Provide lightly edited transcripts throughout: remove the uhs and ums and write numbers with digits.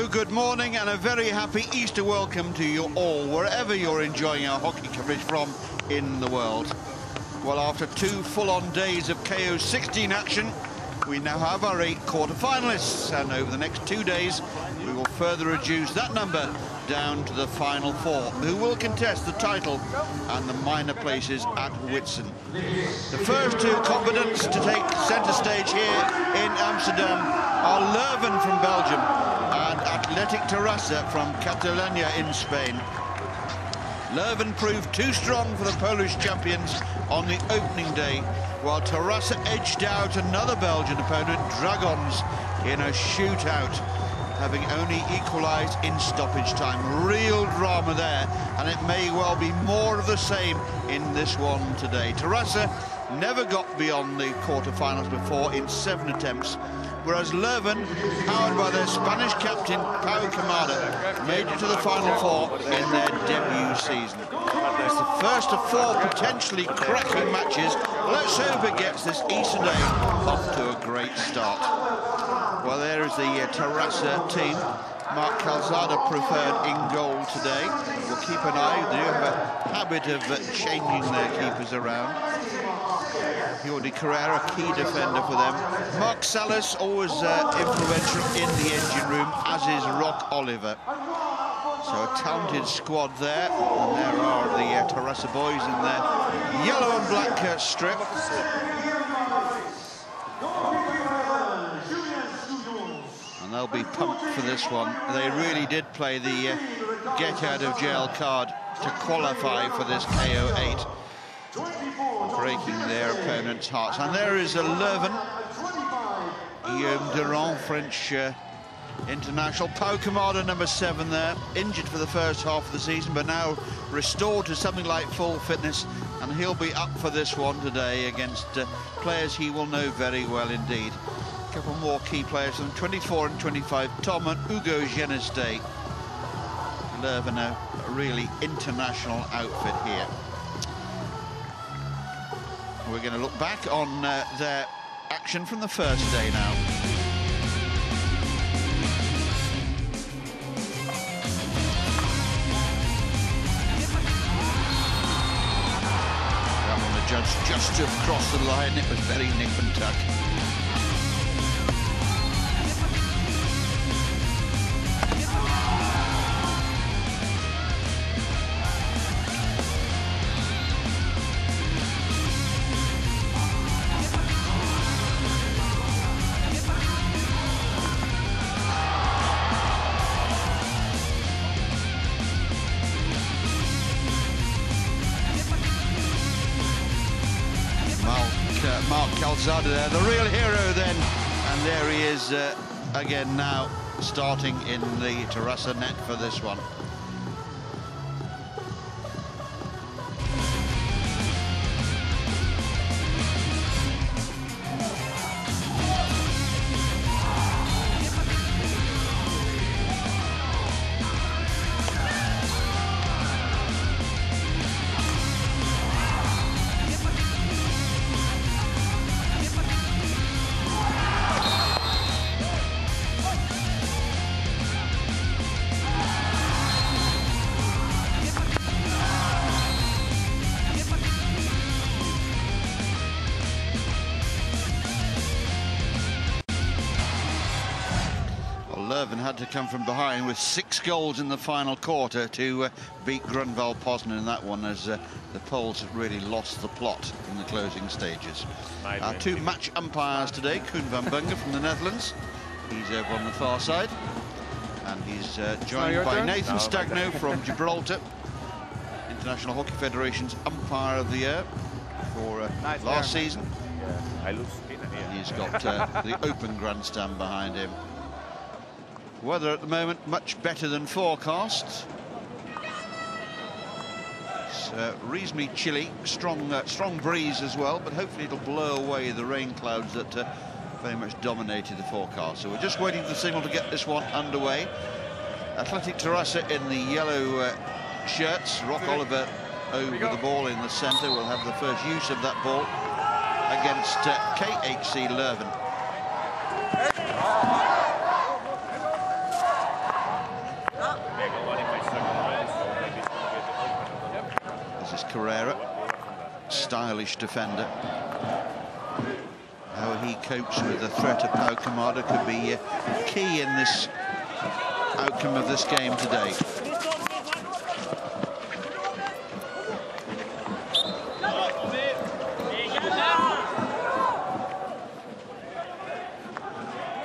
Hello, good morning and a very happy Easter welcome to you all, wherever you're enjoying our hockey coverage from in the world. Well, after 2 full-on days of KO 16 action, we now have our 8 quarter-finalists, and over the next 2 days we will further reduce that number down to the final 4, who will contest the title and the minor places at Whitsun. The first 2 combatants to take centre stage here in Amsterdam are Leuven from Belgium and Athletic Terrassa from Catalonia in Spain. Leuven proved too strong for the Polish champions on the opening day, while Terrassa edged out another Belgian opponent, Dragons, in a shootout, having only equalised in stoppage time. Real drama there, and it may well be more of the same in this one today. Terrassa never got beyond the quarter-finals before in 7 attempts, whereas Leuven, powered by their Spanish captain, Pau Camada, made it to the final 4 in their debut season. It's the first of 4 potentially cracking matches. Let's hope it gets this Easter day off to a great start. Well, there is the Terrassa team. Mark Calzada preferred in goal today. We'll keep an eye. They do have a habit of changing their keepers around. Jordi Carrera, key defender for them. Mark Salas, always influential in the engine room, as is Rock Oliver. So a talented squad there. And there are the Terrassa boys in their yellow and black strip. And they'll be pumped for this one. They really did play the get-out-of-jail card to qualify for this KO 8, breaking their opponents' hearts. And there is a Leuven, Guillaume Durand, French international. Pau Camada, number 7 there, injured for the first half of the season, but now restored to something like full fitness, and he'll be up for this one today against players he will know very well indeed. A couple more key players from 24 and 25, Tom and Hugo Geneste. Leuven, a really international outfit here. We're going to look back on their action from the first day now. That one, the judge just to cross the line. It was very nip and tuck. Mark Calzada there, the real hero then, and there he is again now, starting in the Terrassa net for this one. Leuven had to come from behind with 6 goals in the final quarter to beat Grunwald Poznan in that one, as the Poles have really lost the plot in the closing stages. Our 2 match umpires today, Koen van Bunge from the Netherlands. He's over on the far side. And he's joined by Nathan Stagno from Gibraltar, International Hockey Federation's Umpire of the Year for last season. He's got the open grandstand behind him. Weather at the moment much better than forecast. It's reasonably chilly, strong breeze as well, but hopefully it'll blow away the rain clouds that very much dominated the forecast. So we're just waiting for the signal to get this one underway. Athletic Terrassa in the yellow shirts. Rock Oliver over the ball in the centre. Will have the first use of that ball against KHC Leuven. Carrera, stylish defender. How he copes with the threat of Pau Kamada could be key in this outcome of this game today.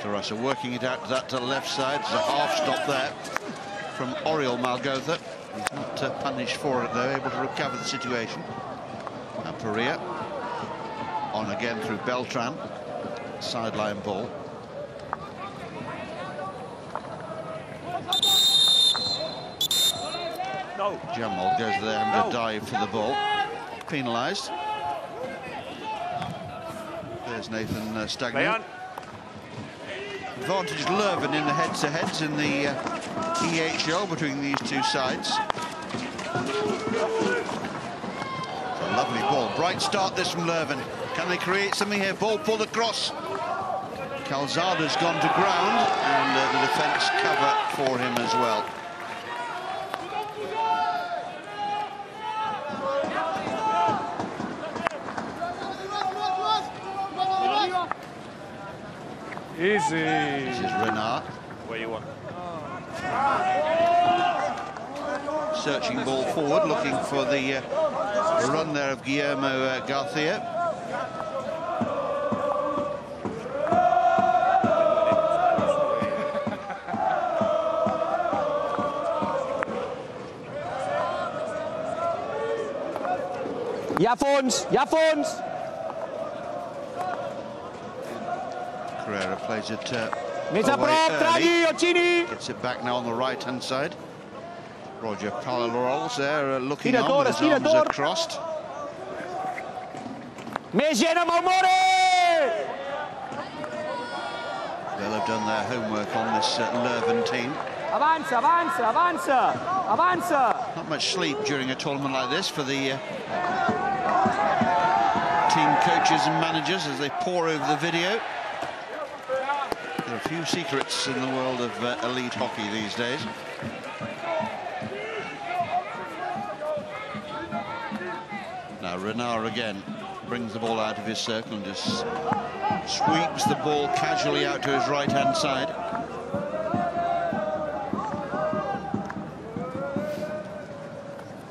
Tarasa working it out to the left side. There's a half stop there from Oriol Malgotha. He's not punished for it, though, able to recover the situation. And Perea on again through Beltran. Sideline ball. No. Jamal goes there and a dive for the ball. Penalised. There's Nathan Stagnant. Advantage Leuven in the heads-to-heads in the EHL between these two sides. It's a lovely ball. Bright start this from Leuven. Can they create something here? Ball pulled across. Calzada's gone to ground, and the defence cover for him as well. Easy. This is Renard. Where you want? Searching ball forward, looking for the run there of Guillermo Garcia. Ja Fons! Ja Fons! Carrera plays it Mesa away prop, early. Draghi, Occini! Gets it back now on the right-hand side. Roger Pallarol's there looking Tira on with his arms Tor. crossed. Mejena Maumore! They'll have done their homework on this Leuven team. Avanza, avanza, avanza, avanza! Not much sleep during a tournament like this for the team coaches and managers as they pore over the video. There are a few secrets in the world of elite hockey these days. Now Renard again brings the ball out of his circle and just sweeps the ball casually out to his right-hand side.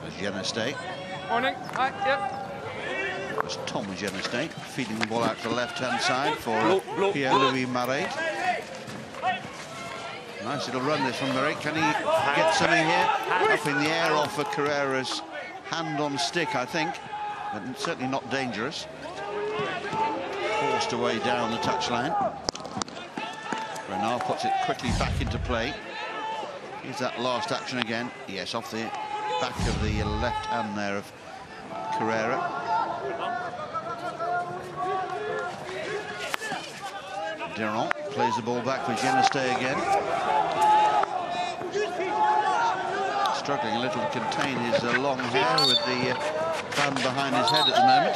There's Geneste. Morning. Hi. Yep. There's Tom Geneste feeding the ball out to the left-hand side for Pierre-Louis Marais. Nice little run this from Marais. Can he get something here? Up in the air off of Carrera's hand on stick, I think. But certainly not dangerous. Forced away down the touchline. Renard puts it quickly back into play. Here's that last action again. Yes, off the back of the left hand there of Carrera. Durand plays the ball back for Geneste again. Struggling a little to contain his long hair with the band behind his head at the moment.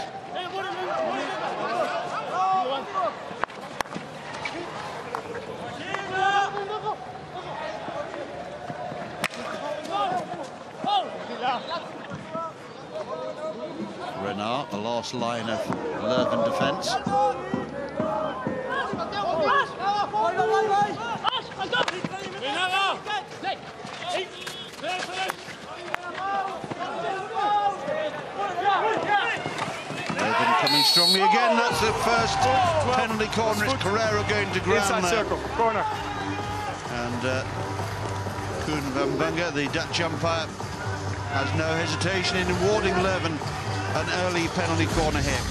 Renard, the last line of Leuven defence. Leuven coming strongly again. That's the first penalty corner. It's Carrera going to ground Inside there. circle, corner. And Koen van Bunge, the Dutch umpire, has no hesitation in awarding Leuven an early penalty corner here.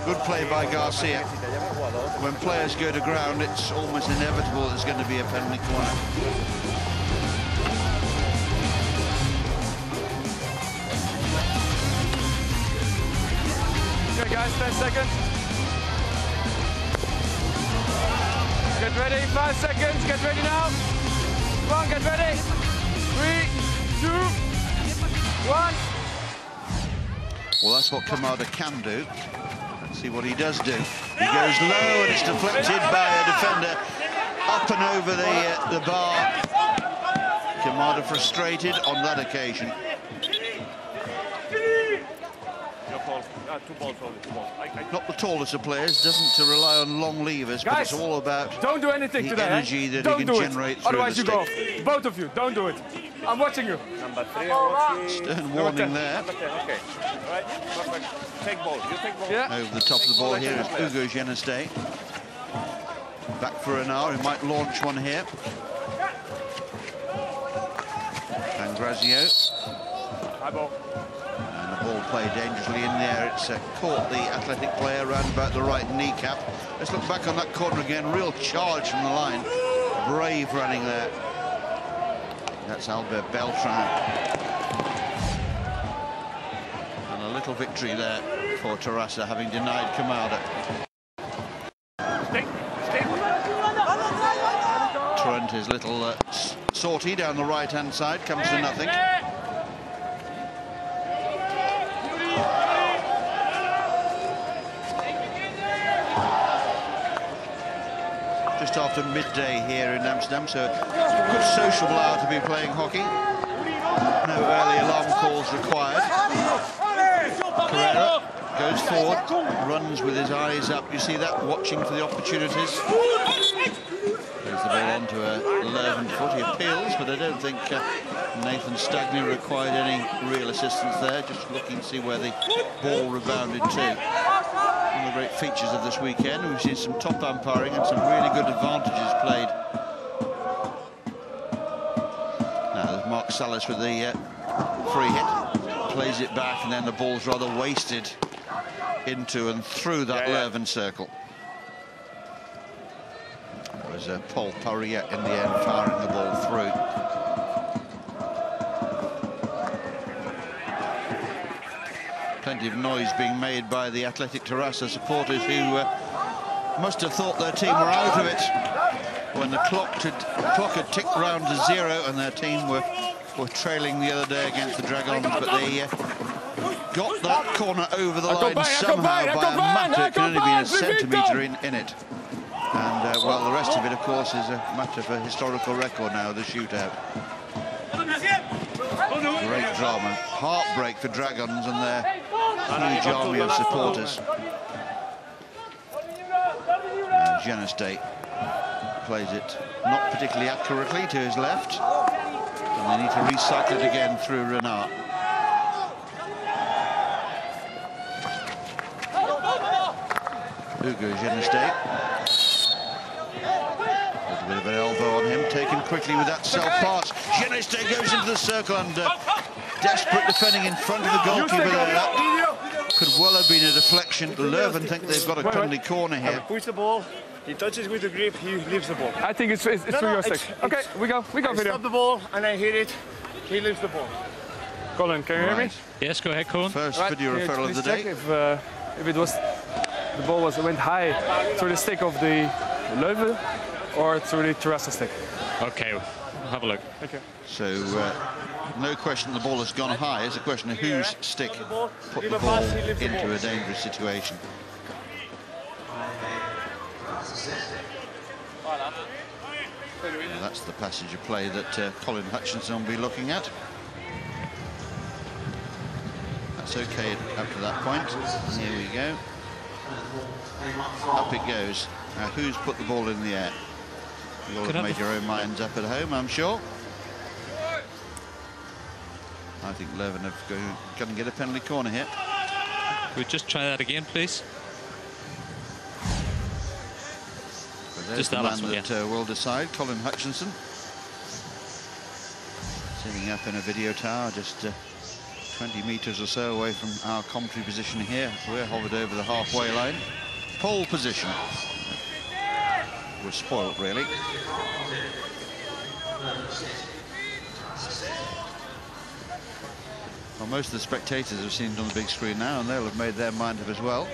Good play by Garcia. When players go to ground, it's almost inevitable there's going to be a penalty corner. Okay, guys, 10 seconds. Get ready, 5 seconds. Get ready now. Come on, get ready. 3, 2, 1. Well, that's what Kamada can do. Let's see what he does do. He goes low and it's deflected by a defender up and over the bar. Kamada frustrated on that occasion. 2 balls only, 2 balls. Not the tallest of players, doesn't rely on long levers, but it's all about don't do anything the today, energy that don't he can do generate it. through Otherwise the you go stick. off. Both of you, don't do it. I'm watching you. Number 3, I'm watching. Stern warning there. Number 10, okay. Right, perfect. Take ball, you take ball. Yeah. Over the top of the ball here is Hugo Geneste. Back for an hour, he might launch one here. Pangrazio. High ball. And the ball played dangerously in there. It's caught the athletic player around about the right kneecap. Let's look back on that corner again. Real charge from the line. Brave running there. That's Albert Beltran. And a little victory there for Terrassa, having denied Kamada. Trent, his little sortie down the right-hand side, comes to nothing. Just after midday here in Amsterdam, so it's a good sociable hour to be playing hockey. No early alarm calls required. Carrera goes forward, runs with his eyes up. You see that, watching for the opportunities. Plays the ball onto a Leuven foot. He appeals, but I don't think Nathan Stagner required any real assistance there. Just looking to see where the ball rebounded to. One of the great features of this weekend, we've seen some top umpiring and some really good advantages played. Now there's Mark Salas with the free hit, plays it back, and then the ball's rather wasted into and through that Leuven circle. It was Paul Pariet in the end firing the ball through. Plenty of noise being made by the Athletic Terrassa supporters who must have thought their team were out of it when the clock had ticked round to 0 and their team were trailing the other day against the Dragons, but they got that corner over the line somehow by a matter. It could only be a centimetre in it. And, well, the rest of it, of course, is a matter for historical record now, the shootout. Great drama. Heartbreak for Dragons and their huge army of supporters. Geneste plays it not particularly accurately to his left. And they need to recycle it again through Renard. Hugo Geneste. A bit of an elbow on him, taken quickly with that self-pass. Geneste goes into the circle and desperate defending in front of the goalkeeper there. That could well have been a deflection. Leuven think they've got a penalty corner here. Push the ball, he touches with the grip, he leaves the ball. I think it's through your stick. Okay, we go video. Stop the ball and I hit it, he leaves the ball. Colin, can you hear me? Yes, go ahead, Colin. First video referral of the day. If it was, the ball went high through the stick of the Leuven or through the Terrassa stick. Okay, we'll have a look. Thank you. So, no question the ball has gone high. It's a question of whose stick put the ball into a dangerous situation. Well, that's the passage of play that Colin Hutchinson will be looking at. That's okay up to that point. Here we go. Up it goes. Now, who's put the ball in the air? You all have made your own minds up at home, I'm sure. I think Leuven are going to get a penalty corner here. Could we just try that again, please? Just the man that will decide, Colin Hutchinson. Sitting up in a video tower just 20 metres or so away from our commentary position here. We're hovered over the halfway line. Pole position. We're spoilt, really. Well, most of the spectators have seen it on the big screen now, and they'll have made their mind up as well.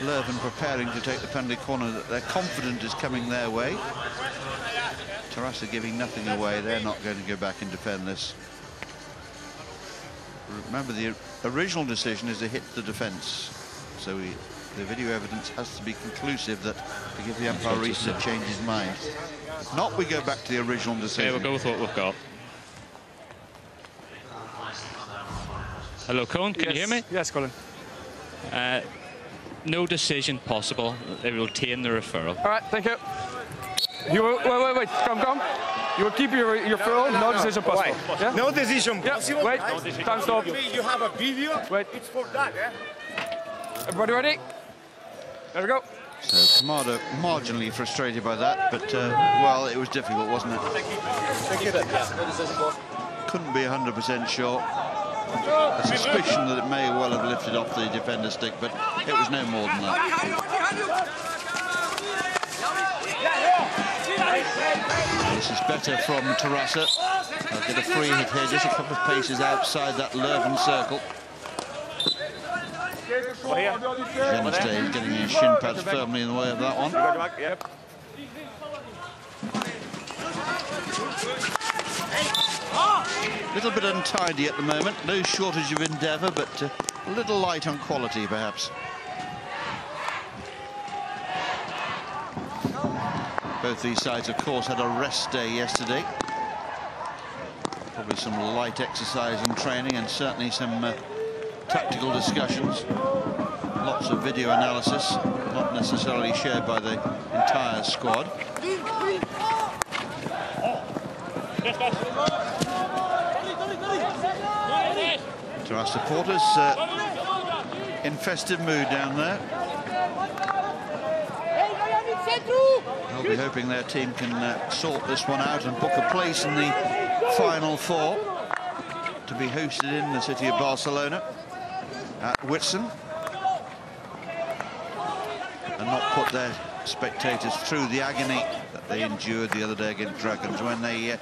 Leuven preparing to take the penalty corner that they're confident is coming their way. Terrassa giving nothing away. They're not going to go back and defend this. Remember, the original decision is to hit the defence. So the video evidence has to be conclusive that to give the umpire reason to change his mind. If not, we go back to the original decision. Okay, we'll go with what we've got. Hello, Colin, can you hear me? Yes, Colin. No decision possible. They will retain the referral. All right, thank you. You will, wait, come. You will keep your referral, no decision possible. Yeah? No decision Yeah, possible. wait, time stop. You have a video. Wait. It's for that, eh? Everybody ready? There we go. So Kamada marginally frustrated by that, but well, it was difficult, wasn't it? Couldn't be 100% sure. A suspicion that it may well have lifted off the defender's stick, but it was no more than that. This is better from Tarasa. They'll get a free hit here, just a couple of paces outside that Leuven circle. Geneste is getting his shin pads firmly in the way of that one. A little bit untidy at the moment, no shortage of endeavour, but a little light on quality perhaps. Both these sides, of course, had a rest day yesterday. Probably some light exercise and training, and certainly some tactical discussions. Lots of video analysis, not necessarily shared by the entire squad. To our supporters, in festive mood down there. They'll be hoping their team can sort this one out and book a place in the Final Four to be hosted in the city of Barcelona at Whitsun, and not put their spectators through the agony that they endured the other day against Dragons when they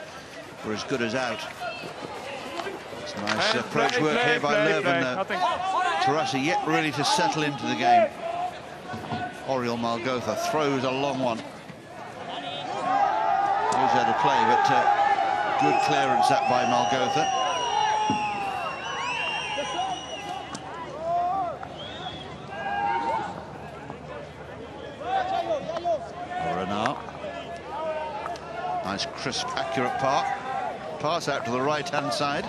were as good as out. It's a nice approach work here by Leuven, though. Tarasa yet really to settle into the game. Oriol Malgotha throws a long one. Knows how to play, but good clearance that by Malgotha. Renard. Nice, crisp, accurate pass out to the right-hand side.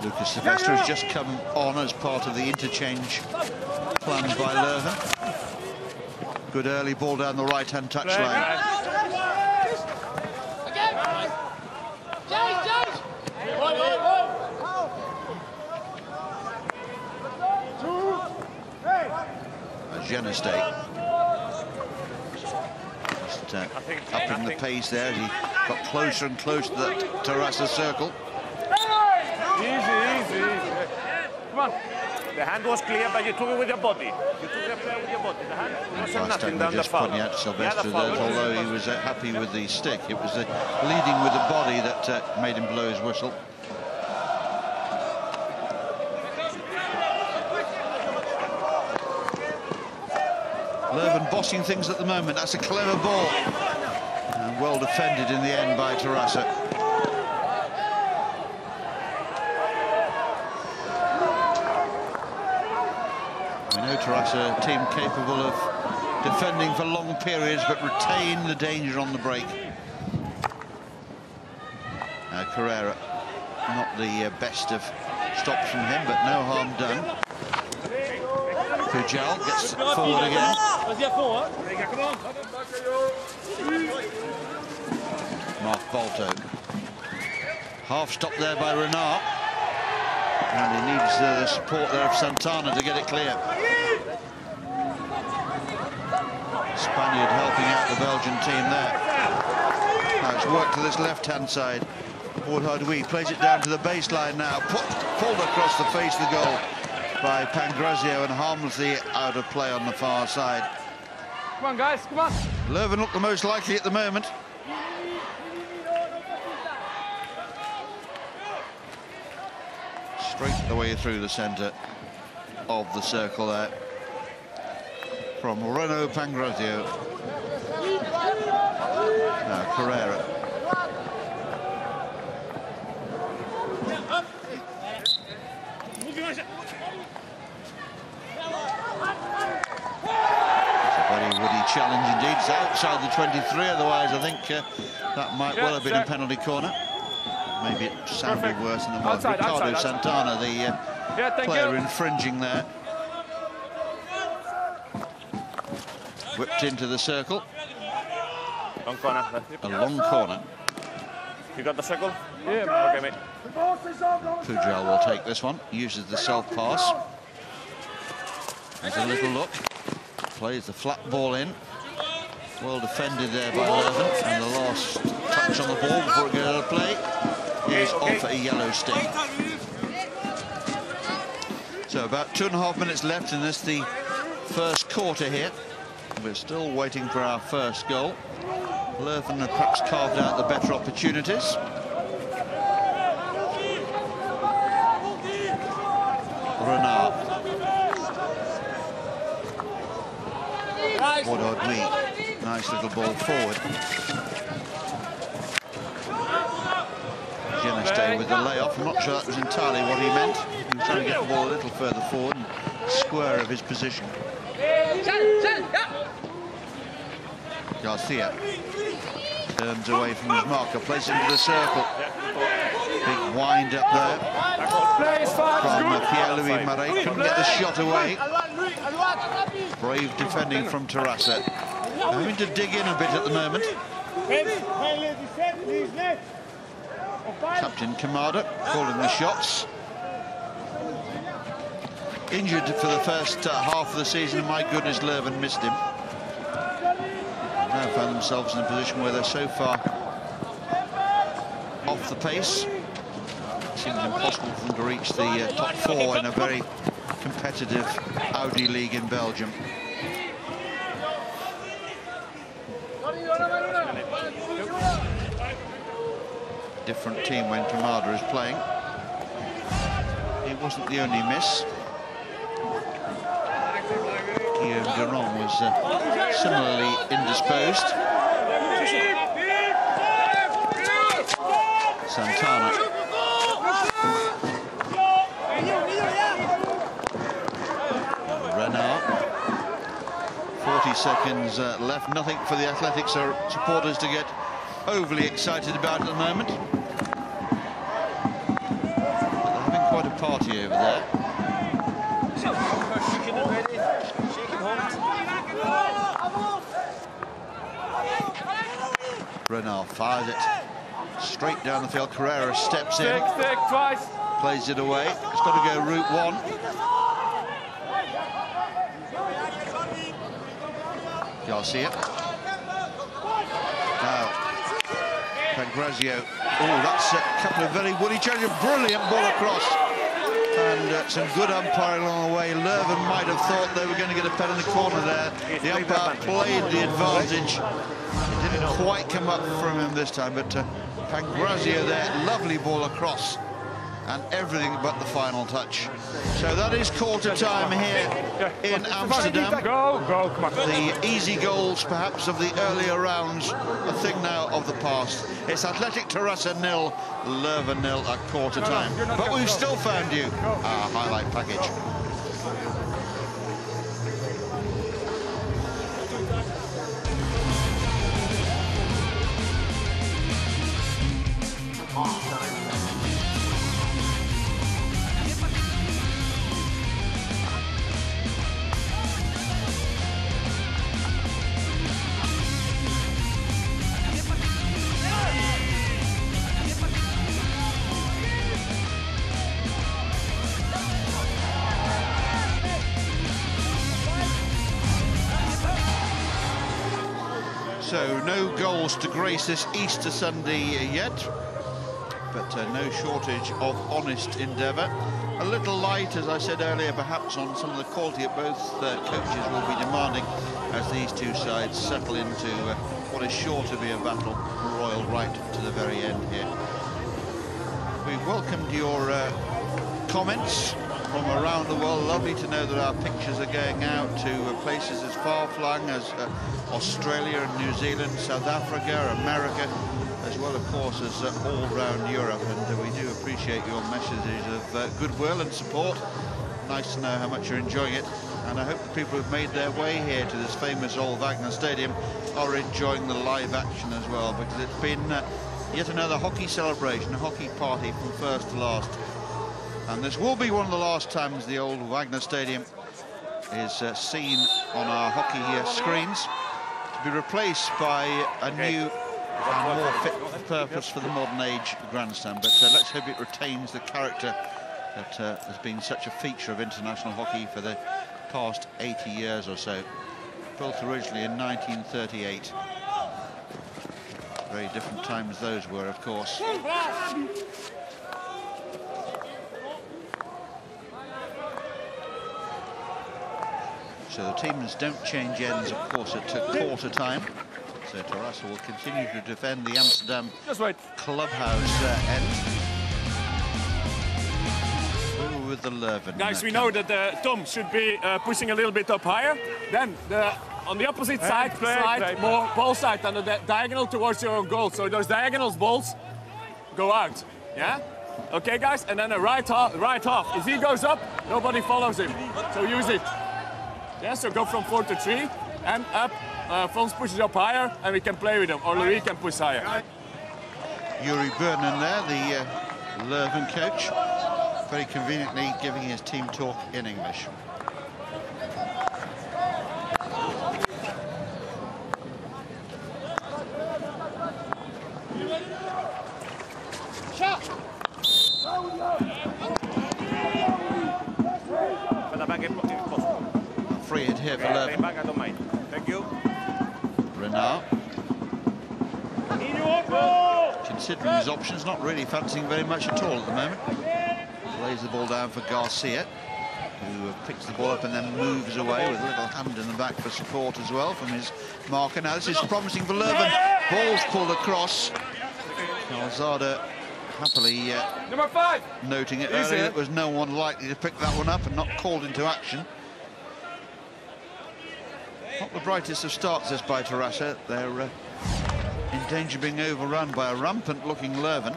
Lucas Sylvester has just come on as part of the interchange planned by Leuven. Good early ball down the right-hand touchline. Geneste just upping the pace there as he got closer and closer to that Tarasa circle. Easy. Come on. The hand was clear, but you took it with your body. You took the play with your body. The hand wasn't nothing down the just foul. pointing out to Sylvester that although he was happy with the stick, it was the leading with the body that made him blow his whistle. Leuven bossing things at the moment. That's a clever ball. And well defended in the end by Tarasa. We know Tarasa, a team capable of defending for long periods but retain the danger on the break. Carrera, not the best of stops from him, but no harm done. Pujal gets forward again. Mark Balto. Half stop there by Renard. And he needs the support there of Santana to get it clear. Spaniard helping out the Belgian team there. Now it's worked to this left-hand side. Bourdouis plays it down to the baseline now. Pulled across the face of the goal by Pangrazio and harmlessly out of play on the far side. Come on, guys, come on. Leuven look the most likely at the moment. Straight the way through the centre of the circle there. From Renaud Pangrazio. Now Carrera. Very woody challenge indeed. It's outside the 23, otherwise I think that might well have been a penalty corner. Maybe it sounded worse than it was. Outside, Ricardo outside. Santana, the Yeah, player you. infringing there. Whipped into the circle. Long corner. A long corner. You got the circle? Yeah. Okay, mate. Pujol will take this one. Uses the self-pass. Has a little look. Plays the flat ball in. Well defended there by Leuven. And the last touch on the ball before it goes out of play is off a yellow stick. So about 2.5 minutes left in this, the first quarter here. We're still waiting for our first goal. Leuven had perhaps carved out the better opportunities. Renard. Wardodwe. Nice little ball forward. Geneste with the layoff. I'm not sure that was entirely what he meant. He was trying to get the ball a little further forward and square of his position. Garcia turns away from his marker, plays into the circle. Big wind up there from Pierre-Louis Marais. Couldn't get the shot away. Brave defending from Terrassa. Having to dig in a bit at the moment. Captain Kamada calling the shots. Injured for the first half of the season. My goodness, Leuven missed him. Now found themselves in a position where they're so far off the pace. It seems impossible for them to reach the top four in a very competitive Audi league in Belgium. Different team when Kamada is playing. He wasn't the only miss. Guillaume Durand was similarly indisposed. Santana. Renard. 40 seconds left. Nothing for the Athletics supporters to get overly excited about at the moment. But they're having quite a party over there. Renard fires it straight down the field. Carrera steps in, Stick, twice. plays it away. It's got to go route one. Garcia. Now, Pangrazio. Oh, that's a couple of very woody challenges. Brilliant ball across. And some good umpiring along the way. Leuven might have thought they were going to get a pen in the corner there. The umpire played the advantage. It didn't quite come up from him this time, but Pangrazio there, lovely ball across. And everything but the final touch. So that is quarter time here in Amsterdam. Go, come on. The easy goals, perhaps, of the earlier rounds, a thing now of the past. It's Athletic Terrassa 0, Leuven 0 at quarter time. But we've still found you our highlight package. So no goals to grace this Easter Sunday yet, but no shortage of honest endeavour. A little light, as I said earlier, perhaps on some of the quality that both coaches will be demanding as these two sides settle into what is sure to be a battle royal right to the very end here. We've welcomed your comments from around the world. Lovely to know that our pictures are going out to places as far-flung as Australia and New Zealand, South Africa, America, as well, of course, as all around Europe. And we do appreciate your messages of goodwill and support. Nice to know how much you're enjoying it. And I hope the people who've made their way here to this famous old Wagner Stadium are enjoying the live action as well, because it's been Yet another hockey celebration, a hockey party from first to last. And this will be one of the last times the old Wagner Stadium is seen on our hockey screens, to be replaced by a new and more fit for purpose for the modern age grandstand. But let's hope it retains the character that has been such a feature of international hockey for the past 80 years or so. Built originally in 1938. Very different times those were, of course. So the teams don't change ends, of course, at quarter time. So Terrassa will continue to defend the Amsterdam clubhouse end. Through with the Leuven. Guys, we know that Tom should be pushing a little bit up higher. Then on the opposite side, slide more ball side on the diagonal towards your own goal. So those diagonals balls go out. Yeah? Okay, guys, and then a right half. If he goes up, nobody follows him. So use it. Yeah, so go from 4 to 3 and up. Fons pushes up higher and we can play with him, or Louis can push higher. Yuri Bernan there, the Leuven coach, very conveniently giving his team talk in English. Free hit here for Leuven. Thank you. Renard. Considering his options, not really fancying very much at all at the moment. Lays the ball down for Garcia, who picks the ball up and then moves away with a little hand in the back for support as well from his marker. Now this is promising for Leuven. Ball's pulled across. Alzada happily Number 5. noting it earlier. There was no one likely to pick that one up and not called into action. Not the brightest of starts this by Terrassa. They're in danger of being overrun by a rampant-looking Leuven.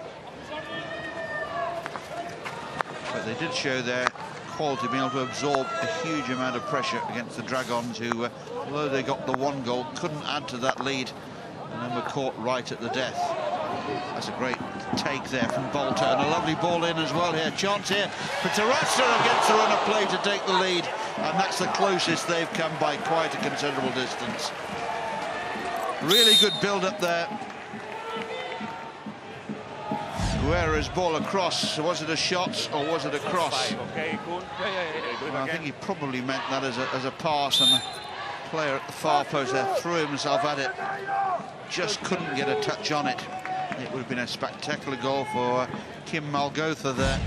But they did show their quality, being able to absorb a huge amount of pressure against the Dragons, who, although they got the one goal, couldn't add to that lead, and then were caught right at the death. That's a great take there from Bolter, and a lovely ball in as well here. Chance here for Terrassa against the run of play to take the lead, and that's the closest they've come by quite a considerable distance. Really good build-up there. Guerra's ball across. Was it a shot or was it a cross? Okay, cool. Well, I think he probably meant that as a pass, and the player at the far post there threw himself at it. Just couldn't get a touch on it. It would have been a spectacular goal for Kim Malgotha there.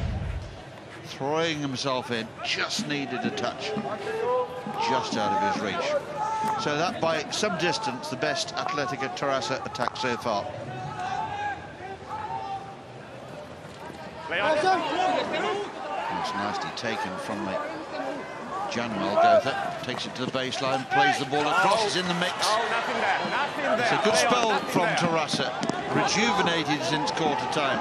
Throwing himself in, just needed a touch. Just out of his reach. So that, by some distance, the best Athletica Terrassa attack so far. It's nicely taken from the Jan Malgotha. Takes it to the baseline, plays the ball across, is in the mix. It's a good spell from Terrassa. Rejuvenated since quarter time.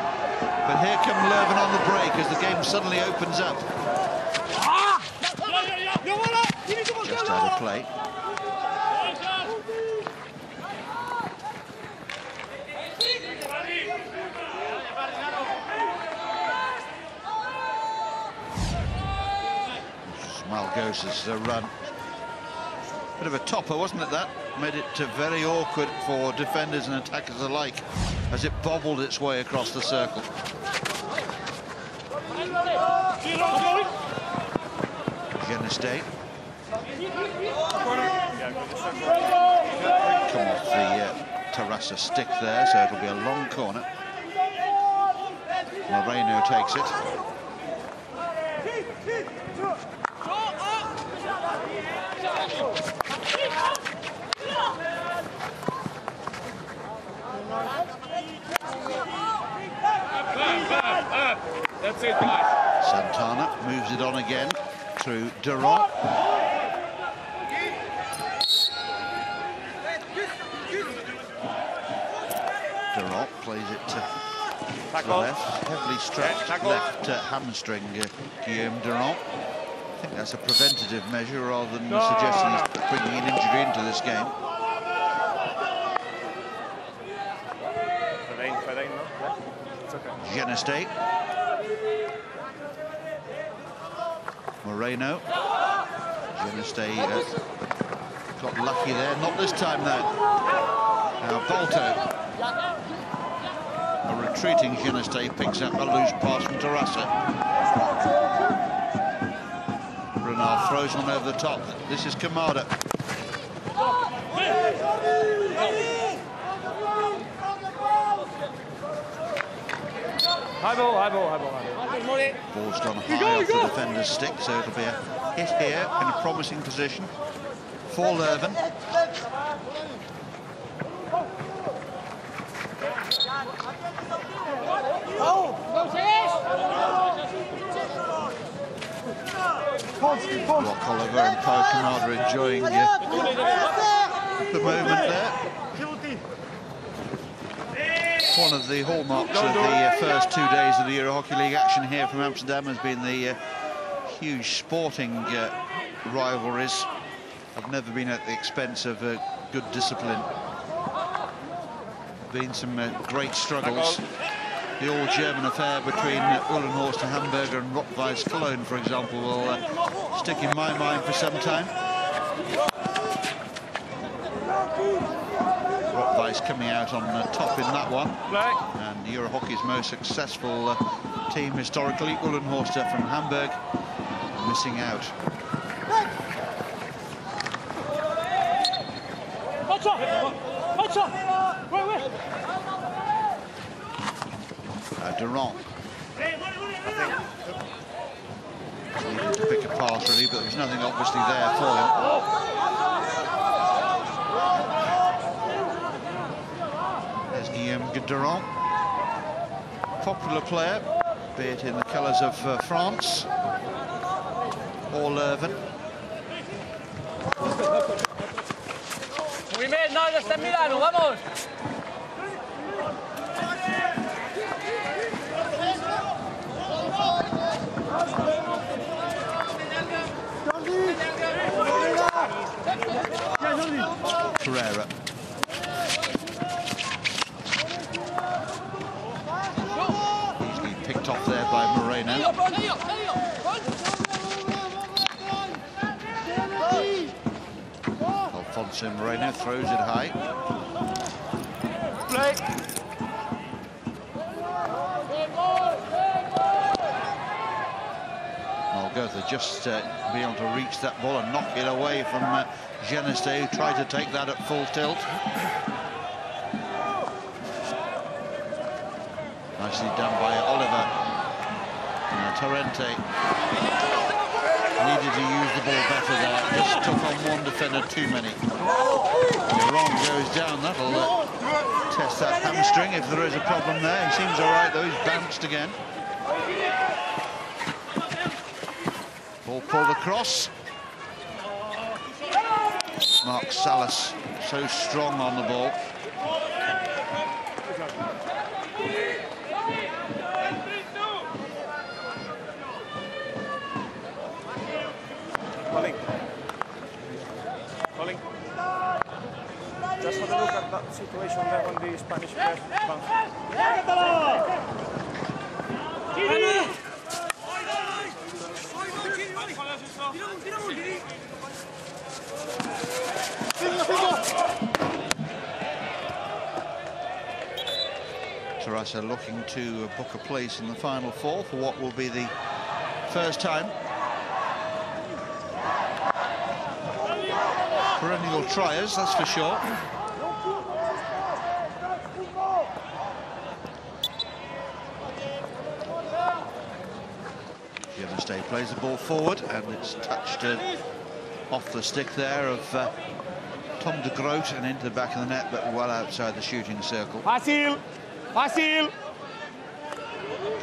But here come Leuven on the break as the game suddenly opens up. Just out of play. Malgotha's run. Bit of a topper, wasn't it, that? Made it very awkward for defenders and attackers alike as it bobbled its way across the circle. Geneste. Come off the Terrassa stick there, so it'll be a long corner. Moreno takes it. That's it, guys. Santana moves it on again through Durand. Durand plays it to the left, heavily stretched left hamstring, Guillaume Durand. I think that's a preventative measure rather than suggesting he's bringing an injury into this game. Fedein, no? Geneste. Moreno. Geneste got lucky there, not this time though. Now Balto. A retreating Geneste picks up a loose pass from Terrassa. Renard throws one over the top. This is Kamada. High ball, high ball, high ball, high ball. Ball's gone high off the defender's stick, so it'll be a hit here in a promising position for Leuven. Rock Oliver and Paul Kamada enjoying the moment there. One of the hallmarks of the first 2 days of the Euro Hockey League action here from Amsterdam has been the huge sporting rivalries. Have never been at the expense of good discipline. Been some great struggles. The all-German affair between Uhlenhorst and Hamburger and Rot-Weiss Cologne, for example, will stick in my mind for some time. Rot-Weiss coming out on top in that one. And Euro Hockey's most successful team historically, Uhlenhorst from Hamburg, missing out. Durant. Needed to pick a pass really, but there was nothing obviously there for him. There's Guillaume Durant. Popular player, be it in the colours of France or Leuven. Muy bien, no, ya está en Milano, vamos. Pereira. Easily picked off there by Moreno. Alfonso Moreno throws it high. Golgotha just be able to reach that ball and knock it away from Geneste, who tried to take that at full tilt. Nicely done by Oliver. Torrente needed to use the ball better there. Just took on one defender too many. Durant goes down. That'll test that hamstring if there is a problem there. He seems all right though. He's bounced again. Ball pulled across. Mark Salas so strong on the ball. Colin. Just have a look at that situation there when the Spanish press bounced. Terrassa looking to book a place in the Final Four for what will be the first time. Perennial triers, that's for sure. Geneste plays the ball forward and it's touched off the stick there of Tom de Groot and into the back of the net, but well outside the shooting circle. Fácil, fácil.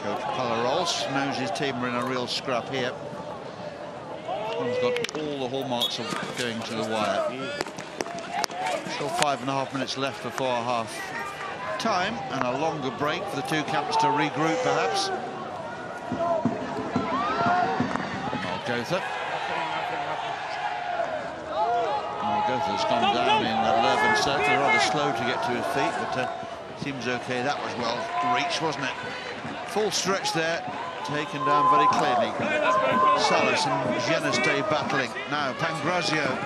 Coach Palarols knows his team are in a real scrap here. One's got all the hallmarks of going to the wire. Still 5.5 minutes left before half time, and a longer break for the two camps to regroup, perhaps. Golgotha. Golgotha's gone down in the Leuven circle, rather slow to get to his feet, but seems okay. That was well reached, wasn't it? Full stretch there, taken down very clearly. Salas and Geneste battling. Now Pangrazio.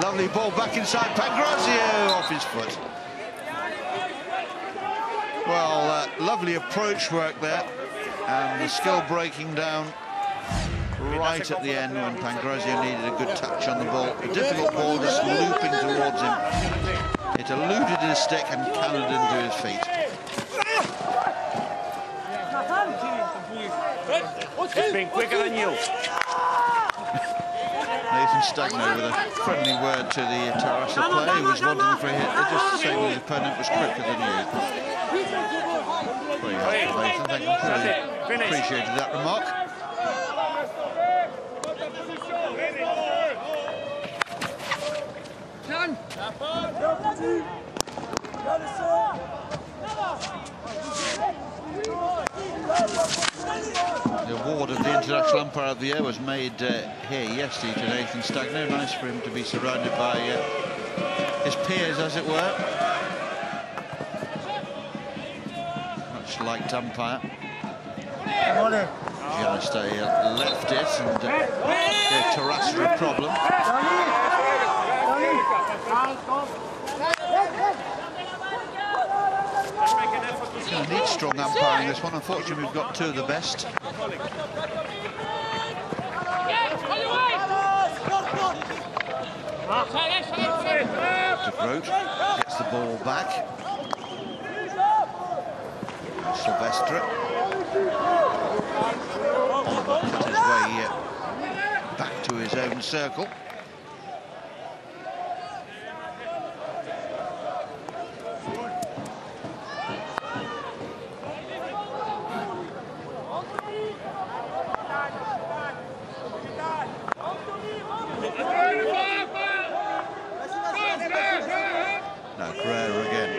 Lovely ball back inside. Pangrazio off his foot. Well, lovely approach work there. And the skill breaking down right at the end when Pangrazio needed a good touch on the ball. A difficult ball just looping towards him. It eluded his stick and cannoned into his feet. It's been quicker than you. Nathan Stagno with a friendly word to the Tarasa player who was wanting for a hit. They're just saying his opponent was quicker than you. Very helpful, Nathan. Thank you. Really appreciated that remark. The award of the International Umpire of the Year was made here yesterday to Nathan Stagno. Nice for him to be surrounded by his peers, as it were. Much liked umpire. Geneste left it and gave Tarasa a problem. Going to need strong umpiring this one. Unfortunately, we've got two of the best. De Groot gets the ball back. Silvestre. Cut his way back to his own circle. Now Carrera again.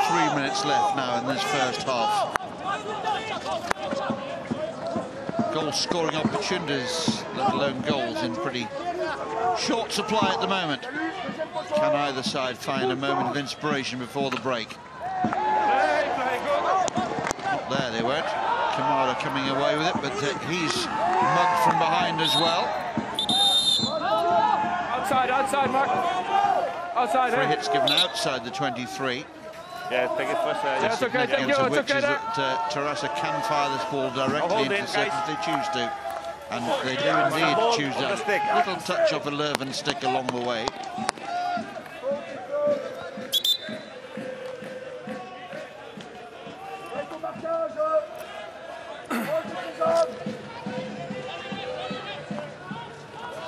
3 minutes left now in this first half. Goal scoring opportunities, let alone goals, in pretty short supply at the moment. Can either side find a moment of inspiration before the break? Not there, they weren't. Kamara coming away with it, but he's mugged from behind as well. Outside, Mark. Outside. 3 hits given outside the 23. Yeah, take it first. Yeah, it's okay, thank you, it's okay. That Tarasa can fire this ball directly into set if they choose to. And they do indeed choose that little touch of a Leuven stick along the way.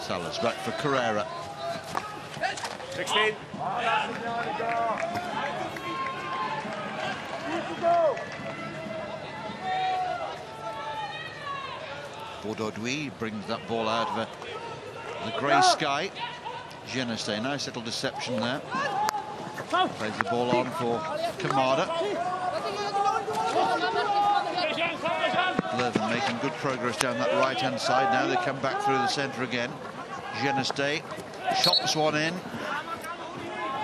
Salas back for Carrera. 16. Bordeaux brings that ball out of the grey sky. Geneste, nice little deception there. Plays the ball on for Kamada. Leuven making good progress down that right-hand side. Now they come back through the centre again. Geneste chops one in.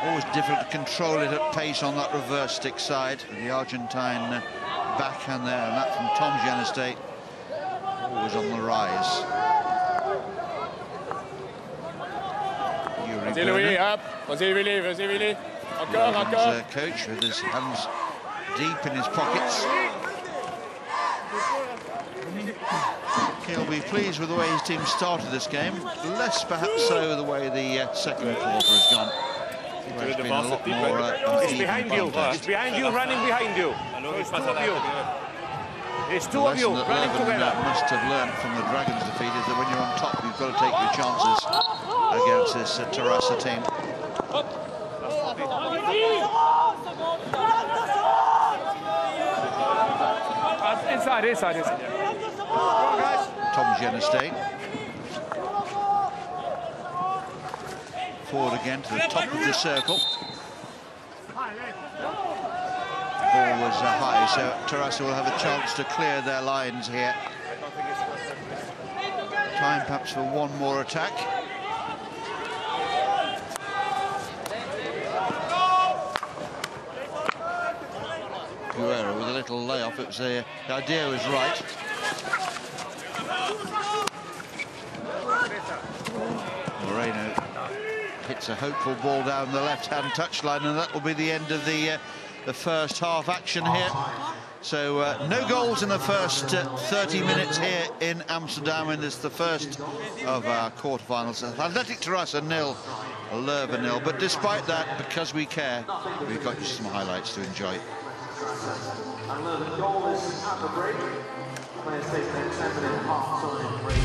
Always difficult to control it at pace on that reverse stick side. The Argentine backhand there, and that from Tom Geneste. Always on the rise. Vas-y Louis, hop. Vas-y Willy, vas-y Willy. Encore. Coach with his hands deep in his pockets. He'll be pleased with the way his team started this game. Less perhaps so the way the second quarter has gone. It's been a lot more It's behind you. It's behind you, running behind you. So it's two of you. It's two of you running together. Must have learned from the Dragons defeat is that when you're on top, you've got to take your chances against this Tarasa team. Inside. Tom Geneste. Forward again to the top of the circle. Ball was high, so Tarasa will have a chance to clear their lines here. Time perhaps for one more attack. Guerra with a little layoff. It was a The idea was right. Moreno hits a hopeful ball down the left-hand touchline, and that will be the end of the first half action here. So no goals in the first 30 minutes here in Amsterdam, and it's the first of our quarterfinals. Athletic Terrassa 0, Leuven 0. But despite that, because we care, we've got you some highlights to enjoy. And the goal is at the break. Players take their 10-minute half-time break.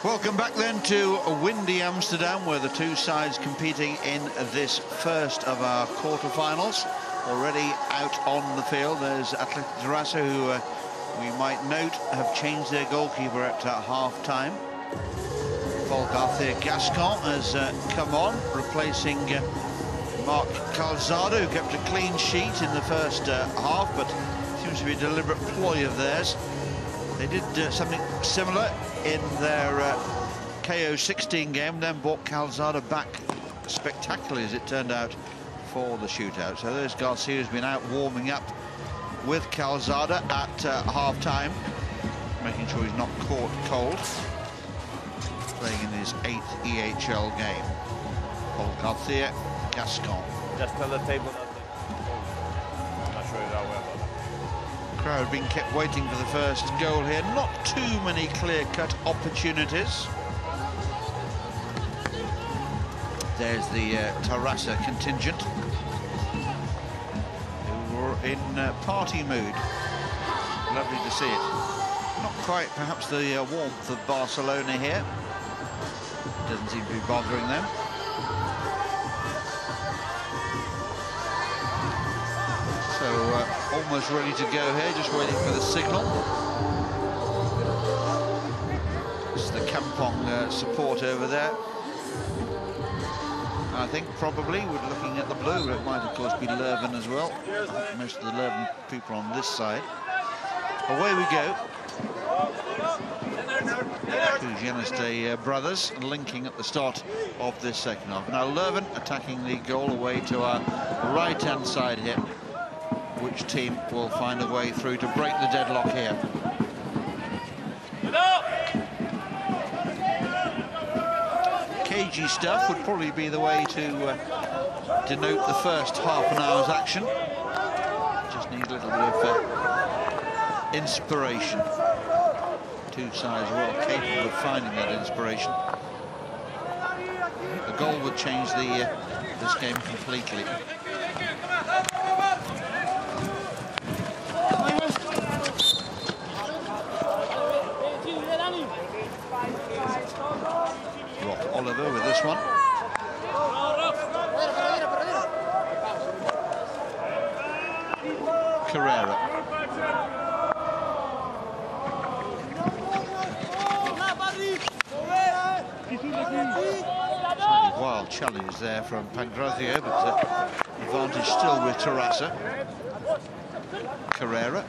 Welcome back then to windy Amsterdam, where the two sides competing in this first of our quarterfinals. Already out on the field, there's Athletic Terrassa, who we might note have changed their goalkeeper at half-time. Paul Gascon has come on, replacing Mark Calzado, who kept a clean sheet in the first half, but seems to be a deliberate ploy of theirs. They did something similar in their KO16 game, then brought Calzado back spectacularly, as it turned out, for the shootout. So there's Garcia, who's been out warming up with Calzado at half-time, making sure he's not caught cold, playing in his 8th EHL game. Paul Garcia, Gascon. Just tell the table that I'm not sure how well. Crowd being kept waiting for the first goal here. Not too many clear-cut opportunities. There's the Terrassa contingent, who were in party mood. Lovely to see it. Not quite, perhaps, the warmth of Barcelona here. Doesn't seem to be bothering them. So almost ready to go here, just waiting for the signal. It's the Kampong support over there. I think probably, we're looking at the blue, it might of course be Leuven as well. I think most of the Leuven people on this side. Away we go. Two Geneste brothers linking at the start of this second half. Now Leuven attacking the goal away to our right-hand side here. Which team will find a way through to break the deadlock here? Cagey stuff would probably be the way to denote the first half an hour's action. Just need a little bit of inspiration. Two sides are well capable of finding that inspiration. The goal would change this game completely. Oliver with this one. Carrera. Wild challenge there from Pangrazio, but advantage still with Terrassa. Carrera.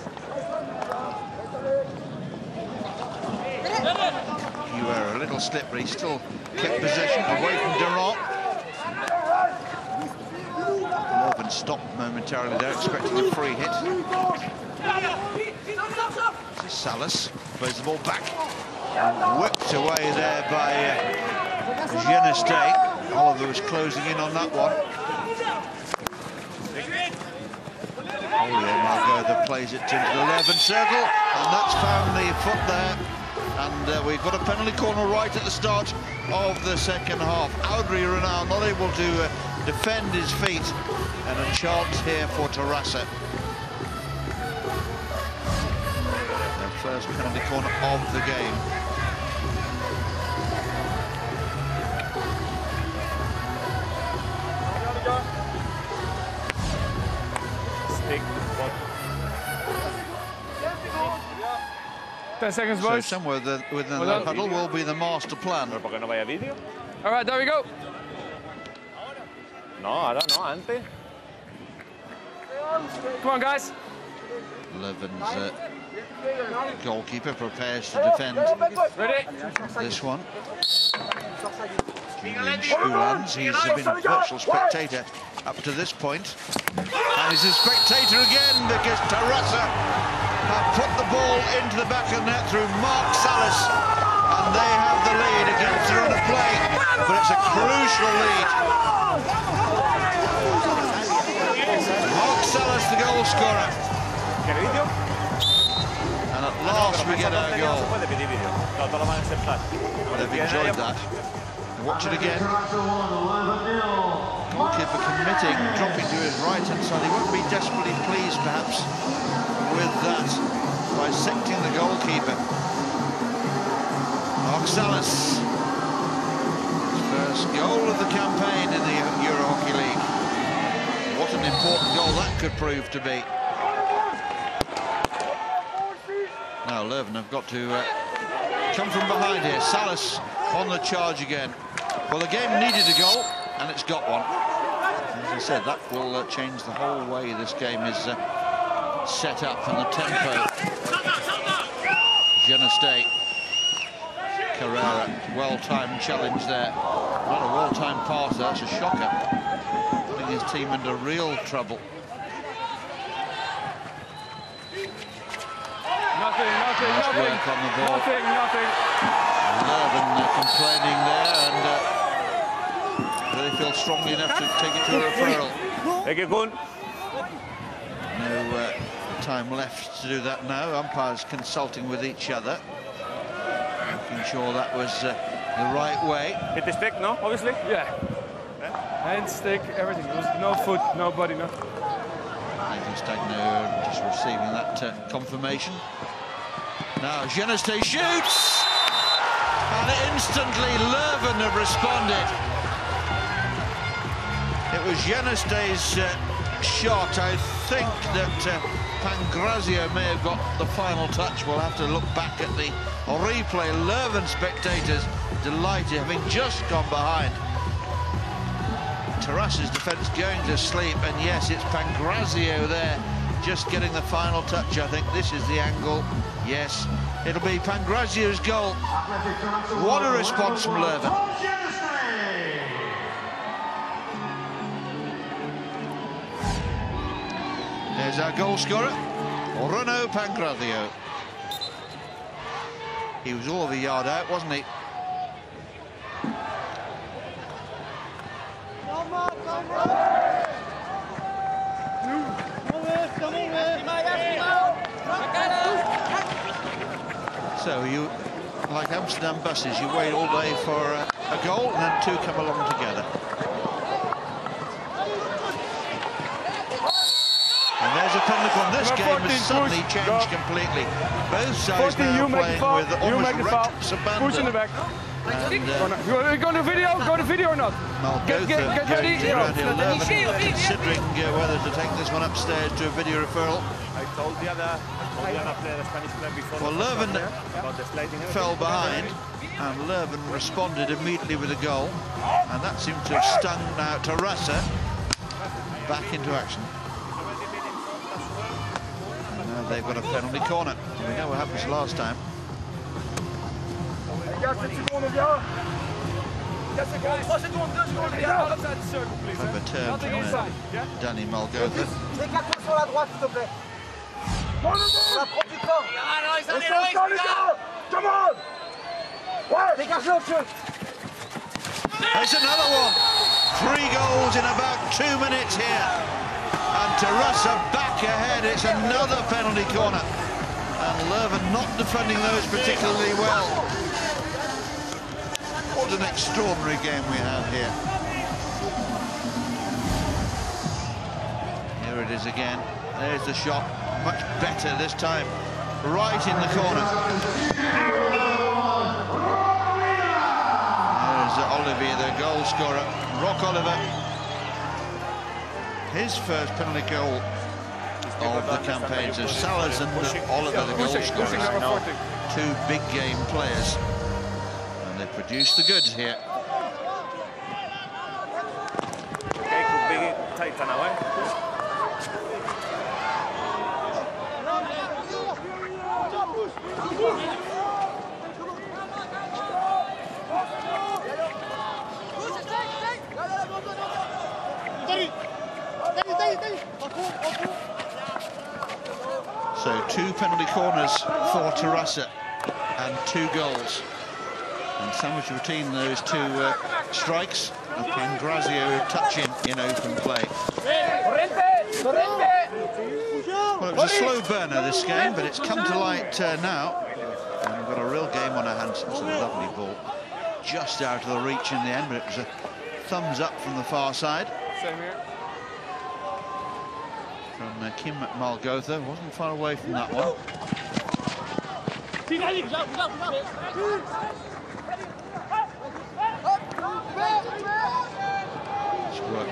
A little slip, but he still kept possession away from Durant. Leuven stopped momentarily there, expecting a free hit. This is Salas, plays the ball back. Whipped away there by Geneste. Oliver was closing in on that one. Julio Margot plays it into the Leuven circle, and that's found the foot there. And we've got a penalty corner right at the start of the second half. Audrey Renal not able to defend his feet, and a chance here for Terrassa. Their first penalty corner of the game. Stick. 10 seconds, So boys. somewhere within the huddle will be the master plan. ¿Por qué no vaya vídeo? All right, there we go. No, ahora no, antes. Come on, guys. Leuven's goalkeeper prepares to defend Ready? this one. Julian Schulans, he's been a virtual spectator up to this point. And he's a spectator again because Terrassa have put the ball into the back of the net through Mark Salas. And they have the lead against the run of play. But it's a crucial lead. Mark Salas, the goal scorer. And at last we get our goal. They've enjoyed that. Watch it again. Goalkeeper committing, dropping to his right-hand side. He won't be desperately pleased, perhaps, with that, bisecting the goalkeeper. Mark Salas. First goal of the campaign in the Euro Hockey League. What an important goal that could prove to be. Now Leuven have got to come from behind here. Salas on the charge again. Well, the game needed a goal, and it's got one. As I said, that will change the whole way this game is set up and the tempo. Geneste. Carrera, well-timed challenge there. Not a well-timed pass, that's a shocker. Putting his team into real trouble. Nothing. Nice work on the ball. Nothing. Leuven complaining there, and they feel strongly enough to take it to a referral. Take it, Gun. No time left to do that now. Umpires consulting with each other, making sure that was the right way. Hit the stick, no? Obviously. Yeah. Hand, stick, everything. There was no foot, no body, nothing. Nathan Stagno just receiving that confirmation. Now Geneste shoots, and instantly Leuven have responded. It was Geneste's shot. I think that Pangrazio may have got the final touch. We'll have to look back at the replay. Leuven spectators delighted, having just gone behind. Terrasse's defence going to sleep, and yes, it's Pangrazio there, just getting the final touch. I think this is the angle. Yes, it'll be Pangrazio's goal. What a response from Leuven. There's our goal scorer, Renaud Pangrazio. He was all of a yard out, wasn't he? So you, like Amsterdam buses, you wait all day for a goal and then two come along together. And there's a penalty. This game has suddenly changed completely. Both sides now playing with almost reckless abandon. Push in the back. And, go to video. Go to video or not? Get ready. Considering Whether to take this one upstairs to a video referral. I told the other player, the Spanish player before. Well, Leuven fell behind, and Leuven responded immediately with a goal, and that seemed to have stung now Terrasse back into action. And now they've got a penalty corner. We know what happened last time. Overturned from Danny Malgotha. There's another one. 3 goals in about 2 minutes here. And Terrasse back ahead. It's another penalty corner. And Leuven not defending those particularly well. What an extraordinary game we have here. Here it is again. There's the shot. Much better this time. Right in the corner. There's Olivier, the goal scorer. Rock Oliver. His first penalty goal of the campaign. So Salas and Oliver, the goal scorers. 2 big game players. And they produce the goods here. So 2 penalty corners for Terrasse and 2 goals. And sandwiched between those 2 strikes, and Pangrazio touching in open play. Well, it was a slow burner this game, but it's come to light now. And we've got a real game on our hands. It's a lovely ball. Just out of the reach in the end, but it was a thumbs up from the far side. Same here. From Kim Malgotha. Wasn't far away from that one.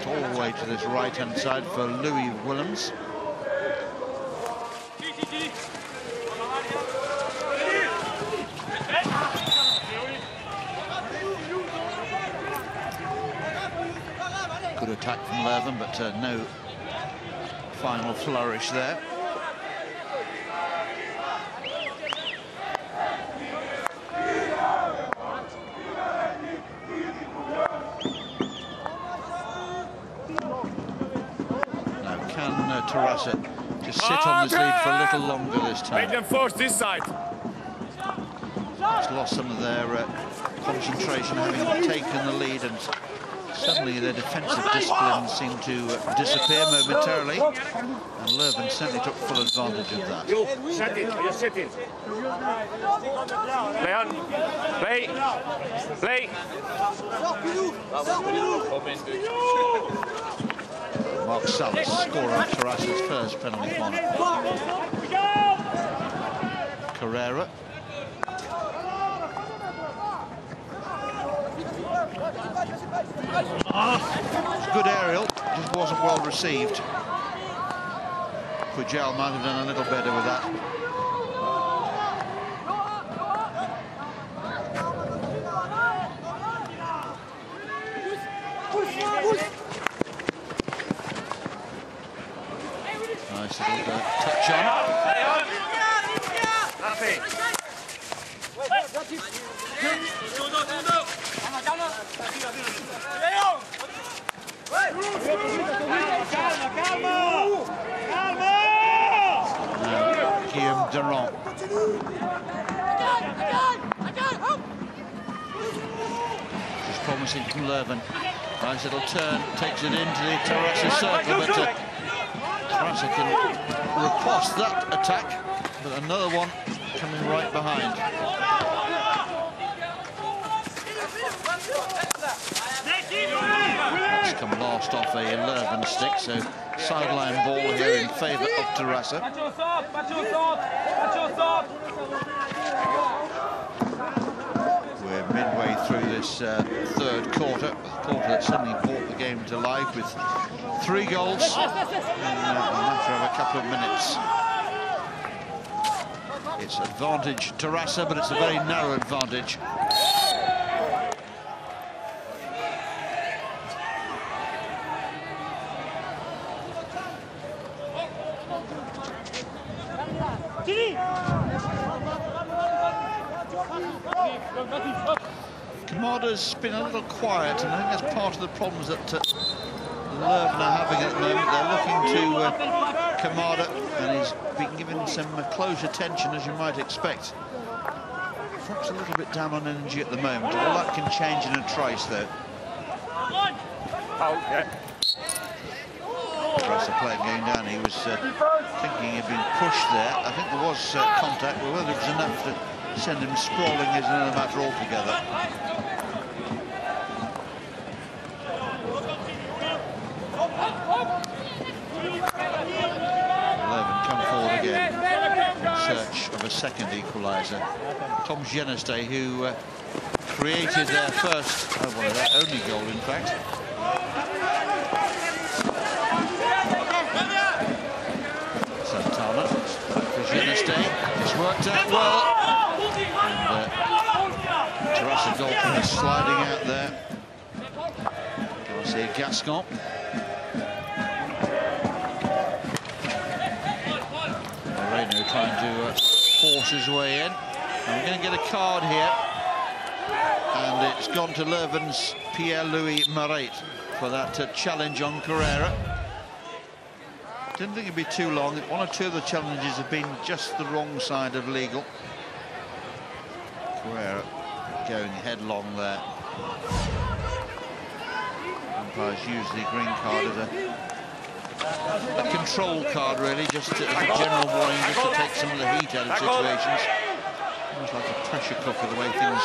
Knocked all the way to this right-hand side for Louis Willems. Good attack from Leuven, but no final flourish there. Now, can Terrassa just sit on this lead for a little longer this time? Make them force this side. It's lost some of their concentration, having taken the lead, and suddenly their defensive discipline seemed to disappear momentarily, and Leuven certainly took full advantage of that. You set it, you sit in. Play on. Play. Play. Mark Salas, scorer of Terrassa's first penalty corner. Carrera. Good aerial, just wasn't well received. Pujal might have done a little better with that. Nice little touch on. Guillaume Durand. Just promising from Leuven. Nice little turn, takes it into the Terrassa circle, but Terrassa can riposte that attack, but another one coming right behind. It's come last off a Leuven stick, so sideline ball here in favour of Terrassa. We're midway through this third quarter, a quarter that suddenly brought the game to life with 3 goals in a matter of a couple of minutes. It's advantage Terrassa, but it's a very narrow advantage. Kamada's been a little quiet, and I think that's part of the problems that Leuven are having at the moment. They're looking to Kamada, and he's been given some close attention, as you might expect. Perhaps a little bit down on energy at the moment. All that can change in a trice, though. Oh, yeah. Terrassa player going down, he was thinking he'd been pushed there. I think there was contact, but whether it was enough to send him sprawling is another matter altogether. Leuven come forward again in search of a second equaliser. Tom Geneste, who created their first, well, their only goal, in fact. Santana, back for Geneste. It's worked out well. And Terrassa goalkeeper sliding out there. Garcia Gascon. Moreno trying to force his way in. And we're going to get a card here. And it's gone to Leuven's Pierre-Louis Maret for that challenge on Carrera. Didn't think it'd be too long. One or two of the challenges have been just the wrong side of legal. Carrera going headlong there. Umpires use the green card as a control card, really, just as a general warning, just to take some of the heat out of situations. Almost like a pressure cooker, the way things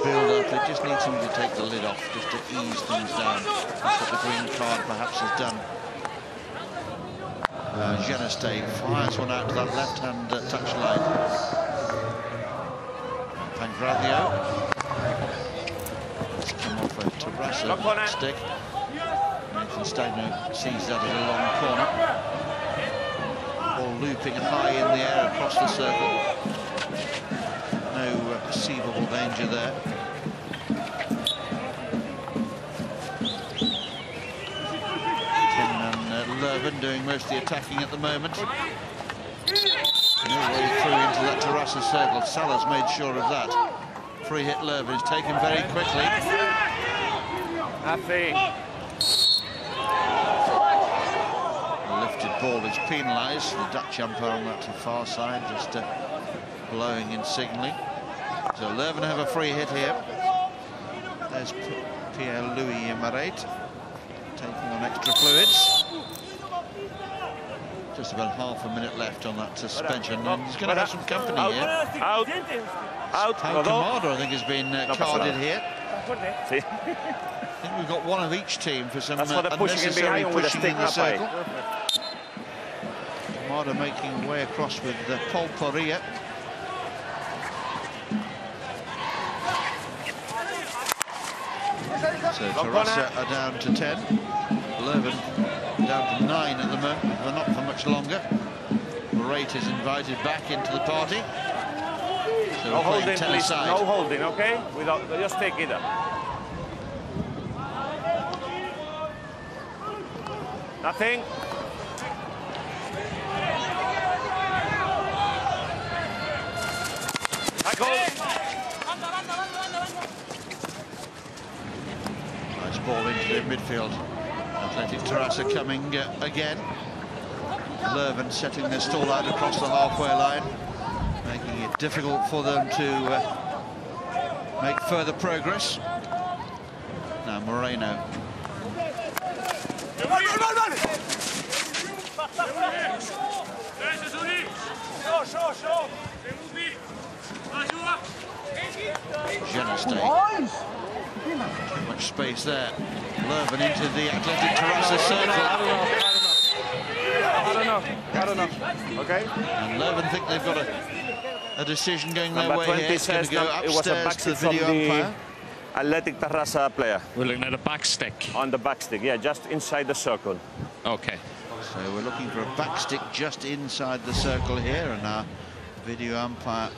build up. It just needs somebody to take the lid off, just to ease things down. That's what the green card perhaps has done. Geneste fires one out to that left-hand touchline. Pangrazio. It's come off a Terrassa stick. Stagno sees that as a long corner. Ball looping high in the air across the circle. No perceivable danger there. Lurven doing most of the attacking at the moment. No way through into that Tarasa circle. Salah's made sure of that. Free hit Lurven is taken very quickly. Nothing. The lifted ball is penalised. The Dutch umpire on that far side just blowing in signalling. So Lurven have a free hit here. There's Pierre-Louis Maret taking on extra fluids. Just about half a minute left on that suspension, and he's going to have some company here. Out. Kamada, I think, has been carded here. I think we've got one of each team for some unnecessary pushing in the circle. Kamada making way across with Paul Porilla. So Tarasa are down to 10. Lurven down to 9 at the moment, but not for much longer. Rate is invited back into the party. So No holding, please. side. No holding, okay? Just take it up. Nothing. Nice ball into the midfield. Athletic Tarasa coming again. Lurven setting their stall out across the halfway line, making it difficult for them to make further progress. Now Moreno. Genestay. Too much space there. Lurven into the Athletic Tarasa circle. I don't know. Okay. And Lurven think they've got a decision going their way here. It's going to go upstairs to the video umpire. Athletic Tarasa player. We're looking at a back stick. On the back stick, yeah, just inside the circle. Okay. So we're looking for a back stick just inside the circle here, and our video umpire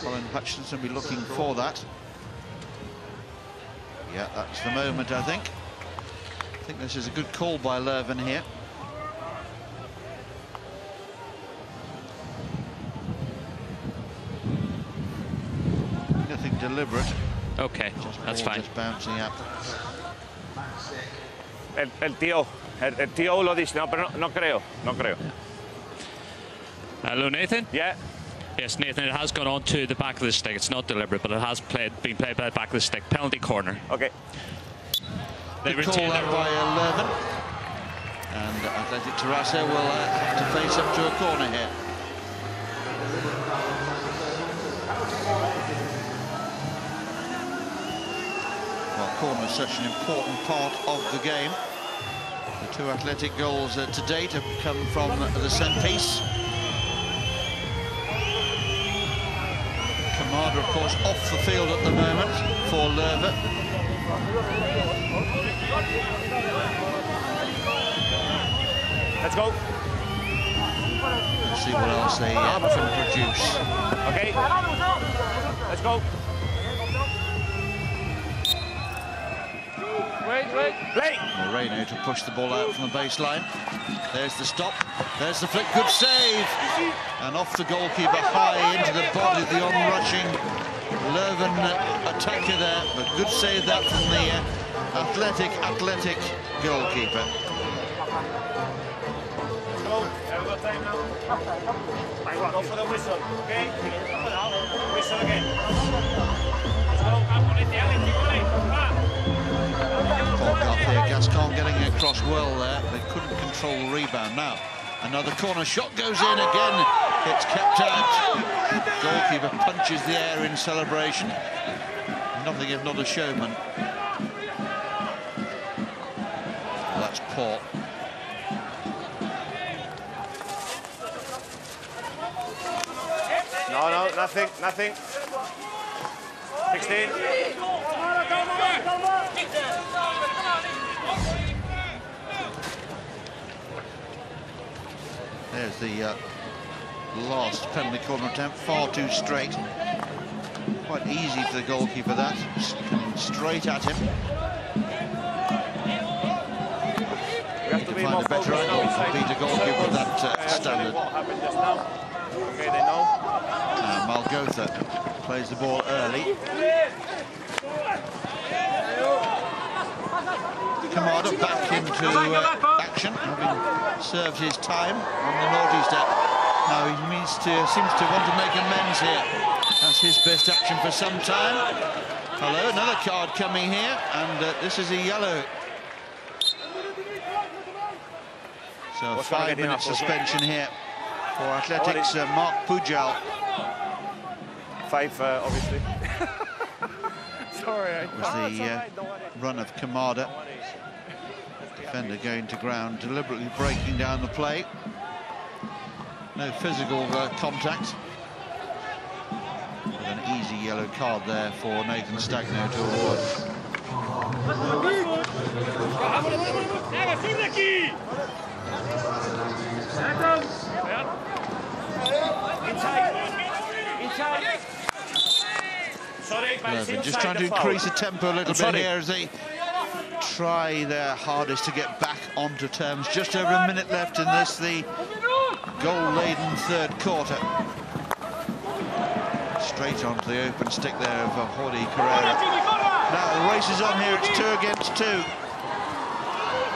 Colin Hutchinson will be looking for that. Yeah, that's the moment, I think. I think this is a good call by Lurven here. Nothing deliberate. Okay, that's fine. Just bouncing up. El tío lo dice, no, pero no creo. Hello, Nathan? Yeah. Yes, Nathan, it has gone on to the back of the stick. It's not deliberate, but it has been played by the back of the stick. Penalty corner. Okay. They retain that by 11. And Athletic Tarasa will have to face up to a corner here. Well, corner is such an important part of the game. The two Athletic goals to date have come from the set piece. Kamada, of course, off the field at the moment for Lurven. Let's go. Let's see what else they can produce. Okay. Let's go. Wait. Play. Moreno to push the ball out from the baseline. There's the stop. There's the flick. Good save. And off the goalkeeper, high into the body of the on-rushing Lurven attacker there. But good save that from the athletic goalkeeper. Go for the whistle, okay? Whistle again. Gascon getting across well there. They couldn't control the rebound. Now, another corner shot goes in again. It's kept out. Goalkeeper punches the air in celebration. Nothing if not a showman. Well, that's poor. No, nothing. 16. There's the last penalty corner attempt, far too straight. Quite easy for the goalkeeper, that. Just coming straight at him. We have to be more Find a better focused now angle to inside. beat a goalkeeper with that standard. What happened just now? Okay, they know. Malgotha plays the ball early. Kamada back into action, having served his time on the naughty step. Now he seems to want to make amends here. That's his best action for some time. Hello, another card coming here, and this is a yellow. So a 5-minute suspension here for Athletics' Mark Pujal. 5, obviously. Sorry. It was the run of Kamada. Defender going to ground, deliberately breaking down the play. No physical contact. With an easy yellow card there for Nathan Stagno to award. Sorry, just trying to increase the tempo a little bit here as they try their hardest to get back onto terms. Just over a minute left in this, the goal-laden third quarter. Straight onto the open stick there of Jordi Carrera. Now the race is on here, it's 2 against 2.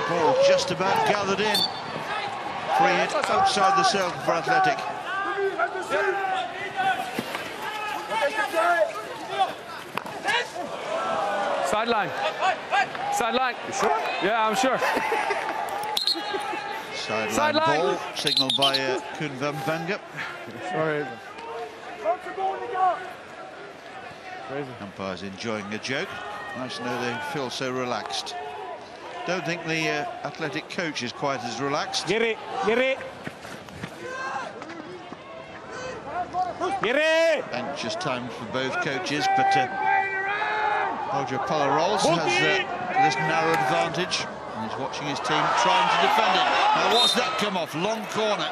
Ball just about gathered in. Free hit outside the circle for Athletic. Sideline. Sideline. You sure? Yeah, I'm sure. Sideline ball, signalled by Koen van Venga. Sorry. Umpires enjoying a joke. Nice to know they feel so relaxed. Don't think the Athletic coach is quite as relaxed. Get it, get it. Get it! Anxious times for both coaches, but Roger Polarols has this narrow advantage. And he's watching his team trying to defend it. Now what's that come off? Long corner,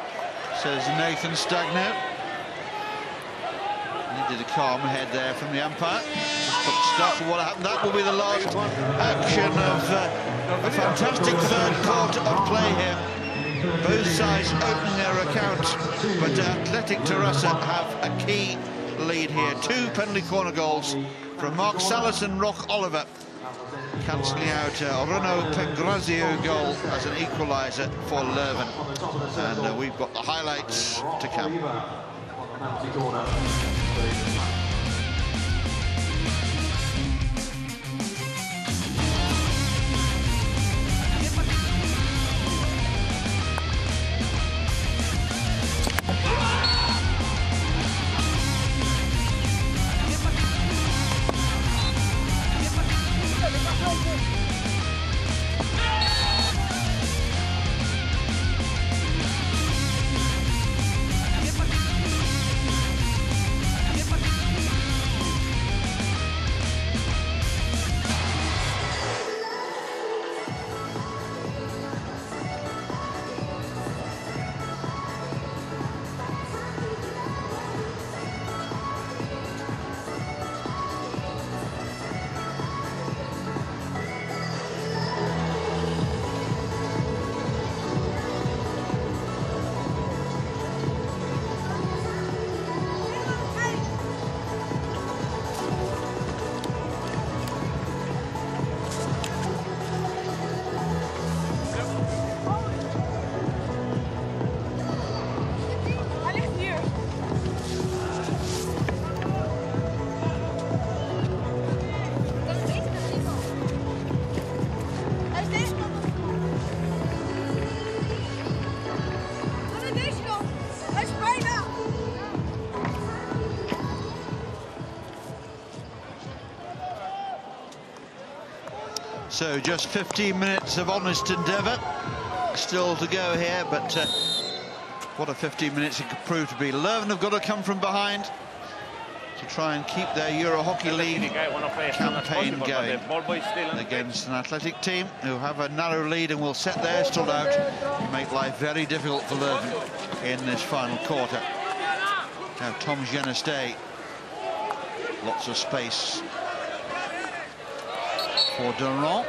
says Nathan Stagno. Needed a calm head there from the umpire. Just took stock of what happened. That will be the last action of a fantastic third quarter of play here. Both sides opening their accounts, but Athletic Terrassa have a key lead here. 2 penalty corner goals from Mark Salas and Roch Oliver, cancelling out Renaud Pengrazio goal as an equaliser for Leuven. And we've got the highlights to come. So just 15 minutes of honest endeavour still to go here, but what a 15 minutes it could prove to be. Leuven have got to come from behind. to try and keep their Euro Hockey League campaign going against an athletic team who have a narrow lead and will set their stud out and make life very difficult for Leuven in this final quarter. Now Tom Geneste, lots of space for Durand.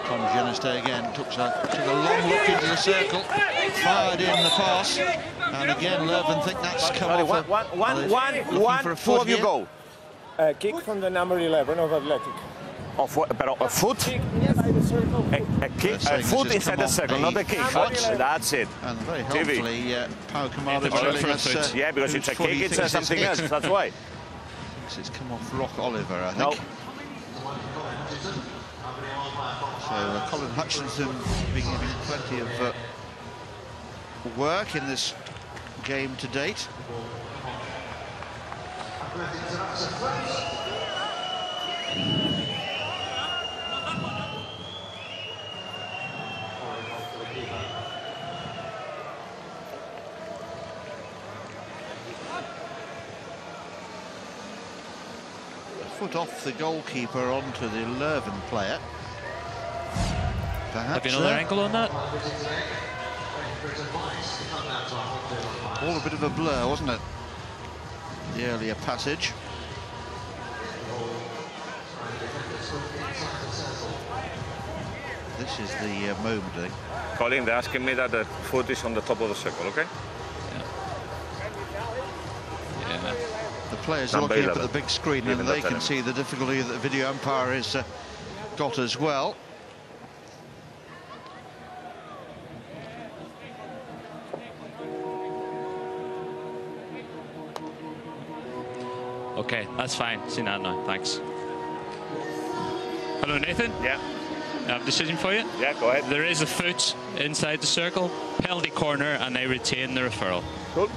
Tom Geneste again took a long look into the circle, fired in the pass, and again Leuven think that's come off. Two of you go. Kick from the number 11 of Athletic. Of what? But a foot? A kick, a foot inside the circle, not a kick. That's it. And very helpfully, Pau Kamada telling us. Yeah, because it's a kick, it's something else, that's why. It's come off Rock Oliver, I think. No. So Colin Hutchinson being given plenty of work in this game to date. A foot off the goalkeeper onto the Leuven player. Perhaps, have you another angle on that? All a bit of a blur, wasn't it? The earlier passage. This is the moment, I think. Colin, they're asking me that the foot is on the top of the circle, okay? Yeah. The players are looking up at the big screen and they can see the difficulty that the video umpire has got as well. Okay, that's fine. See that now, thanks. Hello, Nathan? Yeah. I have a decision for you. Yeah, go ahead. There is a foot inside the circle, penalty corner, and they retain the referral. Cool.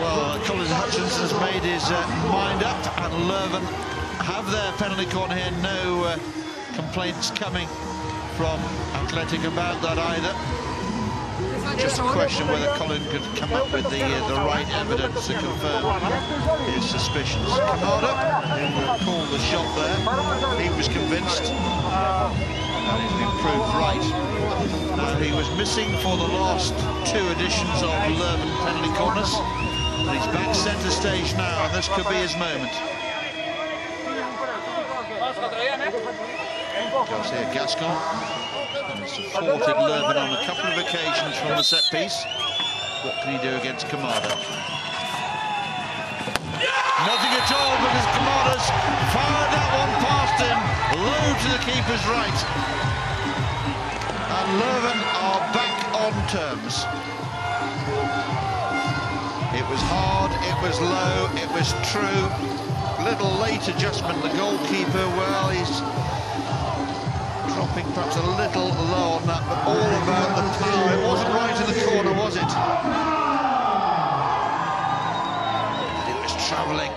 Well, Colin Hutchinson's made his mind up, and Leuven have their penalty corner here. No complaints coming from Athletic about that either. Just a question whether Colin could come up with the right evidence to confirm his suspicions. Kamada, who called the shot there, he was convinced, and he's been proved right. Now, he was missing for the last two editions of Leuven penalty corners, but he's back centre stage now, and this could be his moment. Garcia Gascon has supported Leuven on a couple of occasions from the set piece. What can he do against Kamada? Nothing at all, because Kamada's fired that one past him, low to the keeper's right. And Leuven are back on terms. It was hard, it was low, it was true. Little late adjustment, the goalkeeper, well, he's dropping perhaps a little low on that, but all about the power. It wasn't right in the corner, was it? It was travelling.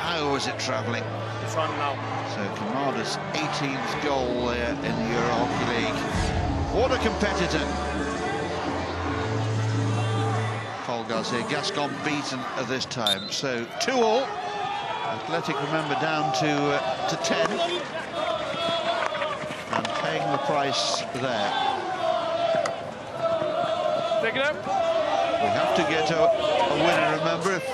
How was it travelling? It's on now. So Kamada's 18th goal there in the Euro Hockey League. What a competitor. Paul Garcia Gascon beaten at this time. So 2-2. Athletic, remember, down to 10. And paying the price there. Take it up. We have to get a winner, remember, if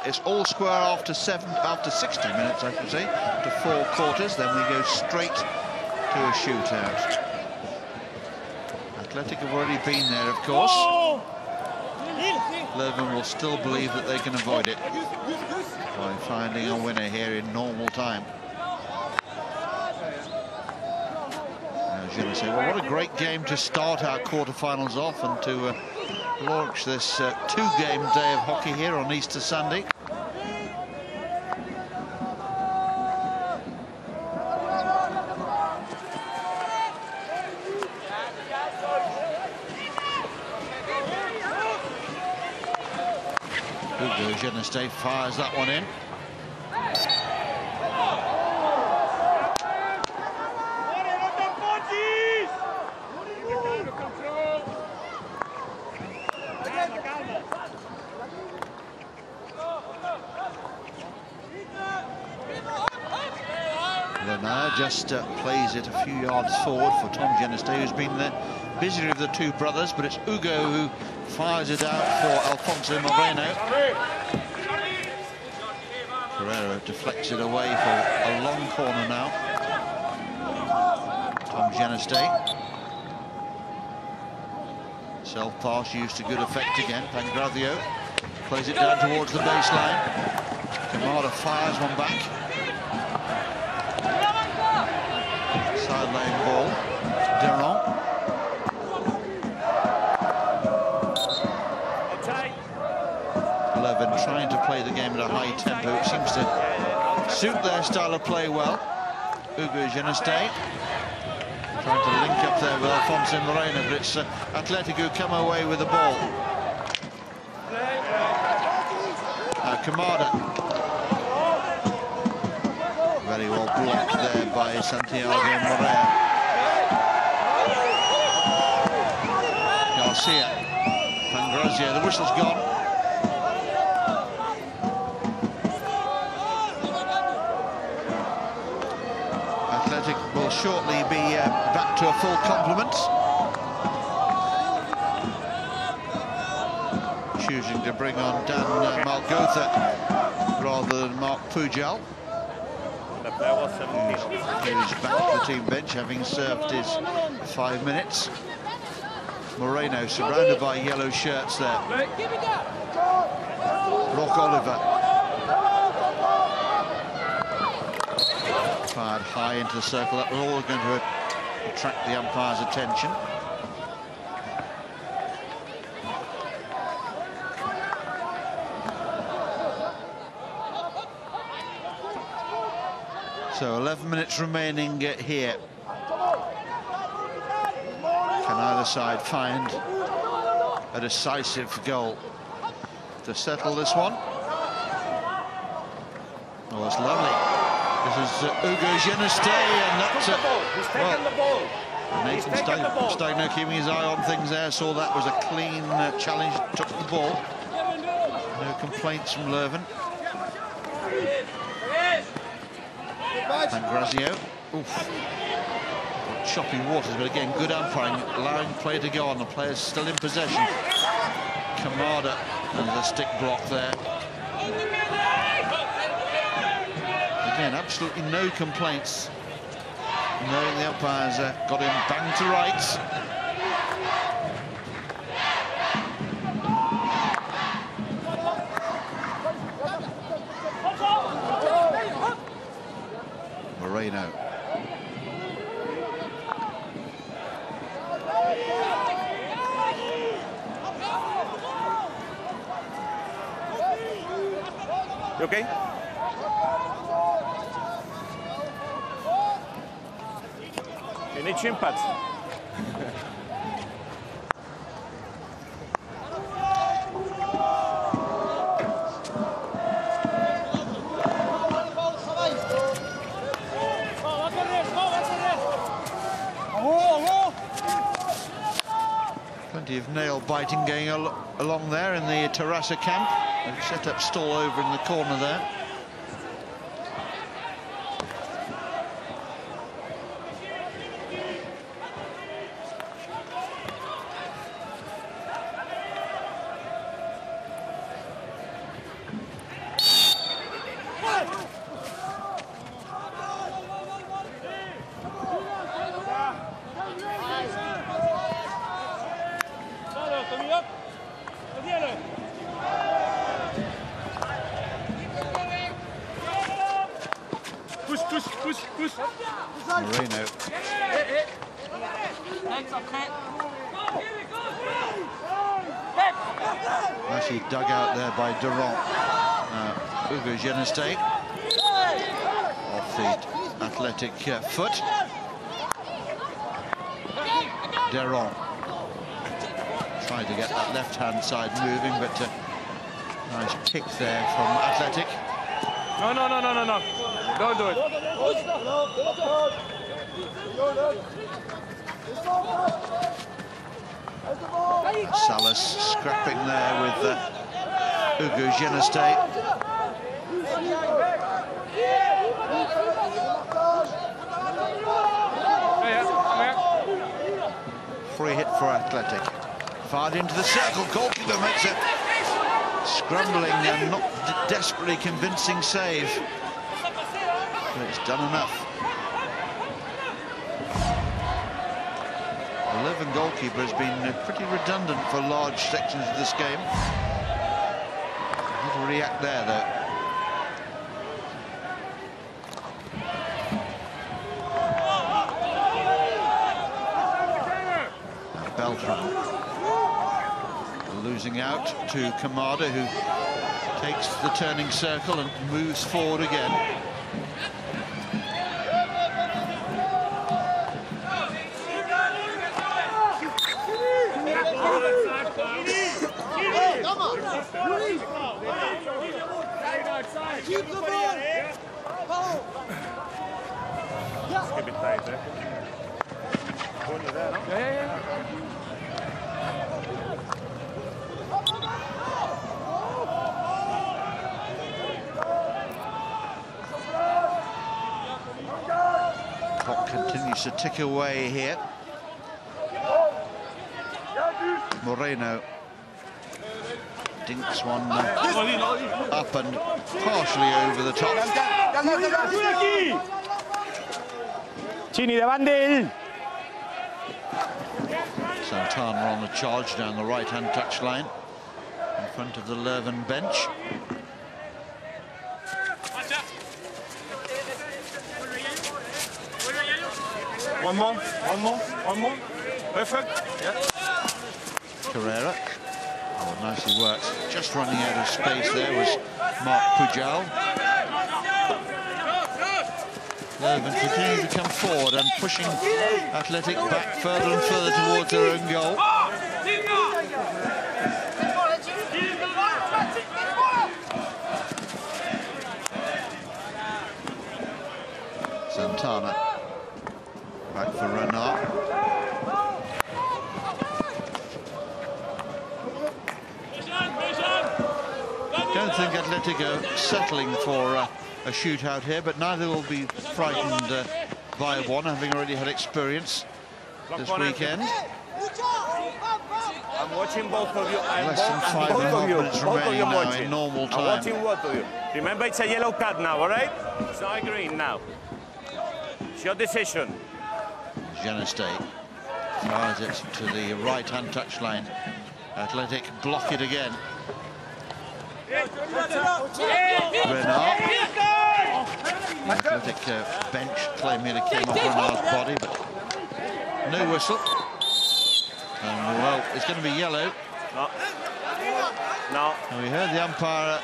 it's all square after 60 minutes, I should say, to 4 quarters, then we go straight to a shootout. Athletic have already been there, of course. Leuven will still believe that they can avoid it by finding a winner here in normal time. Say, well, what a great game to start our quarterfinals off and to launch this two-game day of hockey here on Easter Sunday. Hugo Geneste fires that one in. Renard just plays it a few yards forward for Tom Geneste, who's been the busier of the two brothers, but it's Hugo who fires it out for Alfonso Moreno. Guerrero deflects it away for a long corner now. Tom Geneste. Self-pass used to good effect again. Pangrazio plays it down towards the baseline. Kamada fires one back. Side-lane ball. Deron. Levin trying to play the game at a high tempo. It seems to suit their style of play well. Hugo Geneste trying to link up there with Alfonso Moreno, but it's Athletic who come away with the ball. Kamada. Very well blocked there by Santiago Morea. Garcia. Pangrazio, the whistle's gone. Athletic will shortly be back to a full complement. Choosing to bring on Dan Malgotha rather than Mark Pujal. He's back to the team bench, having served his 5 minutes. Moreno surrounded by yellow shirts there. Rock Oliver. Fired high into the circle. That was all going to attract the umpire's attention. So 11 minutes remaining here. Can either side find a decisive goal to settle this one? Oh, it's lovely. This is Hugo Geneste, and that's Nathan Stagno keeping his eye on things there. Saw that was a clean challenge, took the ball. No complaints from Leuven. Pangrazio. Oof. Choppy waters, but again, good umpiring, allowing play to go on. The player's still in possession. Kamada, and a stick block there. Again, absolutely no complaints, knowing the umpires got him banged to rights. Moreno. You okay? You need shin pads. Plenty of nail biting going along there in the Terrassa camp. They've set up stall over in the corner there. Moreno. Nicely dug out there by Durant. Hugo Geneste off the Athletic foot. Durant tried to get that left-hand side moving, but nice pick there from Athletic. No. Don't do it. Salas scrapping there with Hugo Geneste. Free hit for Athletic. Fired into the circle. Goalkeeper makes a scrambling and not desperately convincing save. But it's done enough. 11 goalkeeper has been pretty redundant for large sections of this game. Little react there, though. Beltran losing out to Kamada, who takes the turning circle and moves forward again. Keep the ball! It's a bit tight, eh? Yeah. Clock continues to tick away here. Moreno dinks one up and partially over the top. Chini, davant d'ell. Santana on the charge down the right-hand touchline in front of the Leuven bench. One more. Perfect. Yeah. Carrera. Oh, nicely worked. Just running out of space there was Mark Pujal. Leuven continuing to come forward and pushing Athletic back further and further towards their own goal. Santana back for Renard. Don't think Athletic are settling for a shootout here, but neither will be frightened by one, having already had experience this weekend. I'm watching both of you. Less than 5.5 minutes remaining now in normal time. I'm watching both of you. Remember, it's a yellow card now, all right? It's not green now. It's your decision. Geneste fires it to the right-hand touchline. Athletic block it again. Renard. Athletic bench claiming it came off Renard's body, but no whistle. And well, it's going to be yellow. No. And we heard the umpire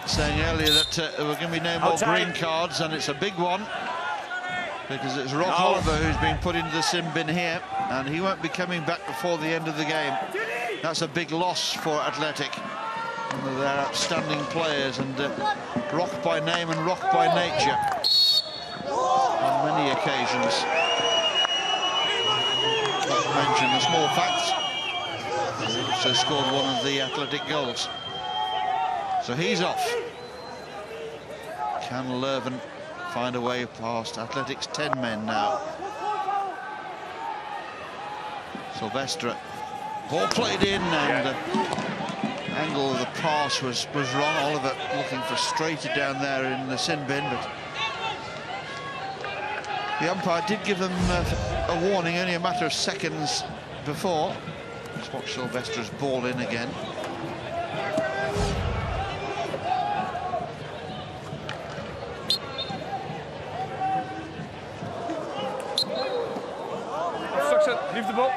saying earlier that there were going to be no more green cards, and it's a big one because it's Rock Oliver who's been put into the sin bin here, and he won't be coming back before the end of the game. That's a big loss for Athletic. One of their outstanding players, and rock by name and rock by nature on many occasions. Not to mention the small facts, he also scored one of the Athletic goals. So he's off. Can Leuven find a way past Athletic's 10 men now? Silvestre, ball played in, and angle of the pass was wrong. Oliver looking frustrated down there in the sin bin, but the umpire did give them a warning only a matter of seconds before. Let's watch Silvestre's ball in again. Leave the ball.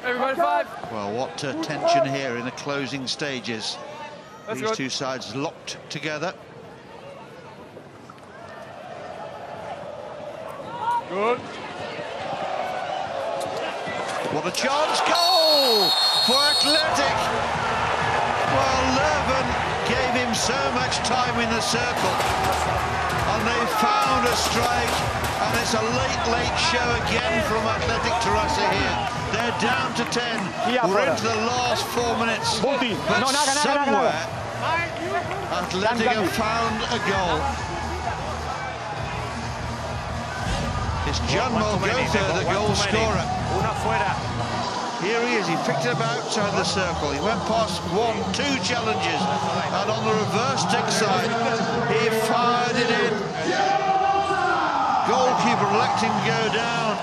Everybody 5. Well, what tension here in the closing stages. That's These good. two sides locked together. Good. What a chance! Goal for Athletic! Well, Leuven gave him so much time in the circle, and they found a strike, and it's a late show again from Athletic Terrassa here. They're down to 10. We're into the last 4 minutes. But somewhere, Athletic have found a goal. It's Janmal Gotha, the goal scorer. Una fuera. Here he is, he picked it up outside the circle. He went past 1-2 challenges, and on the reverse stick side, he fired it in. Goalkeeper electing to go down.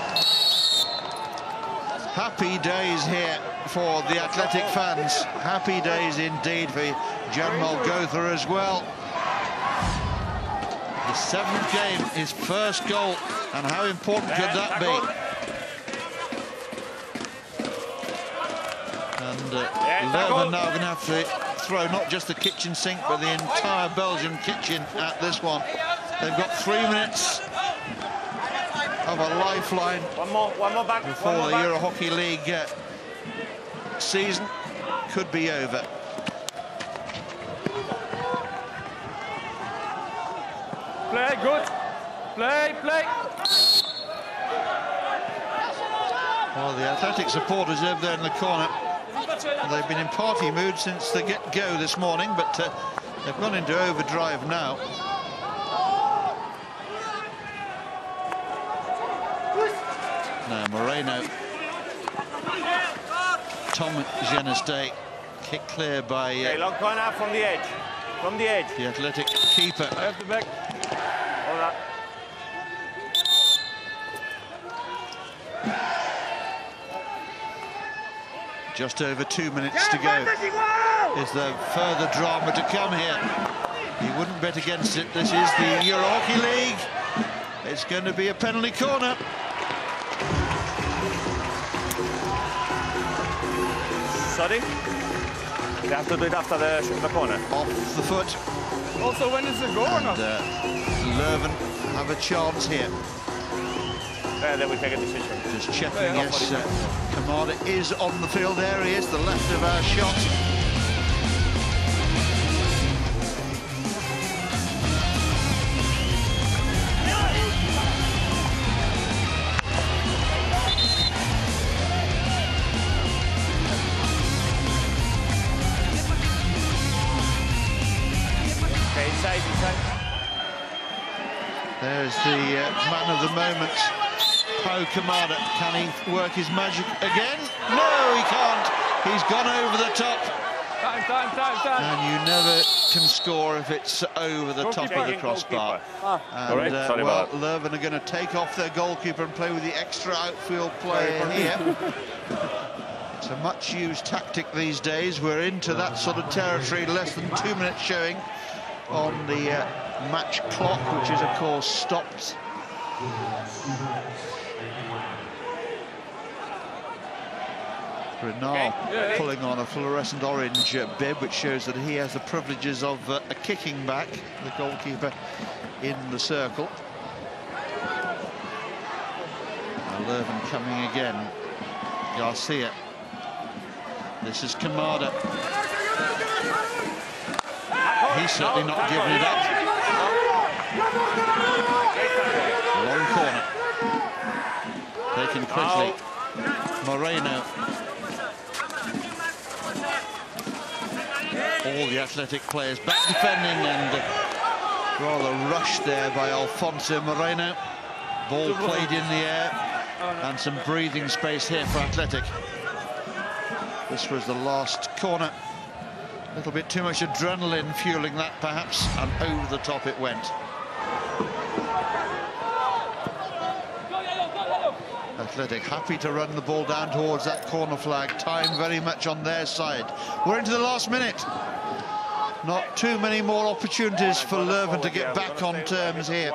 Happy days here for the Athletic fans. Happy days indeed for Janmal Gotha as well. The 7th game, his first goal, and how important could that be? And Leuven now going to have to throw not just the kitchen sink, but the entire Belgian kitchen at this one. They've got 3 minutes of a lifeline One more back. before the Euro Hockey League season could be over. Play, good. Play. Well, the Athletic supporters over there in the corner, they've been in party mood since the get-go this morning, but they've gone into overdrive now. Now Moreno. Tom Geneste kicked clear by Long corner from the edge. From the edge. the Athletic keeper. Left the back. Hold that. Just over 2 minutes to go. Is there further drama to come here? You wouldn't bet against it. This is the Euro Hockey League. It's going to be a penalty corner. Sorry? They have to do it after the corner. Off the foot. Also, when is the goal or not? Leuven have a chance here. Then we take a decision. Just checking, yes, Kamada is on the field. There he is, the left of our shot. Okay, inside. There's the man of the moment. Pau Kamada, can he work his magic again? No, he can't. He's gone over the top. Time. And you never can score if it's over the top of the crossbar. And, well, Leuven are going to take off their goalkeeper and play with the extra outfield player here. It's a much-used tactic these days. We're into that sort of territory. Less than 2 minutes showing on the match clock, which is, of course, stopped. Renard pulling on a fluorescent orange bib, which shows that he has the privileges of a kicking back, the goalkeeper in the circle. Now Leuven coming again. Garcia. This is Kamada. He's certainly not giving it up. Long corner. Taken quickly. Moreno. All the Athletic players back defending, and rather rushed there by Alfonso Moreno. Ball played in the air, and some breathing space here for Athletic. This was the last corner. A little bit too much adrenaline fueling that, perhaps, and over the top it went. Athletic happy to run the ball down towards that corner flag. Time very much on their side. We're into the last minute. Not too many more opportunities for Leuven to get back on terms here.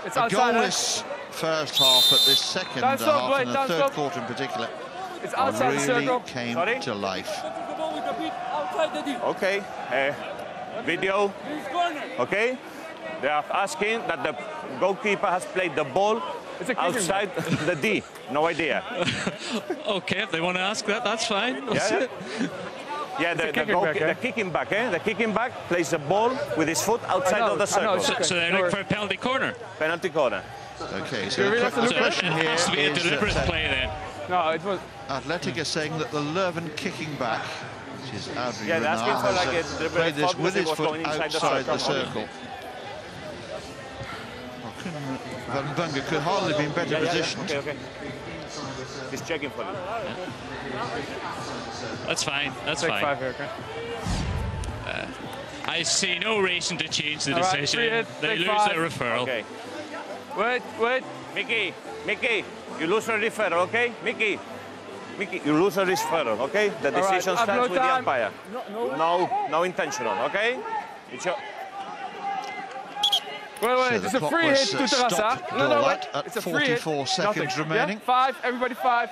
It's A outside. goalless first half, but this second half and the third quarter in particular It's outside the really circle. came to life. Okay. Video. Okay. They are asking that the goalkeeper has played the ball outside the D. No idea. Okay, if they want to ask that, that's fine. Yeah, the kicking back, The kicking back plays the ball with his foot outside of the circle. So they're looking for a penalty corner. Penalty corner. Okay, so the question here has to be a deliberate play then. No, it was. Athletic is saying that the Leuven kicking back, which is Adrien Yeah, they're asking Renard, for like a has deliberate played this foul with because his it was foot going inside the outside the circle. circle. Van Bunga could hardly have been better positioned. Okay. He's checking for you. That's fine. That's Take fine. 5 here, okay? I see no reason to change the All right, decision. 3 hit, They take lose 5. their referral. Okay. Wait. Mickey, you lose a referral, okay? Mickey, you lose a referral, okay? The decision I've stands no with the time. umpire. No intentional, okay? It's your... Wait, So it's the a clock free was, hit to Terrassa. stopped No, wait. at It's a free hit. 44 seconds Nothing. remaining. Yeah, 5, everybody 5.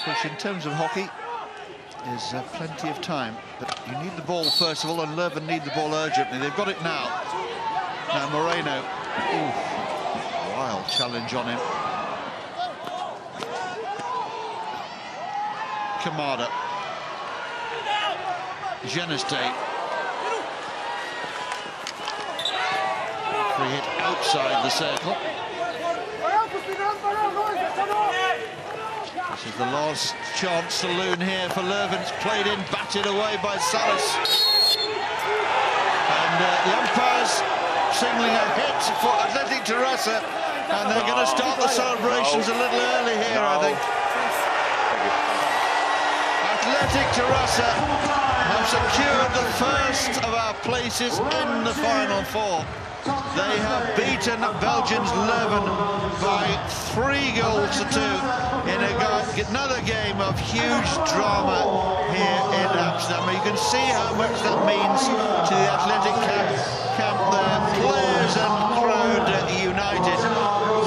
Which in terms of hockey is plenty of time. But you need the ball first of all, and Leuven need the ball urgently. They've got it now. Now Moreno. Ooh, wild challenge on him. Kamada. Geneste. Free hit outside the circle. This is the last chance saloon here for Leuven. It's played in, batted away by Salas. And the umpires signaling a hit for Athletic Terrassa. And they're going to start the celebrations a little early here, I think. Athletic Terrassa have secured the first of our places in the Final Four. They have beaten Belgians Leuven by 3 goals to 2 in another game of huge drama here in Amsterdam. You can see how much that means to the athletic camp there. Players and crowd united.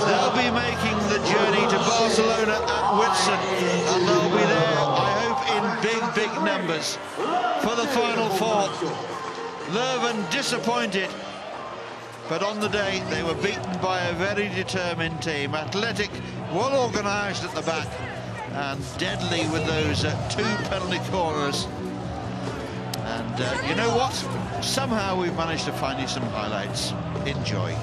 They'll be making the journey to Barcelona at Whitsun, and they'll be there, I hope, in big numbers for the Final Four. Leuven disappointed. But on the day, they were beaten by a very determined team. Athletic, well organised at the back, and deadly with those 2 penalty corners. And you know what? Somehow we've managed to find you some highlights. Enjoy.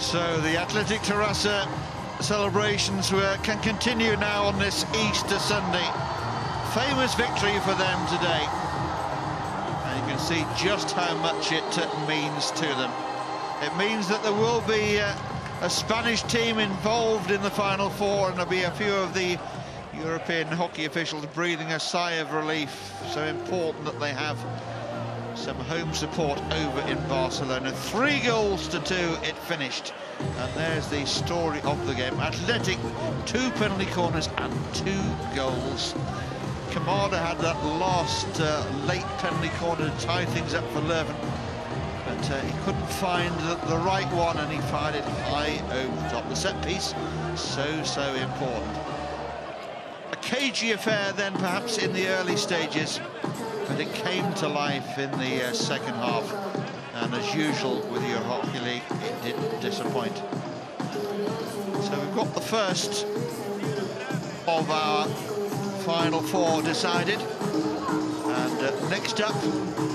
So the Athletic Terrassa celebrations can continue now on this Easter Sunday. Famous victory for them today. And you can see just how much it means to them. It means that there will be a Spanish team involved in the Final Four, and there'll be a few of the European hockey officials breathing a sigh of relief. So important that they have some home support over in Barcelona. 3 goals to 2 it finished, and there's the story of the game. Athletic, 2 penalty corners and 2 goals. Kamada had that last late penalty corner to tie things up for Leuven, but he couldn't find the right one, and he fired it high over the top. The set piece, so important. A cagey affair then perhaps in the early stages, but it came to life in the second half, and as usual with your Hockey League, it didn't disappoint. So we've got the first of our Final Four decided, and next up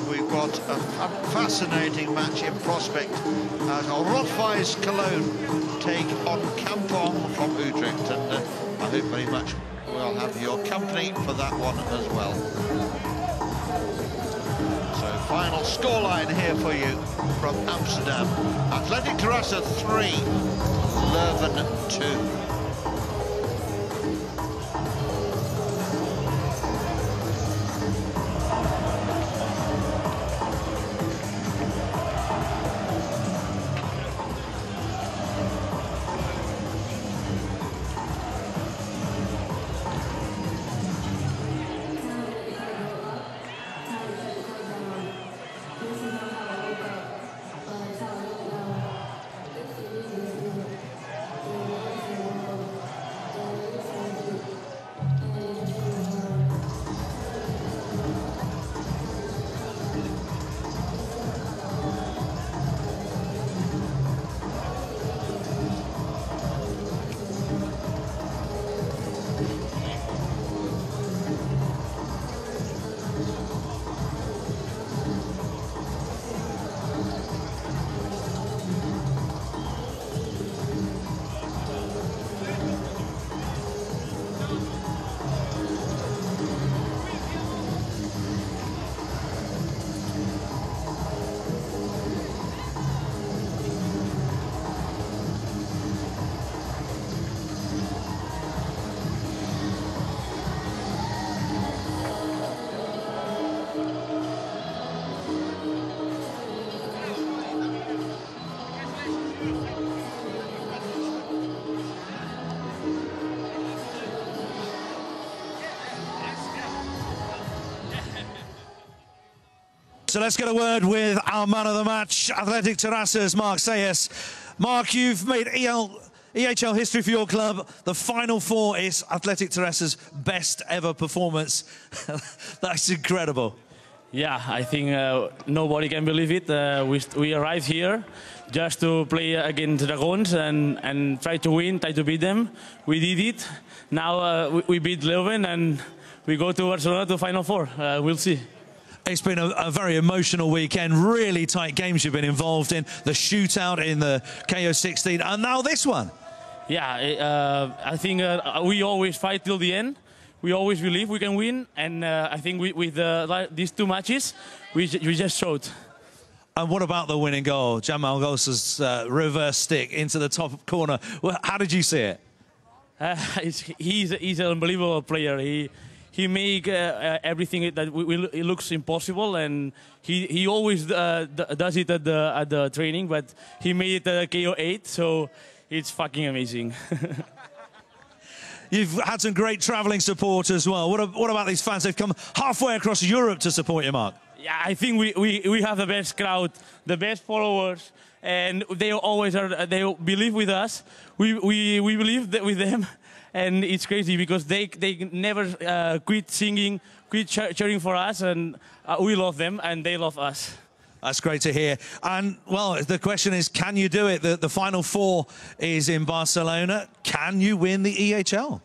we've got a fascinating match in prospect as Rotweiss Cologne take on Kampong from Utrecht, and I hope very much we'll have your company for that one as well. So final scoreline here for you from Amsterdam. Athletic Terrassa 3, Leuven 2. So let's get a word with our man of the match, Athletic Terrassa's Mark Sayers. Mark, you've made EHL history for your club. The Final Four is Athletic Terrassa's best ever performance. That's incredible. Yeah, I think nobody can believe it. We arrived here just to play against Dragons and try to win, try to beat them. We did it. Now we beat Leuven and we go to Barcelona to Final Four. We'll see. It's been a very emotional weekend, really tight games you've been involved in, the shootout in the KO16, and now this one. Yeah, I think we always fight till the end. We always believe we can win, and I think with these two matches, we just showed. And what about the winning goal? Jamal Gossa's reverse stick into the top corner. Well, how did you see it? He's an unbelievable player. He make everything that it looks impossible, and he always does it at the training. But he made it KO8, so it's fucking amazing. You've had some great travelling support as well. What about these fans? They've come halfway across Europe to support you, Mark. Yeah, I think we have the best crowd, the best followers, and they always are. They believe with us. We believe that with them. And it's crazy because they never quit singing, quit cheering for us, and we love them and they love us. That's great to hear. And, well, the question is, can you do it? The Final Four is in Barcelona. Can you win the EHL?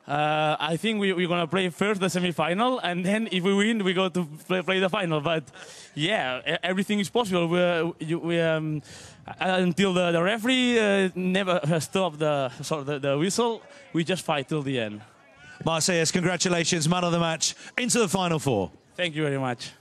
I think we're going to play first the semi-final, and then if we win, we go to play the final. But, yeah, everything is possible. Until the referee never stopped the whistle, we just fight till the end. Marseilles, congratulations, man of the match, into the Final Four. Thank you very much.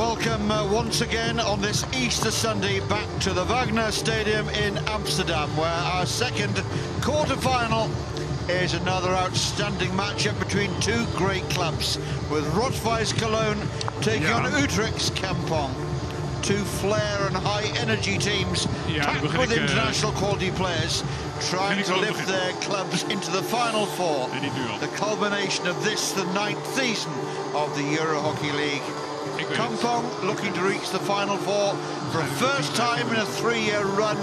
welcome once again on this Easter Sunday back to the Wagner Stadium in Amsterdam, where our second quarter-final is another outstanding matchup between two great clubs, with Rot-Weiss Cologne taking on Utrecht's Kampong. Two flair and high-energy teams, packed with international quality players, trying to lift their clubs into the Final Four. The culmination of this, the 9th season of the Euro Hockey League. Kampong looking to reach the Final Four for the first time in a 3-year run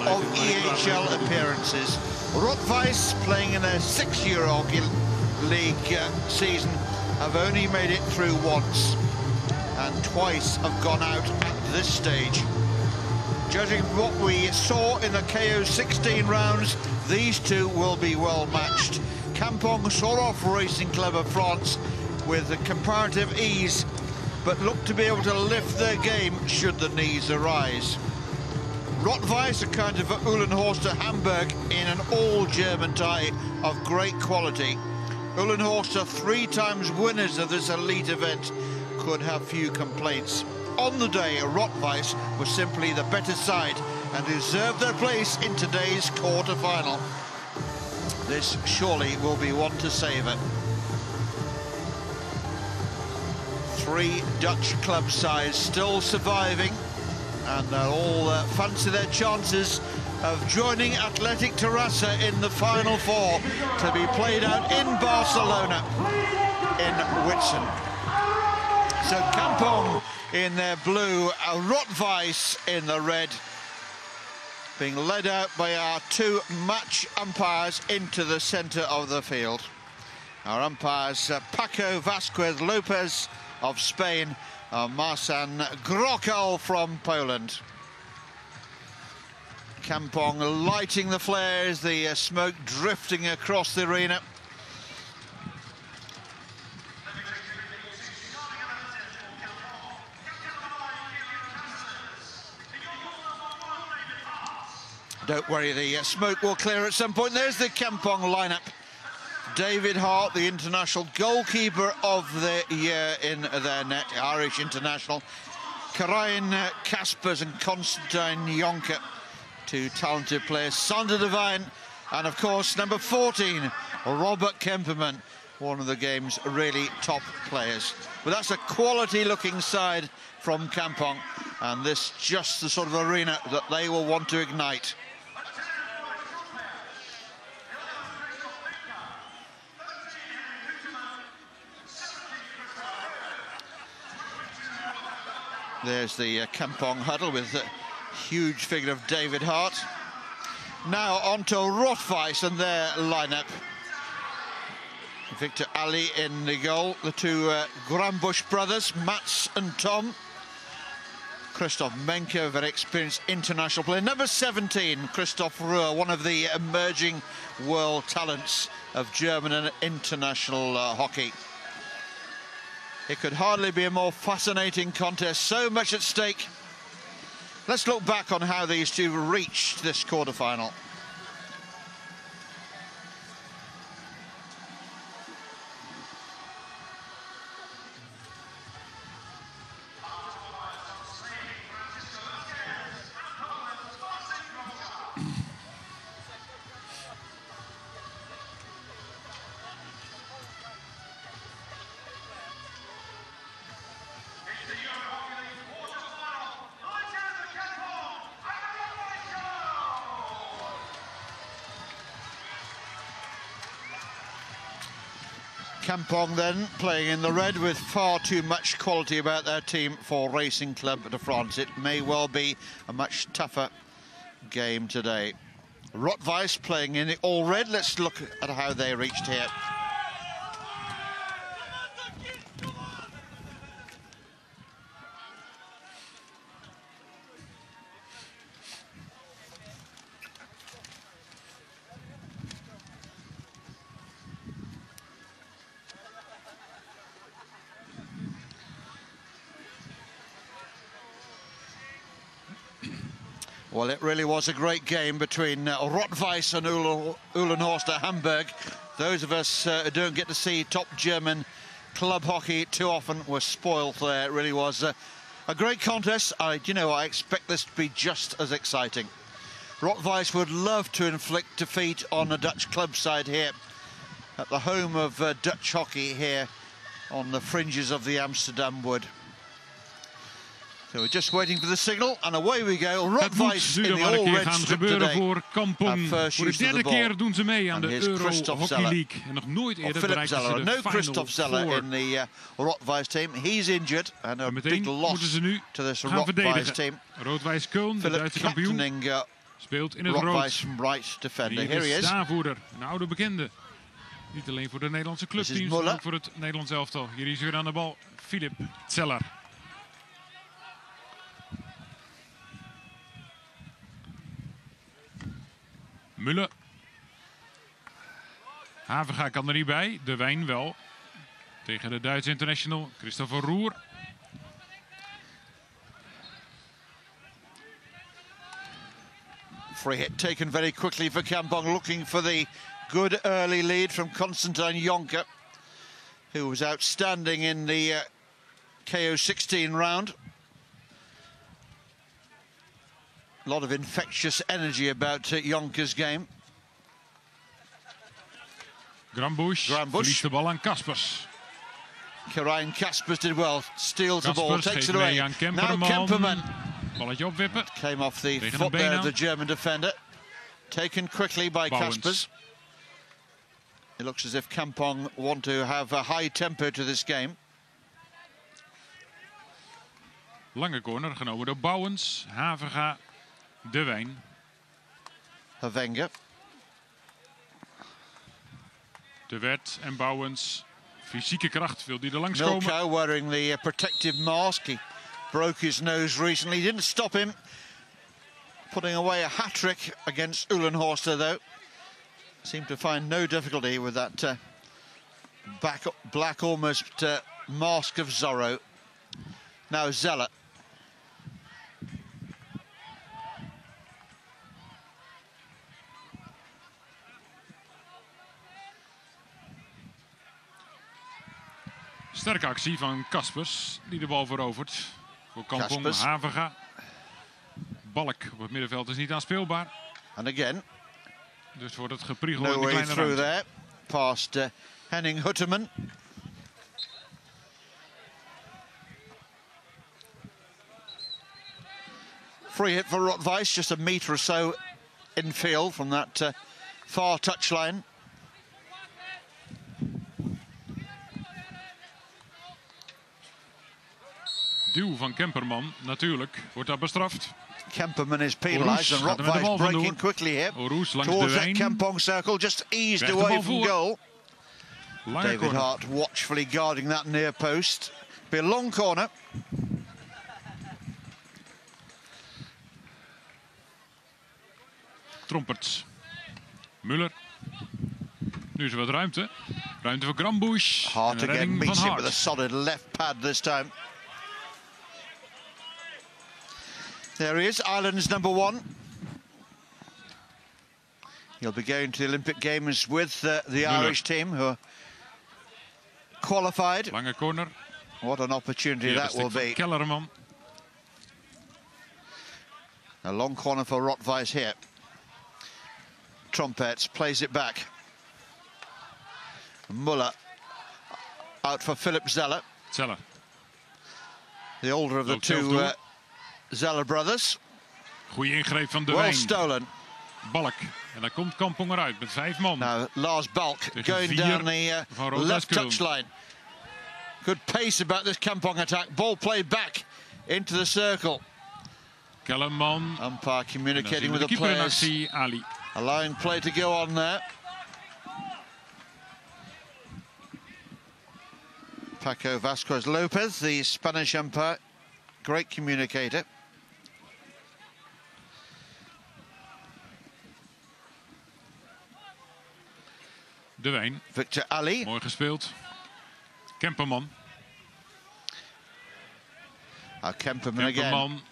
of EHL appearances. Rot-Weiss, playing in their 6th Euro Hockey League season, have only made it through once, and twice have gone out at this stage. Judging what we saw in the KO 16 rounds, these two will be well matched. Kampong saw off Racing Club of France with a comparative ease, but look to be able to lift their game should the needs arise. Rot-Weiss, a kind of Uhlenhorster Hamburg in an all-German tie of great quality. Uhlenhorster, 3 times winners of this elite event, could have few complaints. On the day, Rot-Weiss was simply the better side and deserved their place in today's quarter-final. This surely will be one to savour. 3 Dutch club sides still surviving, and they'll all fancy their chances of joining Athletic Terrassa in the Final Four, to be played out in Barcelona, in Whitsun. So Kampong in their blue, Rot-Weiss in the red, being led out by our 2 match umpires into the centre of the field. Our umpires, Paco Vasquez Lopez of Spain, Marcin Grokal from Poland. Kampong lighting the flares, the smoke drifting across the arena. Don't worry, the smoke will clear at some point. There's the Kampong lineup. David Hart, the international goalkeeper of the year in their net, Irish international. Karajan Kaspers and Konstantin Jonker, 2 talented players. Sander de Wijn, and of course, number 14, Robert Kemperman, one of the game's really top players. But that's a quality-looking side from Kampong, and this just the sort of arena that they will want to ignite. There's the Kampong huddle with the huge figure of David Hart. Now on to Rot-Weiss and their lineup. Victor Ali in the goal. The 2 Grambusch brothers, Mats and Tom. Christoph Menke, very experienced international player. Number 17, Christoph Ruhr, one of the emerging world talents of German and international hockey. It could hardly be a more fascinating contest, so much at stake. Let's look back on how these two reached this quarter-final. Kampong then playing in the red with far too much quality about their team for Racing Club de France. It may well be a much tougher game today. Rot-Weiss playing in the all red. Let's look at how they reached here. Well, it really was a great game between Rot-Weiss and Uhlenhorster Hamburg. Those of us who don't get to see top German club hockey too often were spoiled there. It really was A great contest. I expect this to be just as exciting. Rotwijs would love to inflict defeat on a Dutch club side here at the home of Dutch hockey here on the fringes of the Amsterdam Wood. So we're just waiting for the signal, and away we go. Rotwijs in the all-red strip today. Voor Kampong. Voor de derde keer doen ze mee aan de Euro Hockey League. En nog nooit eerder bereikten ze de no Christoph Zeller in the Rotwijs team. He's injured, and a big loss to this Rotwijs team. Rotwijs Köln, de Duitse kampioen, speelt in het rood. Right defender. Hier is de aanvoerder, een oude bekende. Niet alleen voor de Nederlandse clubteams, maar ook voor het Nederlands elftal. Hier is weer aan de bal Philip Zeller. Muller. Havenga kan er niet bij. De Wijn wel. Tegen de Duitse international Christopher Roer. Free hit taken very quickly for Kampong, looking for the good early lead from Constantine Jonker, who was outstanding in the KO16 round. A lot of infectious energy about Jonker's game. Grambusch verliest de bal aan Kaspers. Karijn Kaspers did well, steals the ball, takes it away. Now Kemperman. Balletje opwippen. Came off the foot there of the German defender. Taken quickly by Kaspers. It looks as if Kampong want to have a high tempo to this game. Lange corner genomen door Bouwens. Havenga, De Wijn. Havenga. De Wet en Bouwens. Fysieke kracht wil die er langskomen. Milko wearing the protective mask. He broke his nose recently. Didn't stop him putting away a hat-trick against Uhlenhorster, though. Seemed to find no difficulty with that black almost mask of Zorro. Now Zeller. Sterke actie van Kaspers, die de bal verovert. Voor Kampong, Havenga. Balk op het middenveld is niet aanspeelbaar. And again. Dus wordt het gepriegeld No in de way kleine through ruimte. there. Past Henning Hutterman. Free hit for Rotwijs, just a metre or so infield from that far touchline. Duw van Kemperman, natuurlijk, wordt daar bestraft. Kemperman is penalised and Rotwijs breaking quickly here towards that Kampong circle, just eased away from goal. David Hart watchfully guarding that near post. Be a long corner. Tromperts. Muller. Nu is er wat ruimte. Ruimte voor Grambusch. Hart again meets it with a solid left pad this time. There he is, Ireland's #1. He'll be going to the Olympic Games with the Irish team, who are qualified. Lange corner. What an opportunity that will be. Kellerman. A long corner for Rotwijs here. Trompets plays it back. Muller out for Philip Zeller. Zeller. The older of the two Zeller brothers. Goeie ingreep van De Well Wijn. stolen. Balk. En daar komt Kampong eruit met 5 man. Now Lars Balk going down the left touchline. Good pace about this Kampong attack. Ball played back into the circle. Kellerman. Umpire communicating with the keeper in players. actie, Ali. Allowing play to go on there. Paco Vasquez Lopez, the Spanish umpire, great communicator. De Wijn. Victor Ali. Mooi gespeeld. Kemperman. Kemperman again.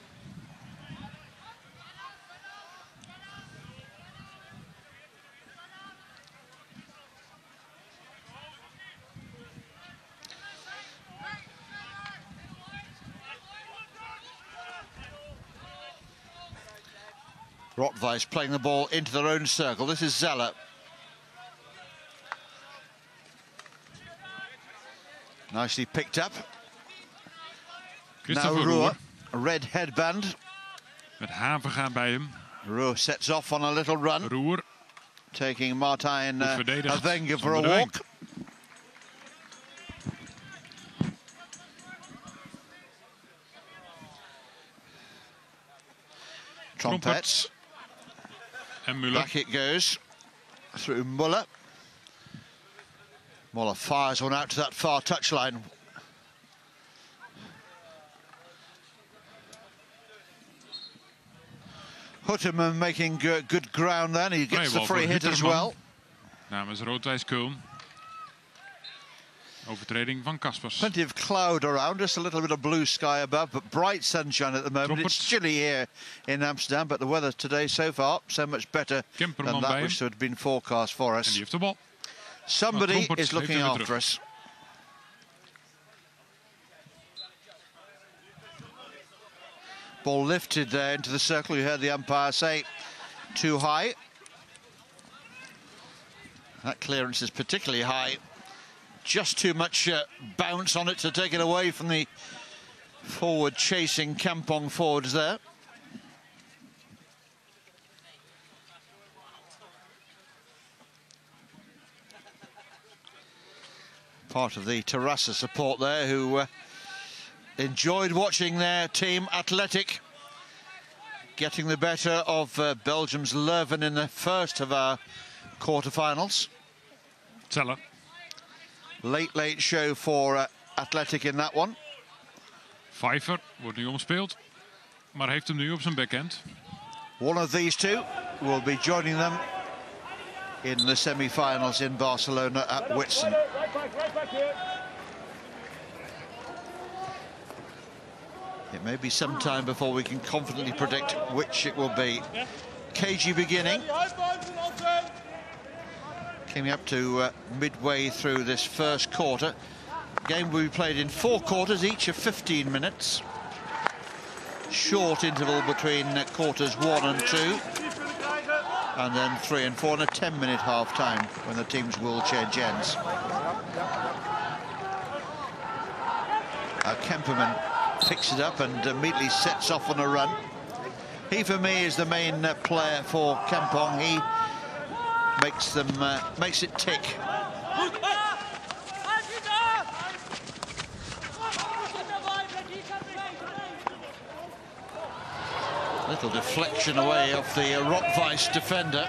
Rotweiss playing the ball into their own circle. This is Zeller. Nicely picked up. Now Roer, a red headband. Met Havenga bij hem. Roer sets off on a little run. Roer. Taking Martijn Havenga for a walk. Trompets. En Müller. Back it goes through Muller. Muller fires one out to that far touchline. Hutterman making good ground then. He gets the free hit as well. Namens Rood-Wijs Köln. Overtreding van Kaspers. Plenty of cloud around us, a little bit of blue sky above, but bright sunshine at the moment. It's chilly here in Amsterdam, but the weather today so far, so much better than that which had been forecast for us. En die heeft de bal. Somebody is looking after us. Ball lifted there into the circle. You heard the umpire say too high. That clearance is particularly high. Just too much bounce on it to take it away from the forward chasing Kampong forwards there. Part of the Terrassa support there who enjoyed watching their team Athletic getting the better of Belgium's Leuven in the first of our quarterfinals. Zeller. Late show for Athletic in that one. Pfeiffer wordt nu omspeeld, maar heeft hem nu op zijn backhand. One of these two will be joining them in the semi-finals in Barcelona at Whitsun. It may be some time before we can confidently predict which it will be. Cagey beginning. Coming up to midway through this first quarter. Game will be played in 4 quarters, each of 15 minutes. Short interval between quarters 1 and 2. And then 3 and 4 and a 10-minute half-time when the teams will change ends. Kemperman picks it up and immediately sets off on a run. He, for me, is the main player for Kampong. He makes it tick. Little deflection away off the Rotweiss defender.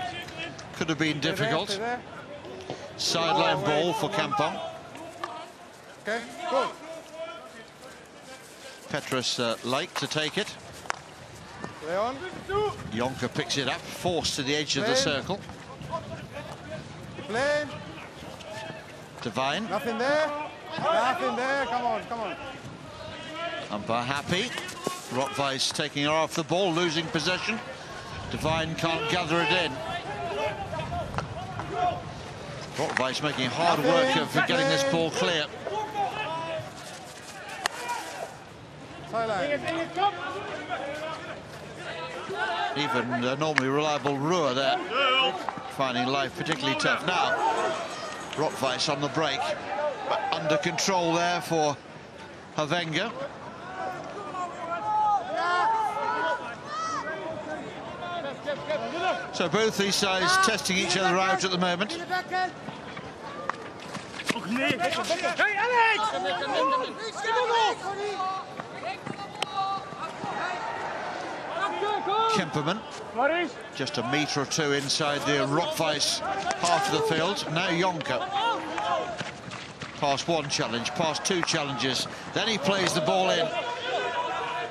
Could have been difficult. Sideline ball for Kampong. Okay, go. Petrus like to take it. Leon. Jonker picks it up, forced to the edge of the circle. Plane. Devine. Nothing there. Nothing there. Come on, come on. Umpire happy. Rotweiss taking her off the ball, losing possession. Devine can't gather it in. Rotweiss making hard work of getting this ball clear. Even the normally reliable Ruhr there, finding life particularly tough. Now, Rotweiss on the break, but under control there for Havenga. So both these sides testing each other out at the moment. Kemperman, just a metre or two inside the Rotweiss half of the field. Now Jonker. Past one challenge, past 2 challenges. Then he plays the ball in.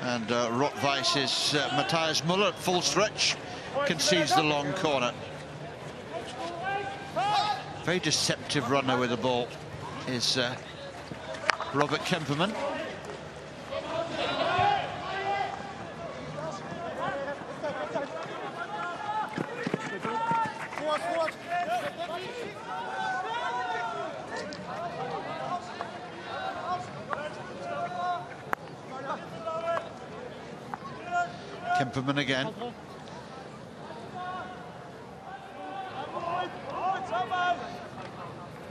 And Rotweiss is Matthias Müller at full stretch. Concedes the long corner. Very deceptive runner with the ball is Robert Kemperman. Kemperman again.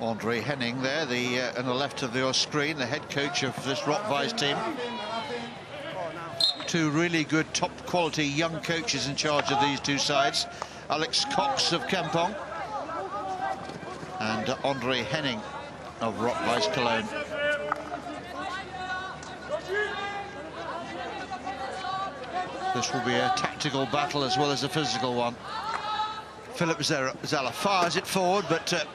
Andre Henning there, on the left of your screen, the head coach of this Rotweiss team. Two really good, top-quality young coaches in charge of these two sides. Alex Cox of Kampong and Andre Henning of Rotweiss Cologne. This will be a tactical battle as well as a physical one. Philip Zala fires it forward, but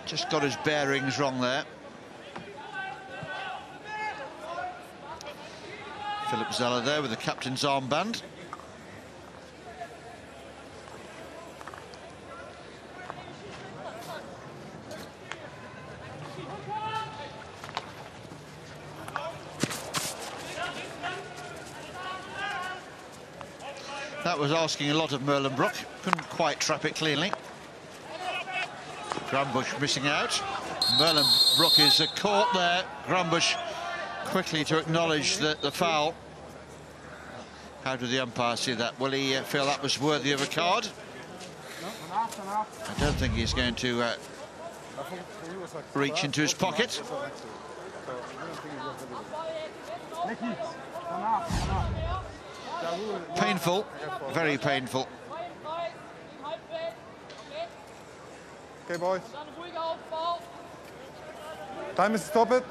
just got his bearings wrong there. Philip Zala there with the captain's armband. That was asking a lot of Merlenbroek. Couldn't quite trap it cleanly. Grumbush missing out. Merlenbroek is caught there. Grumbush quickly to acknowledge the foul. How did the umpire see that? Will he feel that was worthy of a card? I don't think he's going to reach into his pocket. Painful, very painful. Okay, boys. Time is stopped.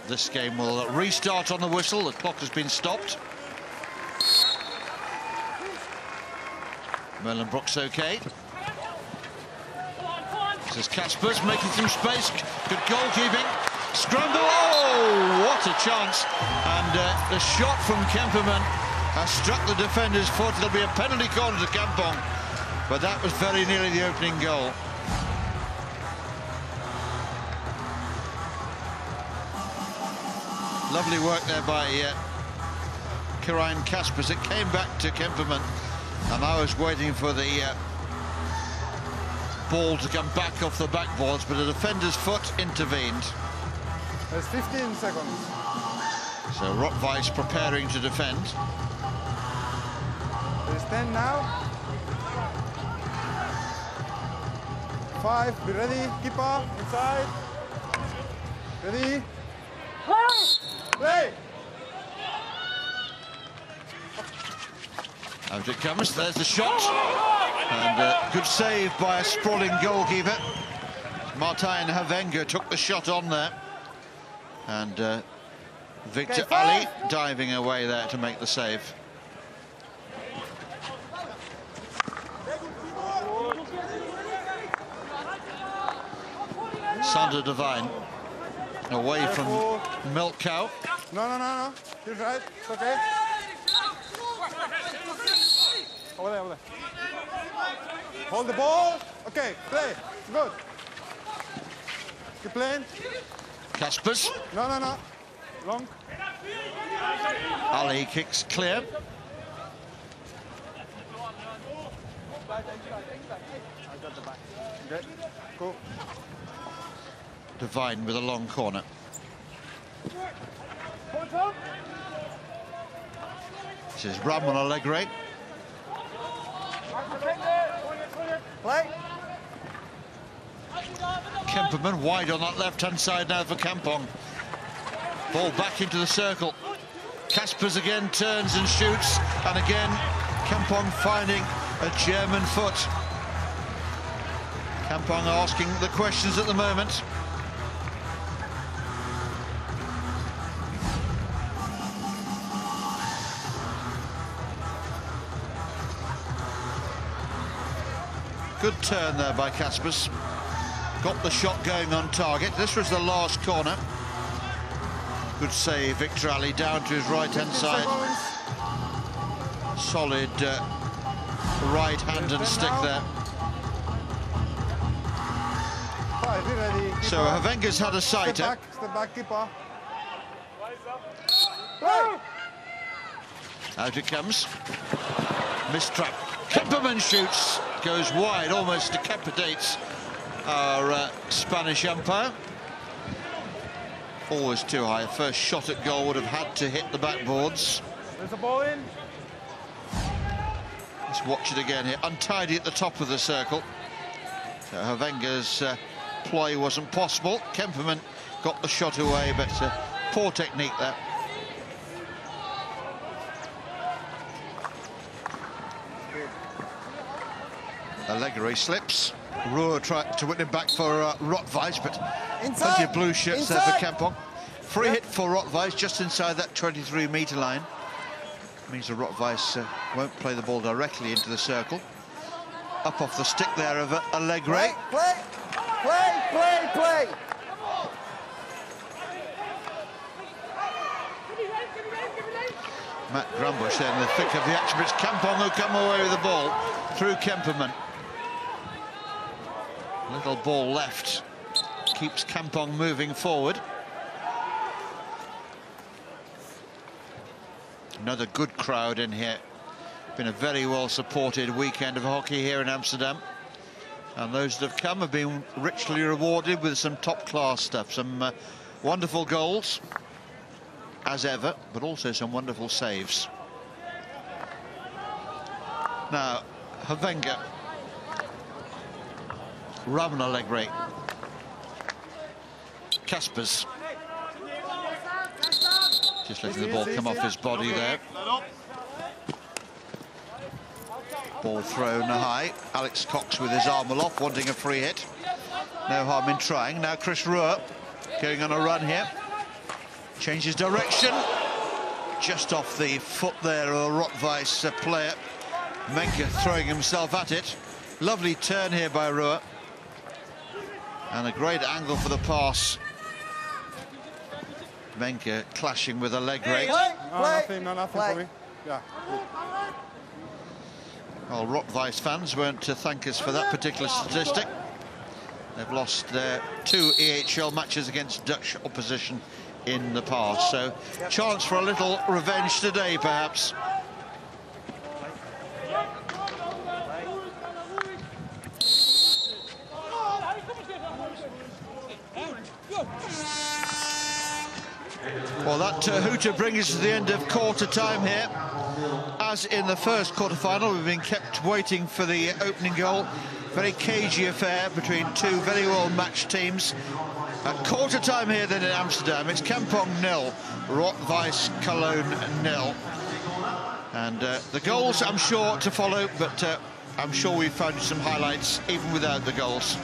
This game will restart on the whistle. The clock has been stopped. Merlenbroek's okay. This is Kaspers making some space. Good goalkeeping. Scramble. Oh, what a chance. And the shot from Kemperman has struck the defender's foot. It'll be a penalty corner to Kampong. But that was very nearly the opening goal. Lovely work there by Karain Kaspers. It came back to Kemperman. And I was waiting for the ball to come back off the backboards, but the defender's foot intervened. There's 15 seconds. So Rotweiss preparing to defend. There's 10 now. 5, be ready. Keeper, inside. Ready. Play! Out it comes, there's the shot. And good save by a sprawling goalkeeper. Martijn Havenga took the shot on there. And Victor Ali diving away there to make the save. Sander Devine away from Milk Cow. No. You're right. It's okay. Over there. Hold the ball. Okay, play. Good. Keep playing. Kaspers. No. Long. Ali kicks clear. Okay, cool. Devine with a long corner. This is Ramon Allegre. Play. Kemperman wide on that left-hand side now for Kampong. Ball back into the circle. Kaspers again turns and shoots, and again Kampong finding a German foot. Kampong asking the questions at the moment. Good turn there by Kaspers. Got the shot going on target. This was the last corner. Good save, Victor Ali down to his right-hand side. Solid right hand and stick there. So Havenga's had a sighter. Step back, keeper. Out it comes. Missed trap. Kemperman shoots. Goes wide, almost decapitates our Spanish umpire. Always too high. First shot at goal would have had to hit the backboards. There's a ball in. Let's watch it again here. Untidy at the top of the circle. So Havenga's ploy wasn't possible. Kemperman got the shot away, but poor technique there. Allegri slips. Ruhr tried to win him back for Rottweiss, but plenty of blue shirts there for Kampong. Free hit for Rottweiss just inside that 23-metre line. Means the Rottweiss won't play the ball directly into the circle. Up off the stick there of Allegri. Play! Matt Grumbush there in the thick of the action, but it's Kampong who come away with the ball through Kemperman. Little ball left, keeps Kampong moving forward. Another good crowd in here. Been a very well supported weekend of hockey here in Amsterdam. And those that have come have been richly rewarded with some top-class stuff. Some wonderful goals, as ever, but also some wonderful saves. Now, Havenga. Ramon Allegri. Kaspers. Just letting the ball come off his body there. Ball thrown high. Alex Cox with his arm aloft, wanting a free hit. No harm in trying. Now Chris Ruhr going on a run here. Changes direction. Just off the foot there of a Rottweiss player. Menke throwing himself at it. Lovely turn here by Ruhr. And a great angle for the pass. Menke clashing with Allegri. Nothing for me. Yeah. Well, Rottweiss fans won't thank us for that particular statistic. They've lost their 2 EHL matches against Dutch opposition in the past. So, chance for a little revenge today, perhaps. Well, that hooter brings us to the end of quarter time here. As in the first quarter-final, we've been kept waiting for the opening goal. Very cagey affair between two very well-matched teams. At quarter time here then in Amsterdam, it's Kampong 0, Rottweiss Cologne 0. And the goals, I'm sure, to follow, but I'm sure we've found some highlights even without the goals.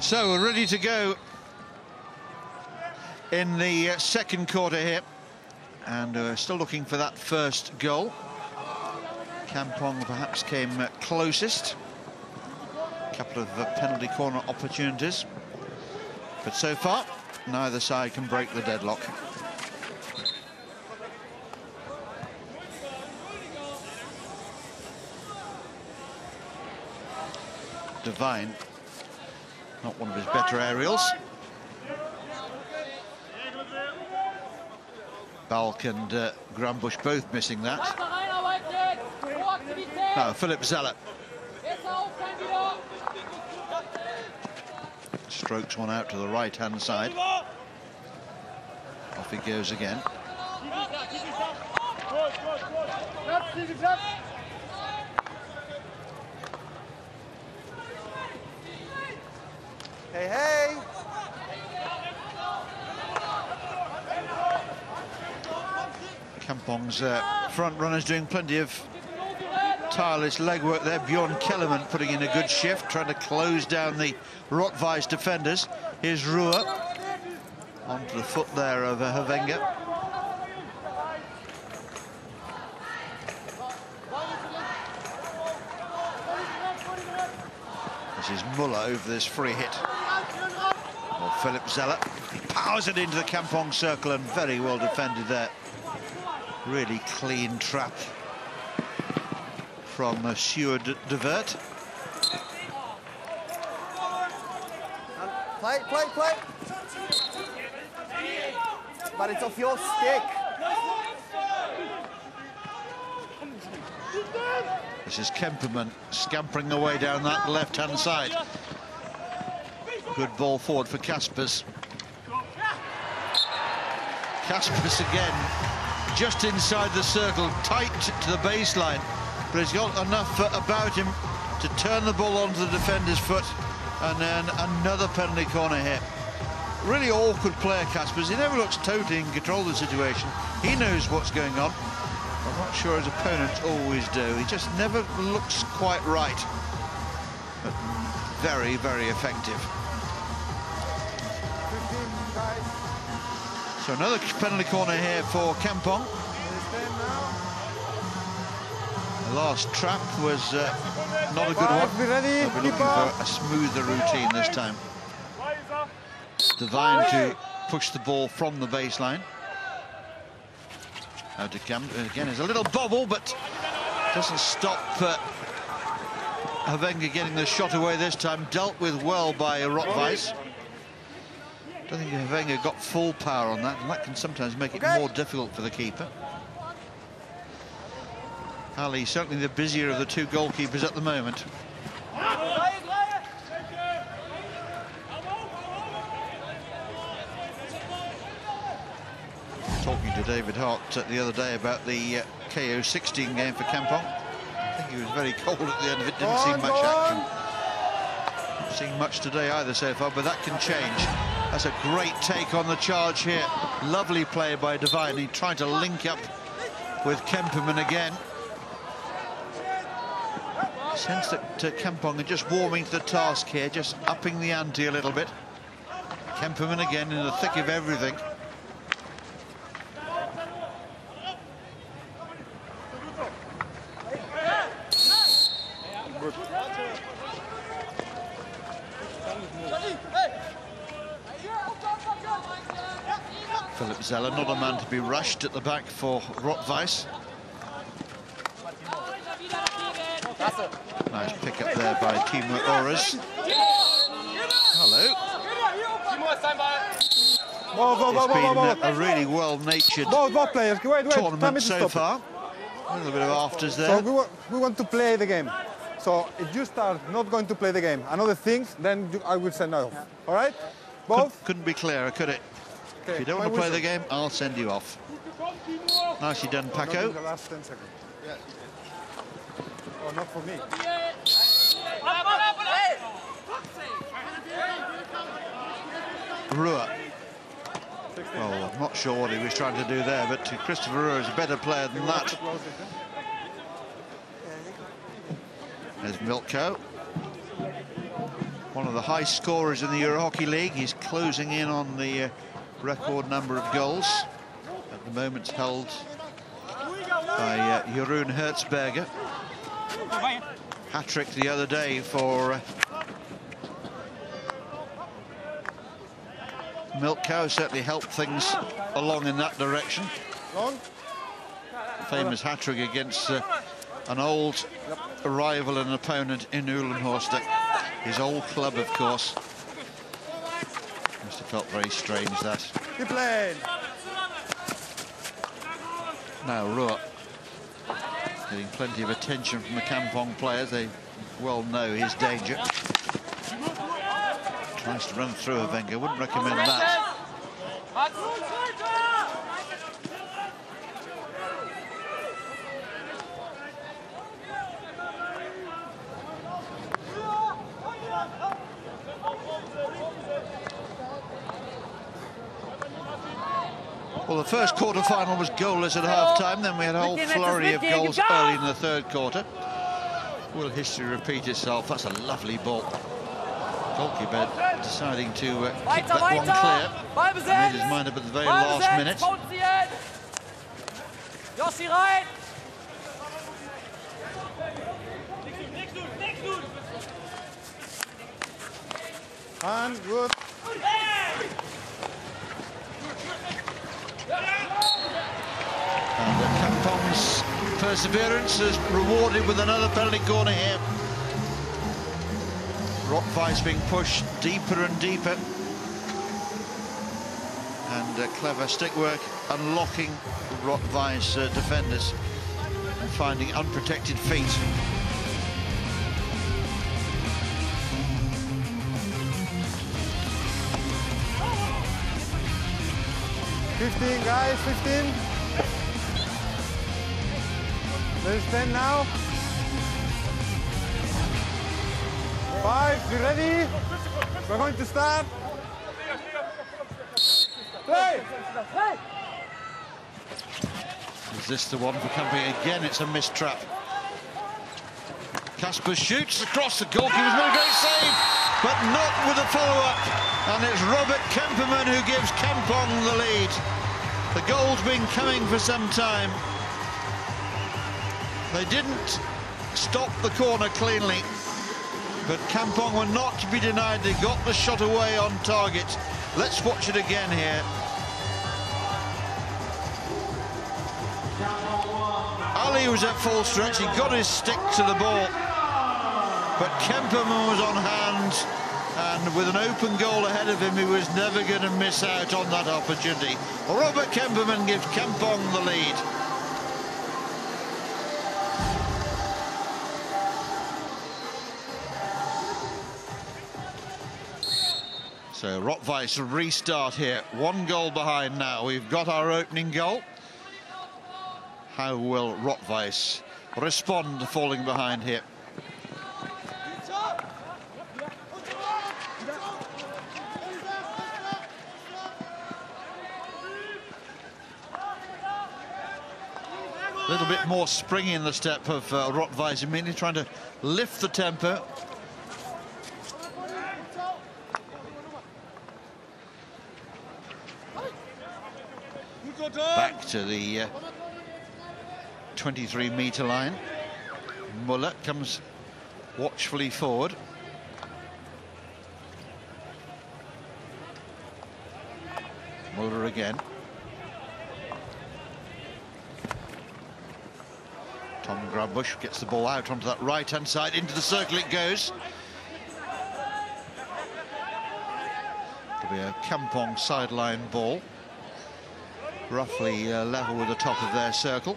So we're ready to go in the second quarter here, and we're still looking for that first goal. Kampong perhaps came closest. A couple of penalty corner opportunities, but so far neither side can break the deadlock. Devine, not one of his better aerials. Balk and Grumbush both missing that. Now, Philip Zeller. Strokes one out to the right-hand side. Off he goes again. Hey, hey! Kampong's front runners doing plenty of tireless legwork there. Bjorn Kellerman putting in a good shift, trying to close down the Rotweiss defenders. Here's Ruhr onto the foot there of Havenga. This is Muller over this free hit. Or Philip Zeller powers it into the Kampong circle and very well defended there. Really clean trap from Stuart de Wert. Play, play, play. But it's off your stick. This is Kemperman scampering away down that left-hand side. Good ball forward for Kaspers. Kaspers again, just inside the circle, tight to the baseline, but he's got enough about him to turn the ball onto the defender's foot, and then another penalty corner here. Really awkward player, Kaspers. He never looks totally in control of the situation. He knows what's going on. I'm not sure his opponents always do. He just never looks quite right. But very, very effective. So another penalty corner here for Kampong. The last trap was not a good one. They'll be looking for a smoother routine this time. Devine to push the ball from the baseline. Out to Camp. Again, there's a little bobble, but doesn't stop Havenga getting the shot away this time. Dealt with well by Rotweiss. I don't think Havenga got full power on that, and that can sometimes make it more difficult for the keeper. Ali, certainly the busier of the two goalkeepers at the moment. Talking to David Hart the other day about the KO 16 game for Kampong. I think he was very cold at the end of it, didn't see much action. Not seeing much today either so far, but that can change. That's a great take on the charge here. Lovely play by Devine. He tried to link up with Kemperman again. Sense that Kampong are just warming to the task here, just upping the ante a little bit. Kemperman again in the thick of everything. Philip Zeller, not a man to be rushed at the back for Rotweiss. Nice pick up there by Timo Ores. Hello. It's been a really well-natured tournament so far. A little bit of afters there. So we want to play the game. So if you start not going to play the game and other things, then I will send off. All right? Both? Couldn't be clearer, could it? Okay, if you don't want to play the game, I'll send you off. Nicely done, Paco. The last 10 seconds. Yeah. Oh, not for me. Ruhr. Well, I'm not sure what he was trying to do there, but Christopher Ruhr is a better player than that. There's Milko. One of the high scorers in the Euro Hockey League. He's closing in on the record number of goals. At the moment held by Jeroen Hertzberger. Hat-trick the other day for Milko. Certainly helped things along in that direction. Famous hat-trick against an old rival and opponent in Uhlenhorst. His old club, of course. Must have felt very strange, that. Keep playing. Now Ruhr. Getting plenty of attention from the Kampong players. They well know his danger. Tries to run through a Wenger. Wouldn't recommend that. Well, the first quarter-final was goalless at half-time. Then we had a whole flurry of goals early in the third quarter. Will history repeat itself? That's a lovely ball. Goalkeeper deciding to kick that one clear. Made his mind up at the very last minute. And good. And Kampong's perseverance is rewarded with another penalty corner here. Rottweiss being pushed deeper and deeper. And clever stick work unlocking Rottweiss defenders and finding unprotected feet. "15 guys, 15. There's 10 now. 5, be ready. We're going to start. 3. Is this the one for Kampong? Again, it's a missed trap. Kasper shoots across the goalkeeper's made a great save, but not with the follow-up. And it's Robert Kemperman who gives Kampong the lead. The goal's been coming for some time. They didn't stop the corner cleanly, but Kampong were not to be denied. They got the shot away on target. Let's watch it again here. Ali was at full stretch. He got his stick to the ball, but Kemperman was on hand, and with an open goal ahead of him, he was never going to miss out on that opportunity. Robert Kemperman gives Kampong the lead. So Rottweiss restart here. 1 goal behind now. We've got our opening goal. How will Rottweiss respond to falling behind here? A little bit more springy in the step of Rottweiss, immediately trying to lift the tempo. Back to the 23-metre line. Muller comes watchfully forward. Muller again. Tom Grabbusch gets the ball out onto that right-hand side. Into the circle it goes. It'll be a Kampong sideline ball. Roughly level with the top of their circle.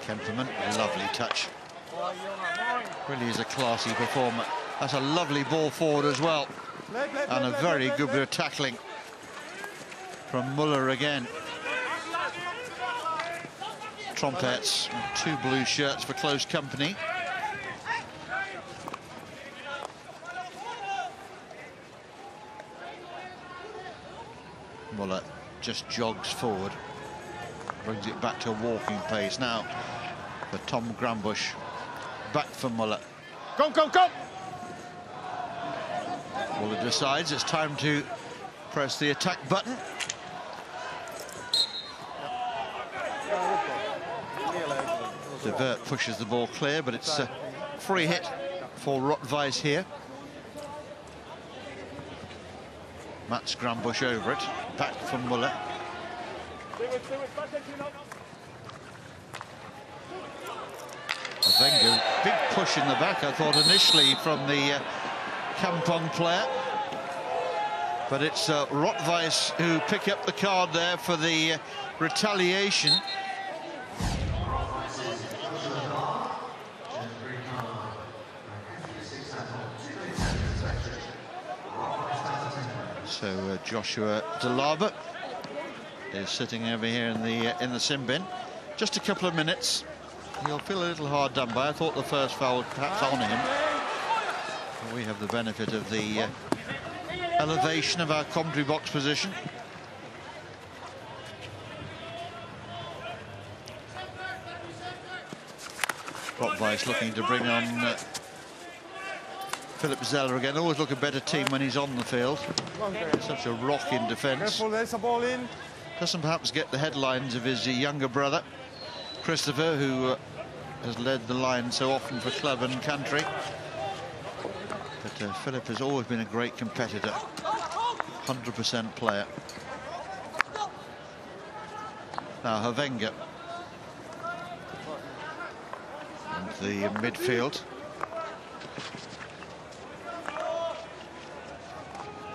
Kemperman, a lovely touch. Really is a classy performer. That's a lovely ball forward as well. And a very good bit of tackling from Muller again. Trumpets, 2 blue shirts for close company. Muller just jogs forward, brings it back to a walking pace now for Tom Grabbusch. Back for Muller. Come, come, come! Muller decides it's time to press the attack button. De Weert pushes the ball clear, but it's a free hit for Rottweiss here. Mats Grabbusch over it, back from Muller. Wenger, big push in the back, I thought initially from the Kampong player. But it's Rotweiss who pick up the card there for the retaliation. So Joshua Delaba is sitting over here in the sin bin. Just a couple of minutes. He'll feel a little hard done by. I thought the first foul was perhaps on him. But we have the benefit of the elevation of our commentary box position. Rotweiss looking to bring on Philip Zeller again. Always look a better team when he's on the field. Such a rock in defence. There's a ball in. Doesn't perhaps get the headlines of his younger brother, Christopher, who has led the line so often for club and country. But Philip has always been a great competitor. 100% player. Now Havenga into the midfield.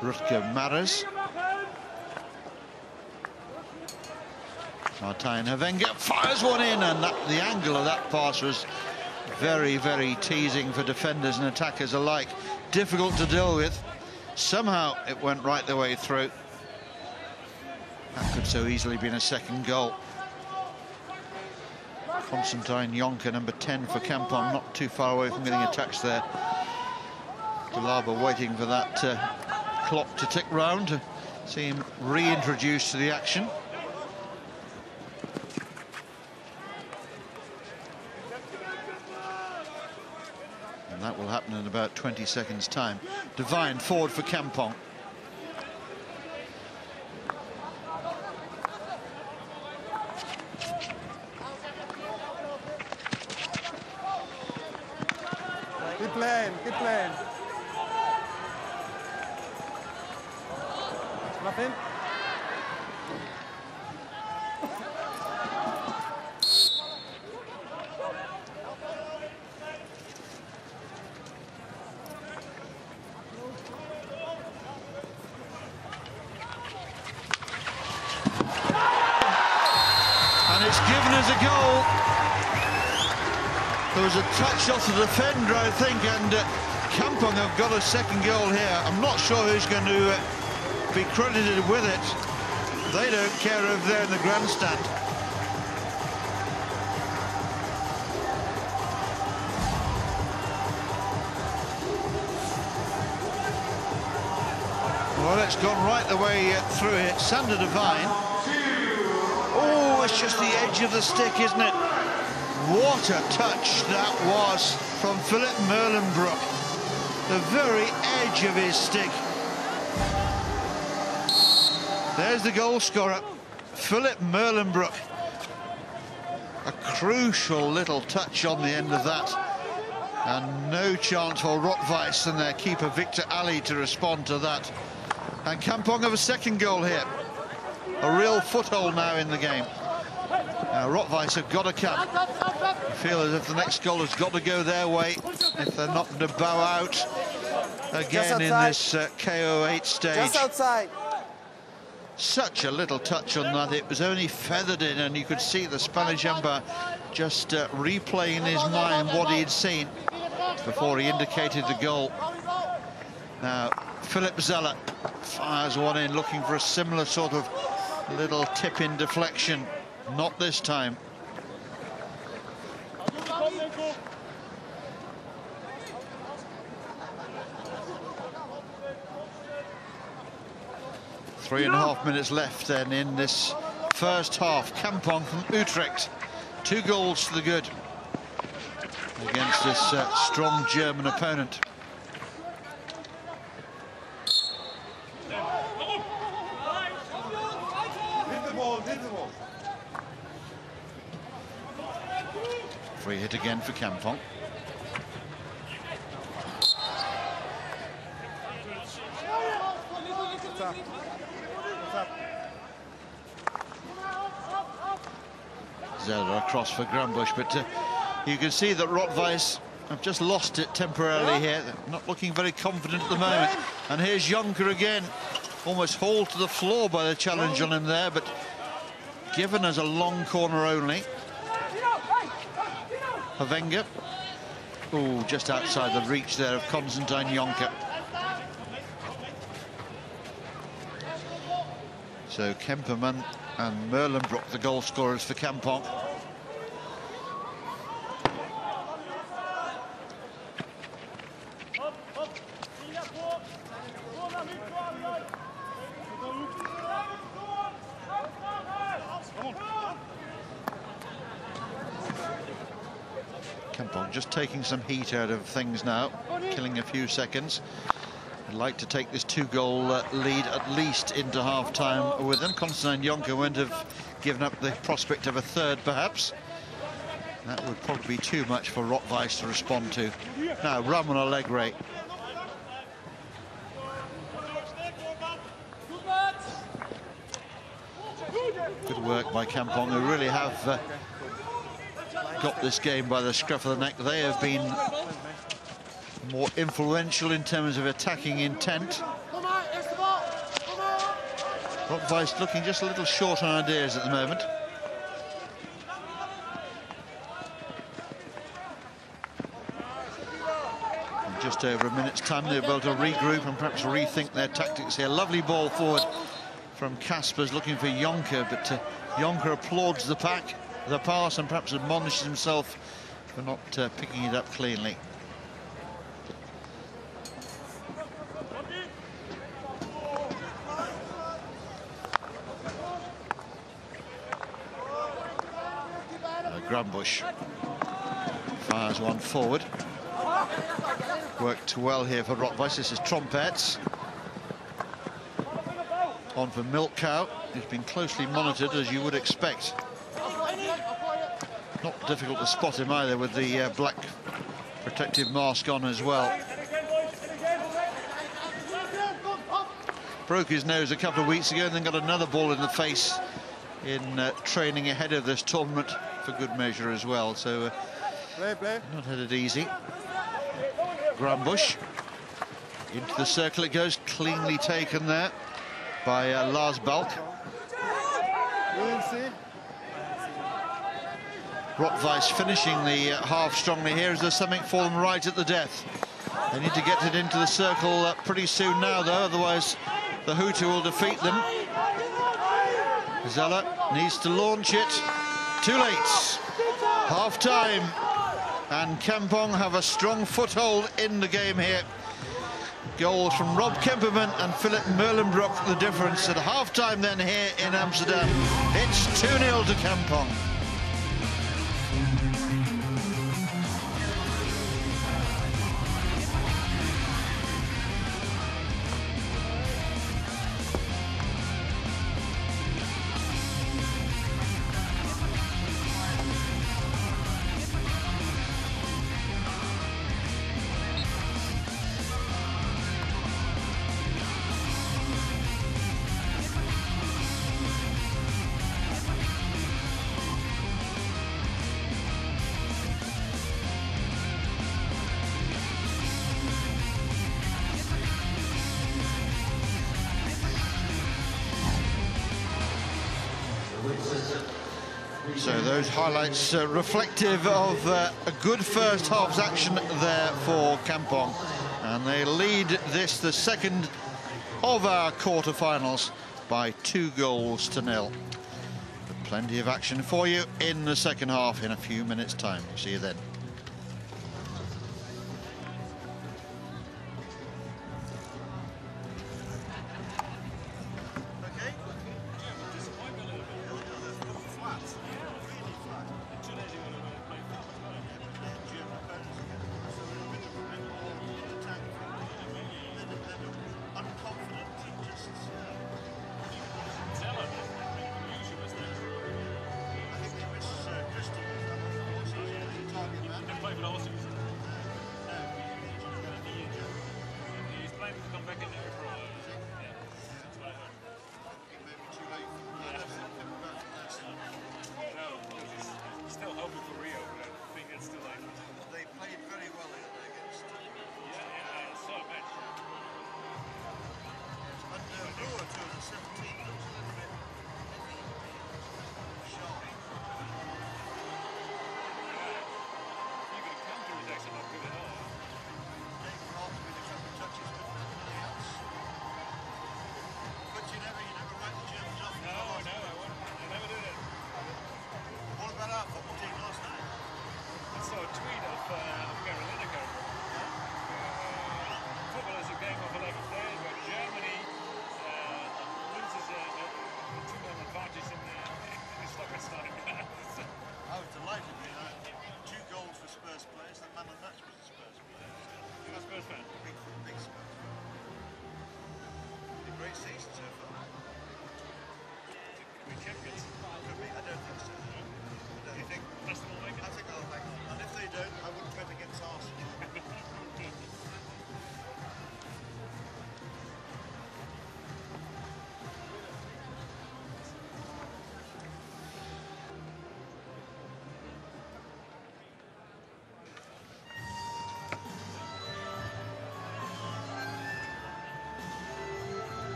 Rutger Maras. Martijn Havenga fires one in, and the angle of that pass was very, very teasing for defenders and attackers alike. Difficult to deal with. Somehow it went right the way through. That could so easily been a second goal. Constantine Jonker, number 10 for Kampong, not too far away from getting a touch there. Delaba waiting for that clock to tick round to see him reintroduced to the action. And that will happen in about 20 seconds' time. Devine forward for Kampong. Keep playing, keep playing. Nothing. And it's given us a goal. There was a touch off the defender, I think, and Kampong have got a second goal here. I'm not sure who's going to be credited with it. They don't care if they're in the grandstand. Well, it's gone right the way through it. Sander Devine. Oh, it's just the edge of the stick, isn't it? What a touch that was from Philip Merlenbroek. The very edge of his stick. There's the goal scorer, Philip Merlenbroek. A crucial little touch on the end of that. And no chance for Rotweiss and their keeper Victor Ali to respond to that. And Kampong have a second goal here. A real foothold now in the game. Now Rotweiss have got to come. I feel as if the next goal has got to go their way if they're not going to bow out again in this KO8 stage. Just outside. Such a little touch on that. It was only feathered in, and you could see the Spanish umpire just replaying in his mind what he'd seen before he indicated the goal. Now Philip Zeller fires one in, looking for a similar sort of little tip-in deflection. Not this time. Three and a half minutes left then in this first half. Kampong from Utrecht. 2 goals to the good against this strong German opponent. Free hit again for Kampong. Zeller across for Grambusch, but you can see that Rotweiss have just lost it temporarily here. They're not looking very confident at the moment. And here's Jonker again. almost hauled to the floor by the challenge on him there, but given as a long corner only. Havenga. Oh, just outside the reach there of Konstantin Jonker. So Kemperman and Merlenbroek, the goal scorers for Kampong. Kampong just taking some heat out of things now, killing a few seconds. I'd like to take this 2-goal lead at least into half-time with them. Konstantin Jonker won't have given up the prospect of a third, perhaps. That would probably be too much for Rotweiss to respond to. Now, Ramon Alegre. Good work by Kampong, who really have got this game by the scruff of the neck. They have been more influential in terms of attacking intent. Rotweiss looking just a little short on ideas at the moment. In just over a minute's time, they'll be able to regroup and perhaps rethink their tactics here. Lovely ball forward from Kaspers, looking for Jonker, but Jonker applauds the pass, and perhaps admonishes himself for not picking it up cleanly. Grumbush fires one forward. Worked well here for Rotweiss. This is Trompets. On for Milk Cow, who's been closely monitored, as you would expect. Not difficult to spot him either, with the black protective mask on as well. Broke his nose a couple of weeks ago and then got another ball in the face in training ahead of this tournament for good measure as well. So not had it easy. Grumbush into the circle it goes, cleanly taken there by Lars Balk. Rotweiss finishing the half strongly here, as there's something for them right at the death. They need to get it into the circle pretty soon now, though, otherwise the Hutu will defeat them. Zeller needs to launch it. Too late. Half-time. And Kampong have a strong foothold in the game here. Goals from Rob Kemperman and Philip Merlenbroek, the difference at half-time then here in Amsterdam. It's 2-0 to Kampong. So those highlights reflective of a good first half's action there for Kampong, and they lead this, the second of our quarter-finals, by 2-0. But plenty of action for you in the second half in a few minutes' time. See you then. Target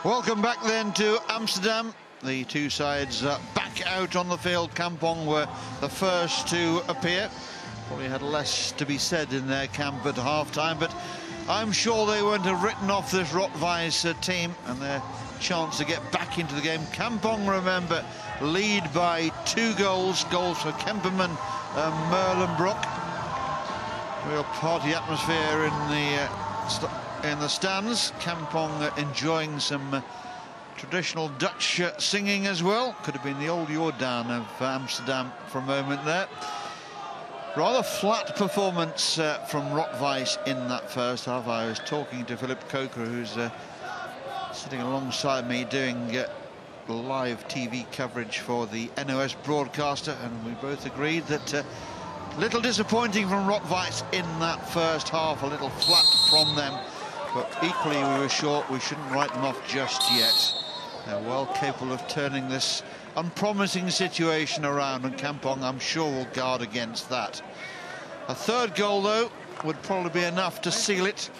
Welcome back then to Amsterdam. The two sides back out on the field. Kampong were the first to appear. Probably had less to be said in their camp at half-time, but I'm sure they wouldn't have written off this Rotweiss team and their chance to get back into the game. Kampong, remember, lead by 2 goals. Goals for Kemperman and Merlenbroek. Real party atmosphere in the stands. Kampong enjoying some traditional Dutch singing as well. Could have been the old Jordaan of Amsterdam for a moment there. Rather flat performance from Rotweiss in that first half. I was talking to Philip Coker, who's sitting alongside me doing live TV coverage for the NOS broadcaster, and we both agreed that little disappointing from Rotweiss in that first half, a little flat from them, but equally we were sure we shouldn't write them off just yet. They're well capable of turning this unpromising situation around, and Kampong, I'm sure, will guard against that. A third goal, though, would probably be enough to seal it,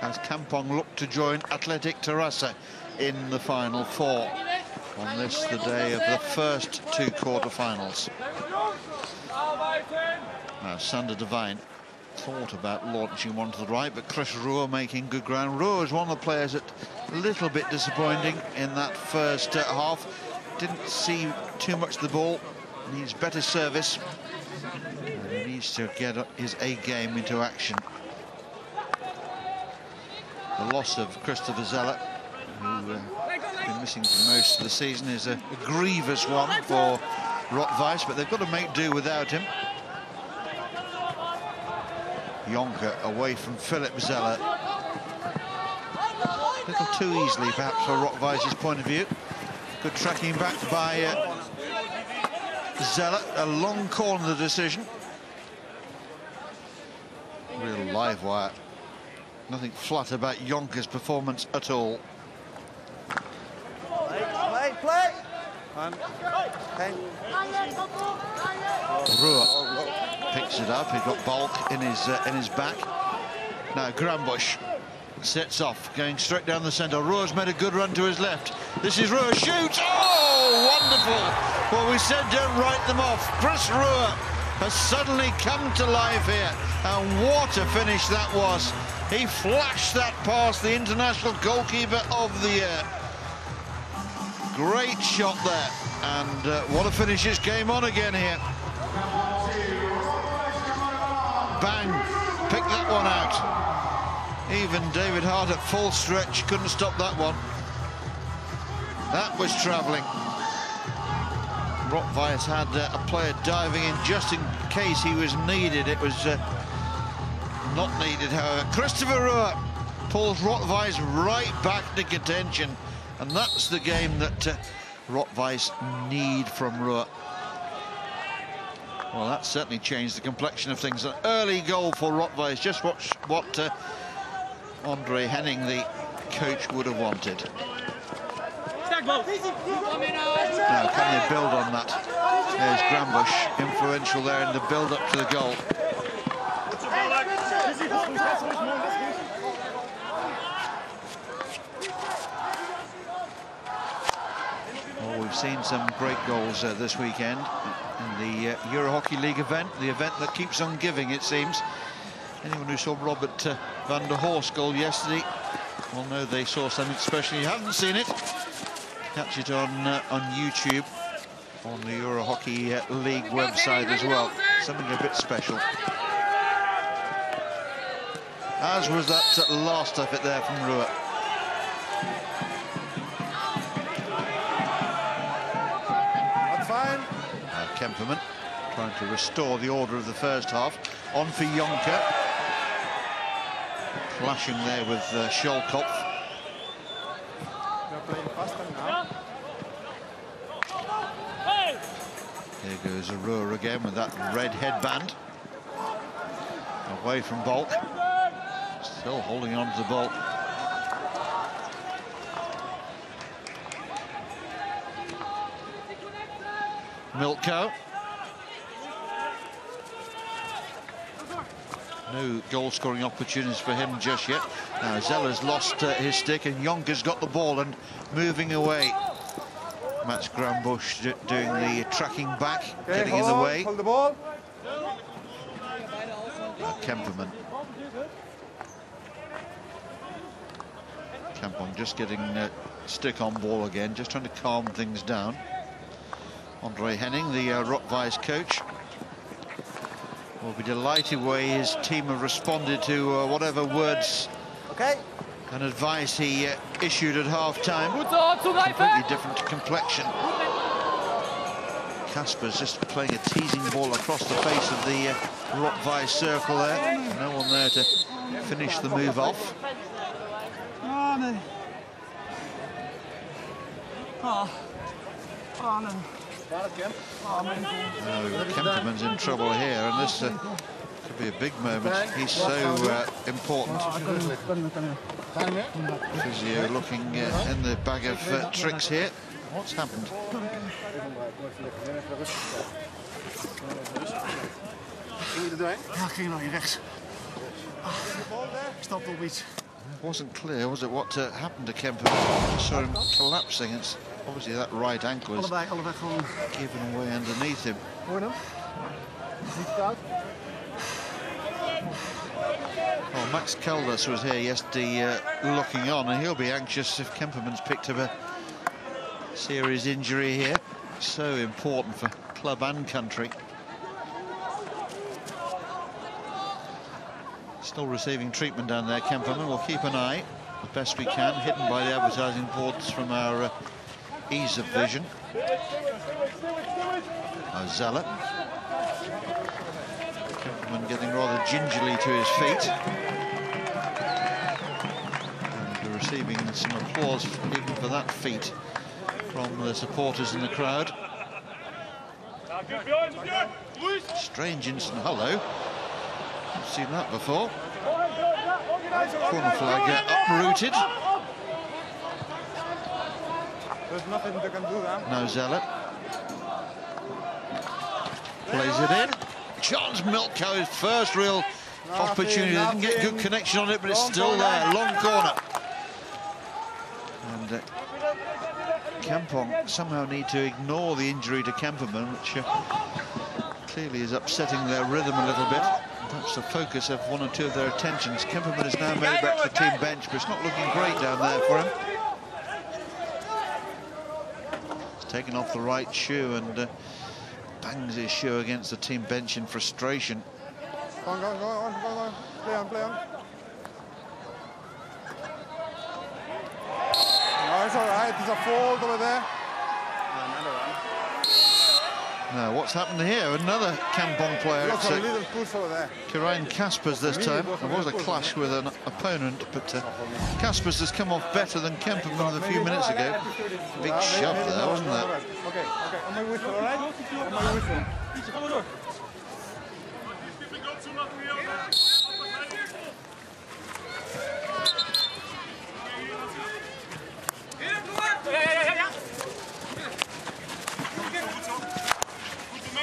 as Kampong look to join Athletic Terrassa in the final 4 on this, the day of the first 2 quarter-finals. Now, Sander de Wijn thought about launching one to the right, but Chris Roer making good ground. Roer is one of the players that a little bit disappointing in that first half. Didn't see too much of the ball. Needs better service. And he needs to get his A game into action. The loss of Christopher Zeller, who has been missing for most of the season, is a grievous one for Rotweiss, but they've got to make do without him. Jonker away from Philip Zeller. A little too easily, perhaps, for Rotweiss's point of view. Good tracking back by Zeller. A long call in the decision. Real live wire. Nothing flat about Jonker's performance at all. Play. Roer picks it up. He's got Balk in his back. Now Grambusch sets off, going straight down the centre. Roer's made a good run to his left. This is Roer, shoots! Oh, wonderful! Well, we said don't write them off. Chris Roer has suddenly come to life here, and what a finish that was. He flashed that past the international goalkeeper of the year. Great shot there, and what a finish. This game on again here. Bang, pick that one out. Even David Hart at full stretch couldn't stop that one. That was travelling. Rotweiss had a player diving in just in case he was needed. It was not needed, however. Christopher Roer pulls Rotweiss right back to contention, and that's the game that Rotweiss need from Roer. Well, that certainly changed the complexion of things. An early goal for Rotweiss, just what Andre Henning, the coach, would have wanted. Now, can they build on that? There's Grambusch, influential there in the build-up to the goal. Well, we've seen some great goals this weekend in the Euro Hockey League event, the event that keeps on giving, it seems. Anyone who saw Robert van der Horst goal yesterday will know they saw something special. You haven't seen it, catch it on YouTube, on the Euro Hockey League website as well. Something a bit special. As was that last effort there from Roer. That's fine. Kemperman trying to restore the order of the first half. On for Jonker. Clashing there with Scholkopf. They're playing faster now. Here goes Roer again with that red headband. Away from Balk. Still holding on to the ball. Milko. No goal-scoring opportunities for him just yet. Now Zeller's lost his stick, and Jonker's got the ball and moving away. Mats Grambusch doing the tracking back, getting in the way. Hold the ball. Kemperman. Kampong just getting stick on ball again, just trying to calm things down. Andre Henning, the Rot-Weiss coach, will be delighted way his team have responded to whatever words and advice he issued at half-time. Completely different complexion. Kasper's just playing a teasing ball across the face of the Rot-Weiss circle there. No one there to finish the move off. Kemperman's in trouble here, and this could be a big moment. He's so important. Physio looking in the bag of tricks here. What's happened? It wasn't clear, was it, what happened to Kemperman? I saw him collapsing. It's obviously that right ankle is given away underneath him. Well, Max Caldas was here yesterday looking on, and he'll be anxious if Kemperman's picked up a serious injury here. So important for club and country. Still receiving treatment down there, Kemperman. We'll keep an eye, the best we can, hidden by the advertising boards from our ease of vision. Zeller. Kemperman getting rather gingerly to his feet. And receiving some applause even for that feat from the supporters in the crowd. Strange incident. Hello. I've seen that before. Corner flag uprooted. There's nothing they can do now. No Zeller. Plays it in. Johns Milko's first real opportunity. Didn't get good connection on it, but it's still there. Long corner. And Kampong somehow need to ignore the injury to Kemperman, which clearly is upsetting their rhythm a little bit. Perhaps the focus of one or two of their attentions. Kemperman is now made back to the team bench, but it's not looking great down there for him. He's taken off the right shoe and bangs his shoe against the team bench in frustration. Go on, go on, go on, go on. Play on, play on. No, it's all right. There's a fault over there. Now, what's happened here? Another Kampong player. It's a little push over there. Kirain Kaspers this time. There was a clash with an opponent, but Kaspers has come off better than Kemperman a few minutes ago. Big shove there, wasn't there? Okay, okay. On my whistle, all right? On my whistle.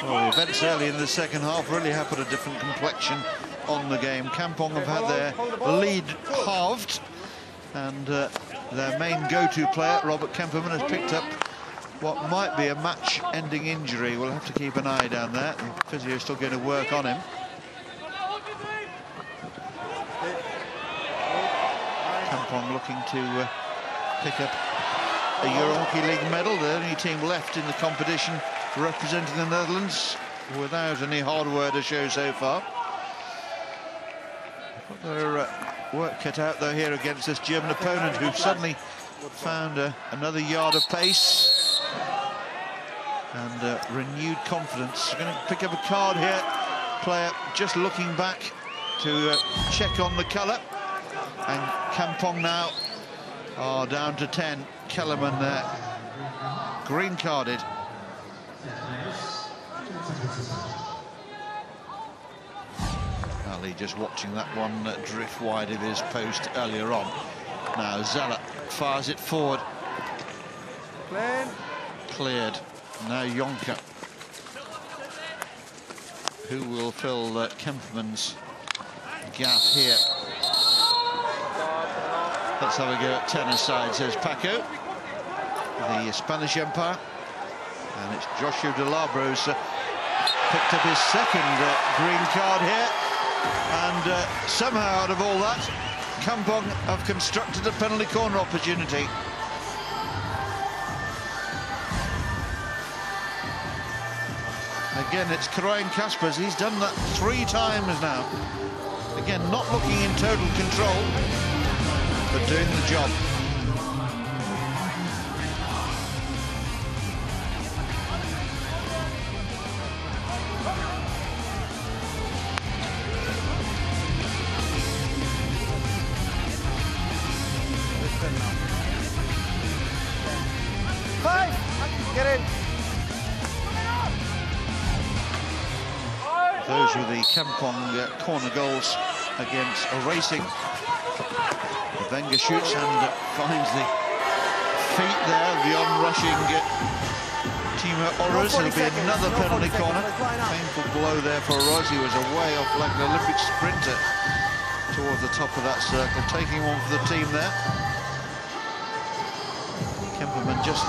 Well, the events early in the second half really have put a different complexion on the game. Kampong have had their lead halved, and their main go-to player, Robert Kemperman, has picked up what might be a match-ending injury. We'll have to keep an eye down there. The physio is still going to work on him. Kampong looking to pick up a Euro Hockey League medal, the only team left in the competition representing the Netherlands without any hardware to show so far. Got their work cut out though here against this German opponent, who suddenly found another yard of pace and renewed confidence. Going to pick up a card here. Player just looking back to check on the colour, and Kampong now are down to 10. Kellerman there, green carded. Ali just watching that one drift wide of his post earlier on. Now Zeller fires it forward. Cleared. Now Jonker, who will fill Kemperman's gap here. Let's have a go at tennis side, says Paco, the Spanish Empire. And it's Joshua de Labro's picked up his second green card here. And somehow out of all that, Kampong have constructed a penalty corner opportunity. Again, it's Karayan Kaspers. He's done that 3 times now. Again, not looking in total control, but doing the job. Get in. Those were the Kampong corner goals against Racing. Wenger shoots and finds the feet there, the on-rushing Timo Oroz. It'll be another penalty corner. Painful blow there for Oroz. He was away off like an Olympic sprinter towards the top of that circle, taking one for the team there. Kemperman just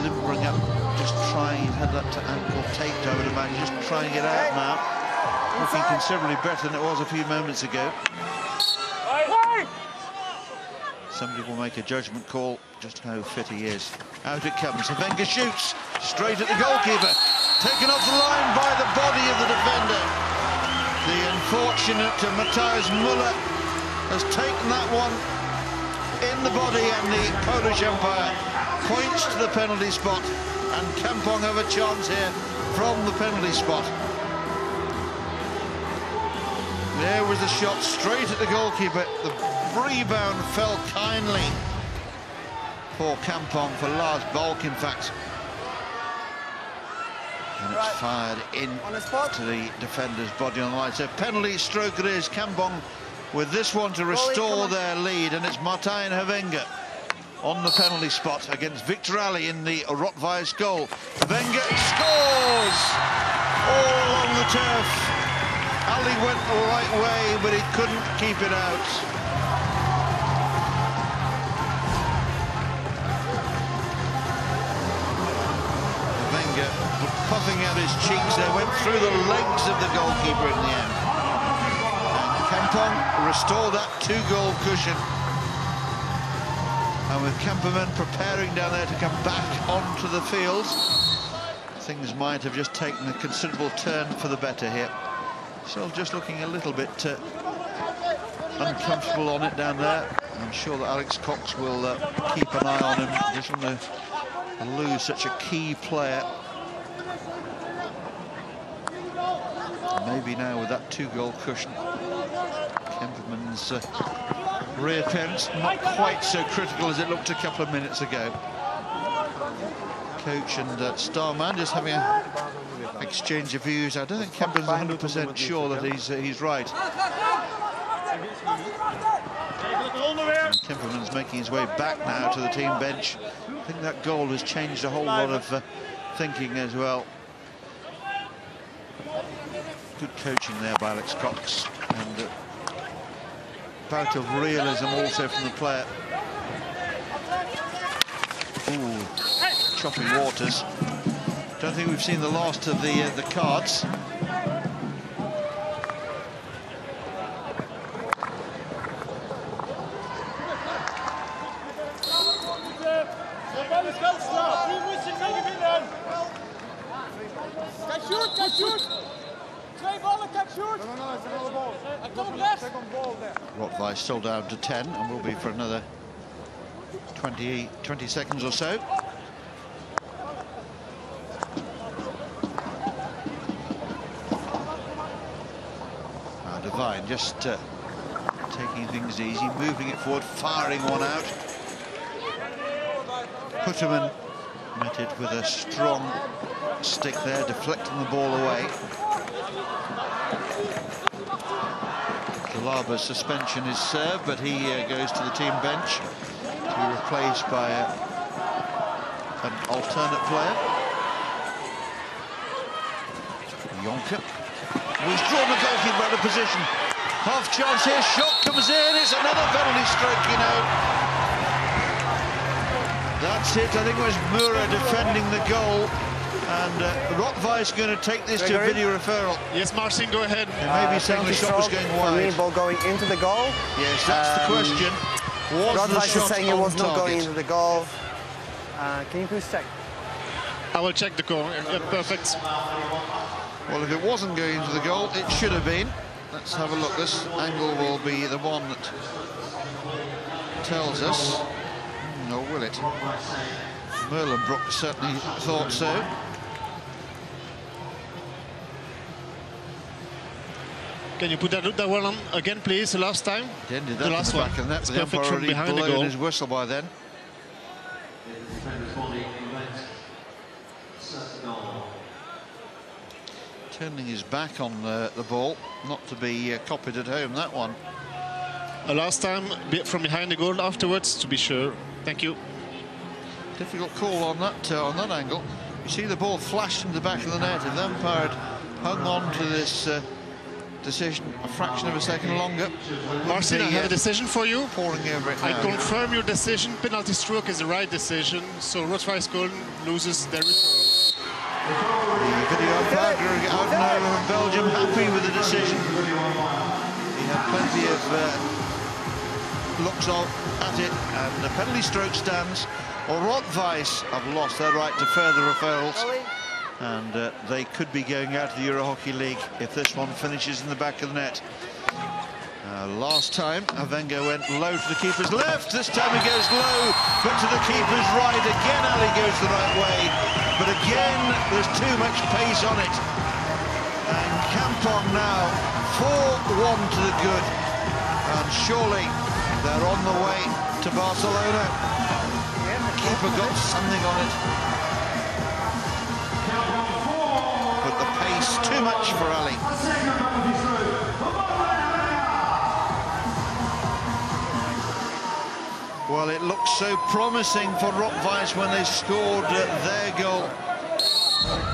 limbering up, just trying, he's had that to ankle taped, I would imagine, just trying to get out now. Looking considerably better than it was a few moments ago. Somebody will make a judgment call just how fit he is. Out it comes, Wenger shoots straight at the goalkeeper. Taken off the line by the body of the defender. The unfortunate Matthias Müller has taken that one in the body, and the Polish Empire points to the penalty spot, and Kampong have a chance here from the penalty spot. There was the shot straight at the goalkeeper. The rebound fell kindly for Kampong, for Lars Balk in fact. And it's fired into the defender's body on the line. So penalty stroke it is. Kampong with this one to restore their lead, and it's Martijn Wenger on the penalty spot against Victor Ali in the Rotweiss goal. Wenger scores all along the turf. Ali went the right way, but he couldn't keep it out. Wenger puffing out his cheeks there, went through the legs of the goalkeeper in the end. And Kampong restored that 2-goal cushion. And with Kemperman preparing down there to come back onto the field, things might have just taken a considerable turn for the better here. Still just looking a little bit uncomfortable on it down there. I'm sure that Alex Cox will keep an eye on him. Just want to lose such a key player. Maybe now with that 2-goal cushion, Kemperman's reappearance not quite so critical as it looked a couple of minutes ago. Coach and Starman just having an exchange of views. I don't think Kemperman's 100% sure that he's right. And Kemperman's making his way back now to the team bench. I think that goal has changed a whole lot of thinking as well. Good coaching there by Alex Cox, and bout of realism also from the player. Ooh, chopping waters. Don't think we've seen the last of the cards. Rotweiss still down to 10 and will be for another 20 seconds or so. Devine just taking things easy, moving it forward, firing one out. Putterman met it with a strong stick there, deflecting the ball away. Dalaba's suspension is served, but he goes to the team bench to be replaced by an alternate player. Jonker. He's drawn the goalkeeper out of position. Half chance here, shot comes in, it's another penalty stroke, you know. That's it, I think it was Mura defending the goal. And Rottweiss going to take this to a video referral. Yes, Marcin, go ahead. It may be saying the shot was going wide. Ball going into the goal. Yes, that's the question. Was the shot saying it was not going target? into the goal. Can you please check? I will check the goal. Yeah, perfect. Well, if it wasn't going into the goal, it should have been. Let's have a look. This angle will be the one that tells us. Or will it? Merlenbrook certainly thought so. Can you put that one on again, please, the last time? Did that the last back one. and that, It's the umpire perfect from already behind the blown goal. his whistle by then. Turning his back on the ball, not to be copied at home, that one. Last time from behind the goal afterwards, to be sure. Thank you. Difficult call on that angle. You see the ball flashed into the back of the net. If the umpire had hung on to this decision a fraction of a second longer, Marcin, I have a decision for you. Pouring over it now. I confirm your decision. Penalty stroke is the right decision. So Rottweiss Köln loses their referral. The video umpire, Oudenaar from Belgium, happy with the decision. He had plenty of looks at it, and the penalty stroke stands. Well, Rottweiss have lost their right to further referrals, and they could be going out of the Euro Hockey League if this one finishes in the back of the net. Last time, Wenger went low to the keeper's left. This time he goes low, but to the keeper's right. Again, Ali goes the right way, but again, there's too much pace on it. And Kampong now 4-1 to the good, and surely they're on the way to Barcelona. The keeper got something on it, but the pace too much for Ali. Well, it looked so promising for Rottweiss when they scored their goal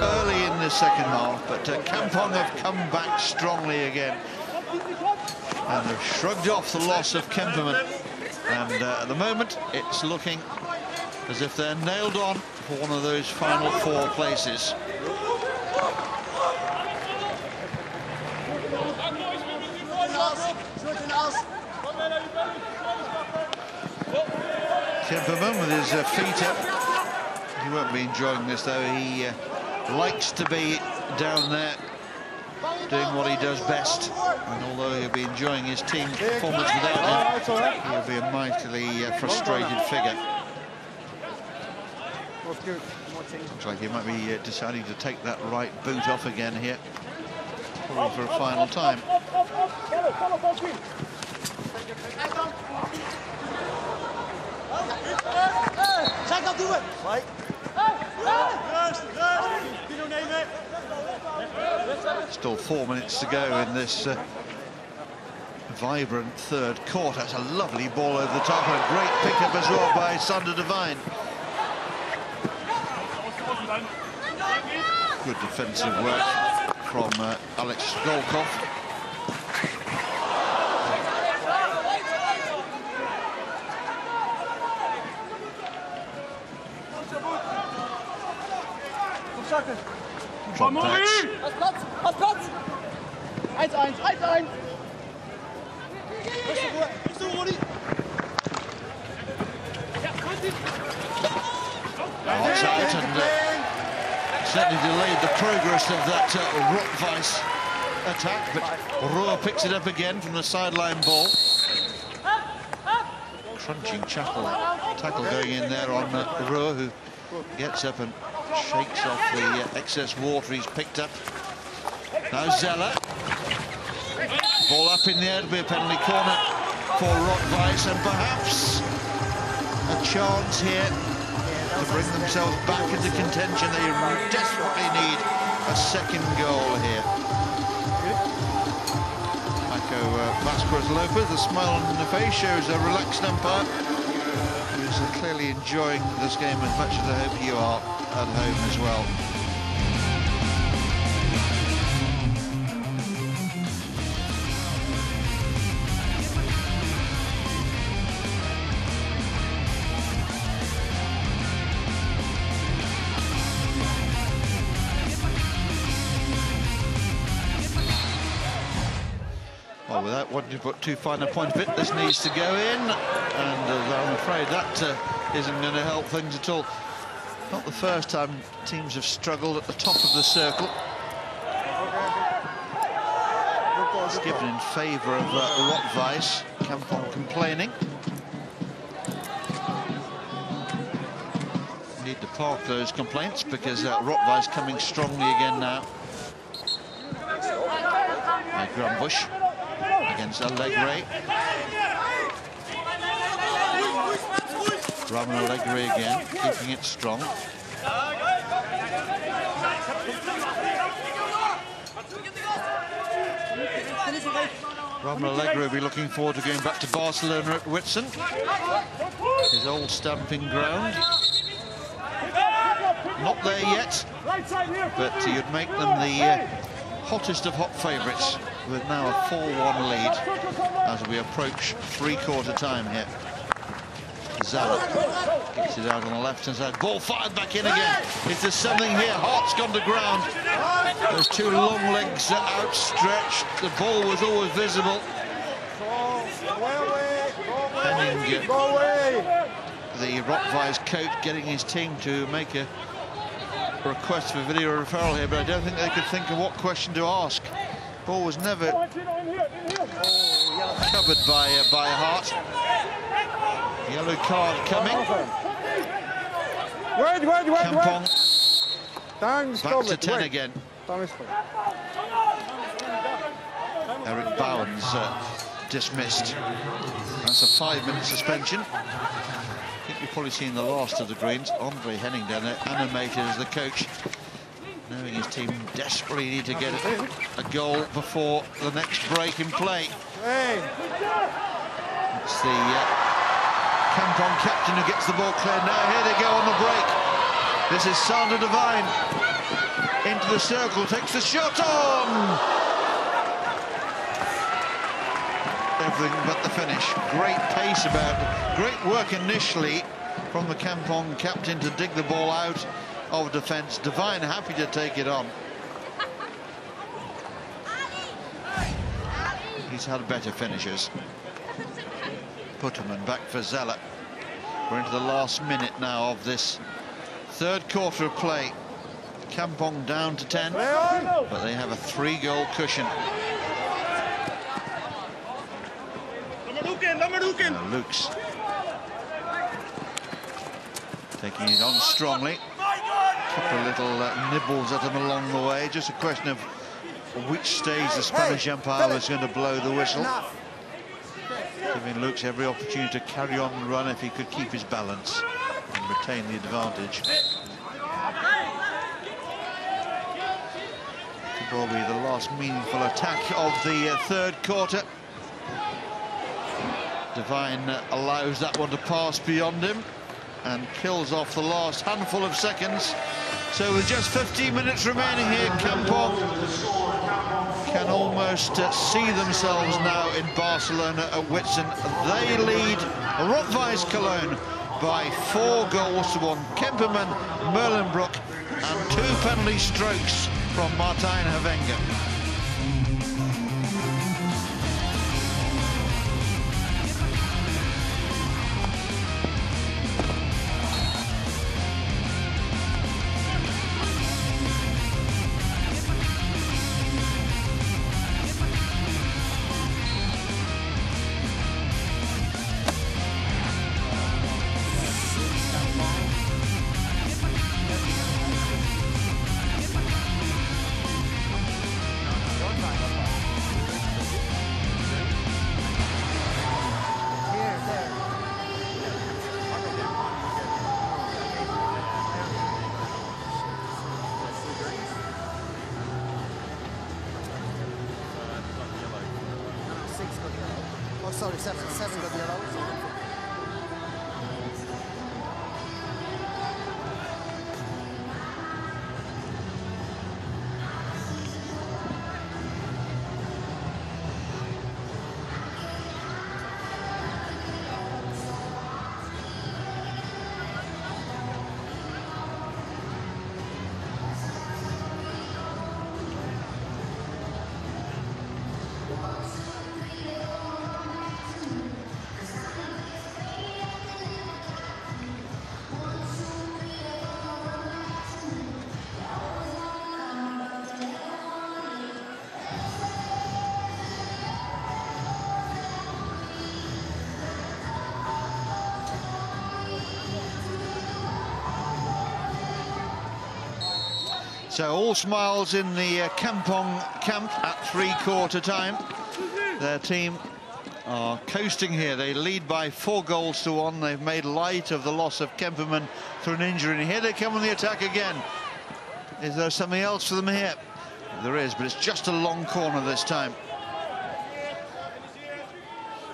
early in the second half, but Kampong have come back strongly again, and they've shrugged off the loss of Kemperman, and at the moment it's looking as if they're nailed on for one of those final 4 places. Kemperman with his feet up. He won't be enjoying this though. He likes to be down there doing what he does best, and although he'll be enjoying his team performance without him, he'll be a mightily frustrated figure. Looks like he might be deciding to take that right boot off again here, probably for a final time. Still 4 minutes to go in this vibrant third quarter. That's a lovely ball over the top, and a great pickup as well by Sander Devine. Good defensive work from Alex Golkov. Platz. 1-1. Out and certainly delayed the progress of that Rottweiss attack, but Ruhr picks it up again from the sideline ball. Crunching tackle going in there on Ruhr, who gets up and shakes off the excess water he's picked up. Now Zeller. Ball up in the air to be a penalty corner for Rottweiss, and perhaps a chance here to bring themselves back into contention. They desperately need a second goal here. Paco Vasquez-Lopez, the smile on the face shows a relaxed umpire who's clearly enjoying this game as much as I hope you are at home as well. Well, without wanting to put too fine a point of it, this needs to go in, and I'm afraid that isn't going to help things at all. Not the first time teams have struggled at the top of the circle. It's given in favour of Rotweiss. Kampong complaining. Need to park those complaints because Rotweiss coming strongly again now. Grumbush against Allegre. Ramon Allegre again, keeping it strong. Ramon Allegre will be looking forward to going back to Barcelona at Whitsun, his old stamping ground. Not there yet, but you'd make them the hottest of hot favourites, with now a 4-1 lead as we approach three-quarter time here. Zala gets it out on the left-hand side. Ball fired back in again. Is there something here? Hart's gone to ground. Those two long legs are outstretched. The ball was always visible. Henning, the Rotweiss coach, getting his team to make a request for video referral here, but I don't think they could think of what question to ask. Ball was never covered by Hart. Yellow card coming. Kampong back to 10 again. Eric Bowens dismissed. That's a 5-minute suspension. I think you've probably seen the last of the Greens. Andre Henning down there, animated as the coach, knowing his team desperately need to get a goal before the next break in play. It's the Kampong captain who gets the ball clear. Now here they go on the break. This is Sander Devine into the circle, takes the shot on. Everything but the finish. Great pace about it. Great work initially from the Kampong captain to dig the ball out of defence. Devine happy to take it on. He's had better finishers. Putterman back for Zeller. We're into the last minute now of this third quarter of play. Kampong down to 10, but they have a 3-goal cushion. Luke's taking it on strongly. Couple of little nibbles at him along the way. Just a question of which stage the Spanish umpire was going to blow the whistle. Giving Luke's every opportunity to carry on the run if he could keep his balance and retain the advantage. Could well be the last meaningful attack of the third quarter. Devine allows that one to pass beyond him and kills off the last handful of seconds. So with just 15 minutes remaining here, Kampong can almost see themselves now in Barcelona at Whitsun. They lead Rotweiss Cologne by 4 goals to 1. Kemperman, Merlenbroek, and 2 penalty strokes from Martijn Havenga. Oh, sorry, seven got yellow. So all smiles in the Kampong camp at 3/4 time. Their team are coasting here. They lead by 4 goals to 1. They've made light of the loss of Kemperman through an injury. And here they come on the attack again. Is there something else for them here? There is, but it's just a long corner this time.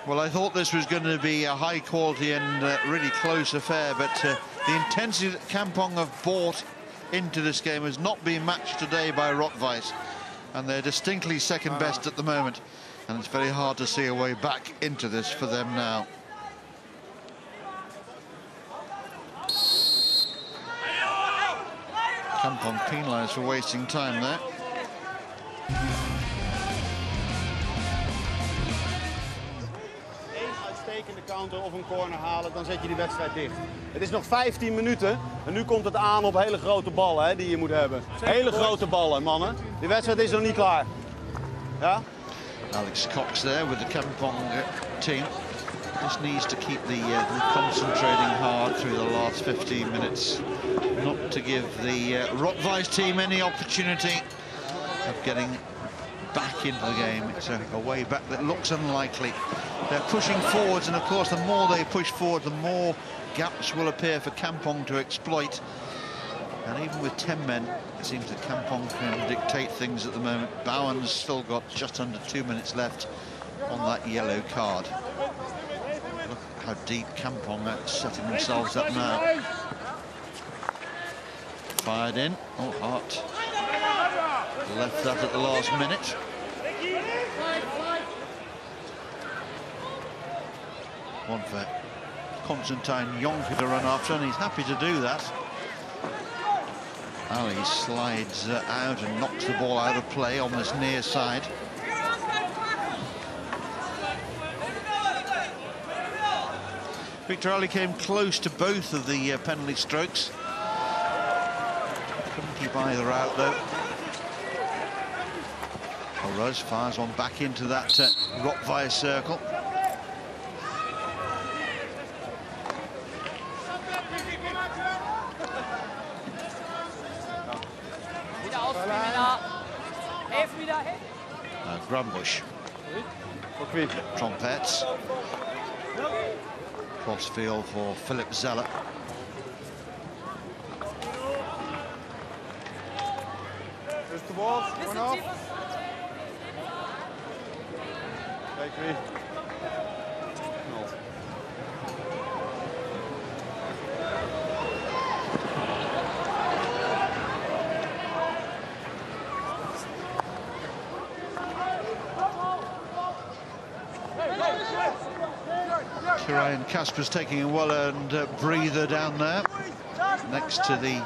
Well, I thought this was going to be a high quality and really close affair, but the intensity that Kampong have brought into this game has not been matched today by Rot-Weiss, and they're distinctly second best at the moment, and it's very hard to see a way back into this for them now. Kampong penalised for wasting time there. Uitstekende counter of een corner halen, dan zet je die wedstrijd dicht. Het is nog 15 minuten en nu komt het aan op hele grote ballen, hè, die je moet hebben. Hele grote ballen, mannen. Die wedstrijd is nog niet klaar. Ja? Alex Cox there with the Kampong team. Just needs to keep the concentrating hard through the last 15 minutes, not to give the Rot-Weiss team any opportunity of getting back into the game. It's a way back that looks unlikely. They're pushing forwards, and of course the more they push forward, the more gaps will appear for Kampong to exploit. And even with 10 men, it seems that Kampong can dictate things at the moment. Bowen's still got just under 2 minutes left on that yellow card. Look how deep Kampong are setting themselves up now. Fired in. Oh, Hart left that at the last minute. One for Constantine Jonker to run after, and he's happy to do that. Ali slides out and knocks the ball out of play on this near side. Victor Ali came close to both of the penalty strokes. Couldn't keep either out, though. Ruz fires one back into that Rot-Weiss circle. Grumbush. Trumpets. Crossfield for Philip Zeller. Just the ball, one off. Take me. Ryan Kasper's taking a well-earned breather down there, next to the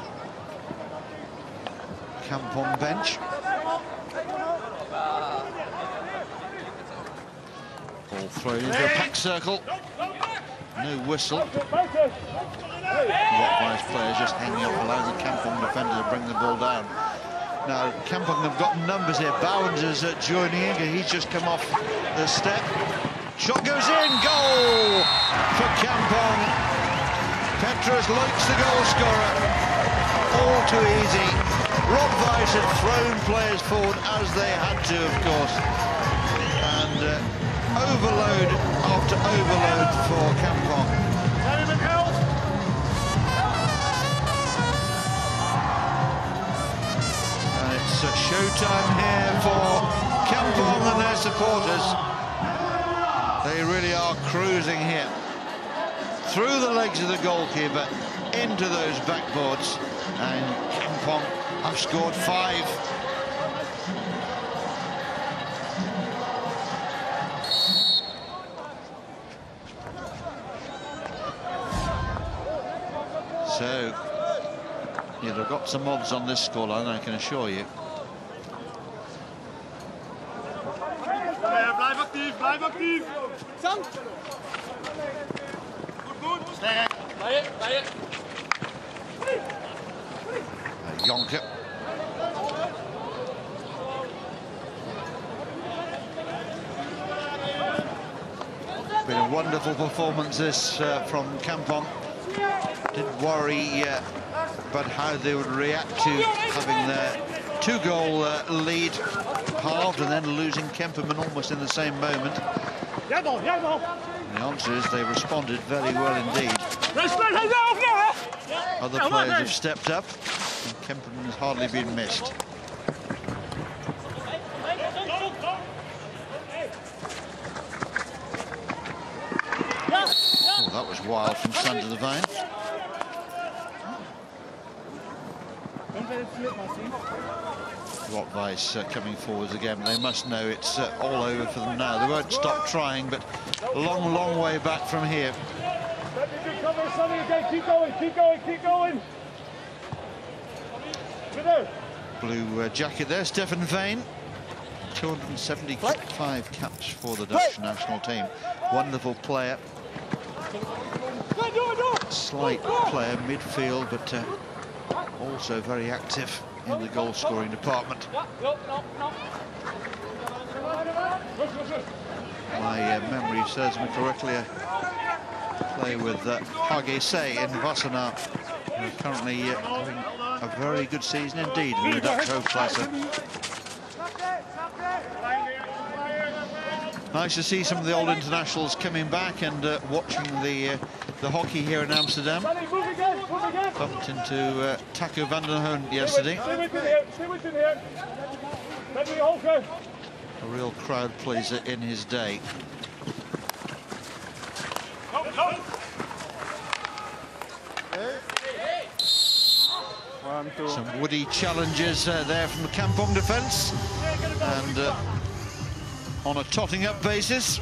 Kampong bench. Ball thrown into a pack circle. No whistle. Rot-Weiss players just hanging up, allowing the Kampong defender to bring the ball down. Now, Kampong have got numbers here. Bowens is joining in. He's just come off the step. Shot goes in, goal for Kampong. Petrus Loik's the goal scorer. All too easy. Rot-Weiss had thrown players forward as they had to, of course. And overload after overload for Kampong. And it's a showtime here for Kampong and their supporters. They really are cruising here. Through the legs of the goalkeeper, into those backboards, and Kampong have scored 5. So, yeah, they've got some odds on this scoreline, I can assure you. Blijf actief, blijf actief. Sam. Goed, goed. Sterk. Bij je. Jonker. Been a wonderful performance this from Kampong. Didn't worry but how they would react to having their 2-goal lead halved and then losing Kemperman almost in the same moment. The answer is they responded very well indeed. Other players have stepped up, and Kemperman has hardly been missed. Oh, that was wild from Sander de Veen. Rotweiss coming forwards again. They must know it's all over for them now. They won't stop trying, but a long, long way back from here. Keep going, keep going, keep going. Blue jacket there, Stefan Veen. 275 caps for the Dutch national team. Wonderful player. Slight player, midfield, but also very active in the goal-scoring department. My memory serves me correctly. I play with Hage Say in Wassenaar, who are currently having a very good season indeed in the Dutch Hoofdklasse. Nice to see some of the old internationals coming back and watching the hockey here in Amsterdam. Bumped into Taco van den Hoorn yesterday. A real crowd pleaser in his day. Some woody challenges there from the Kampong defence, and on a totting up basis,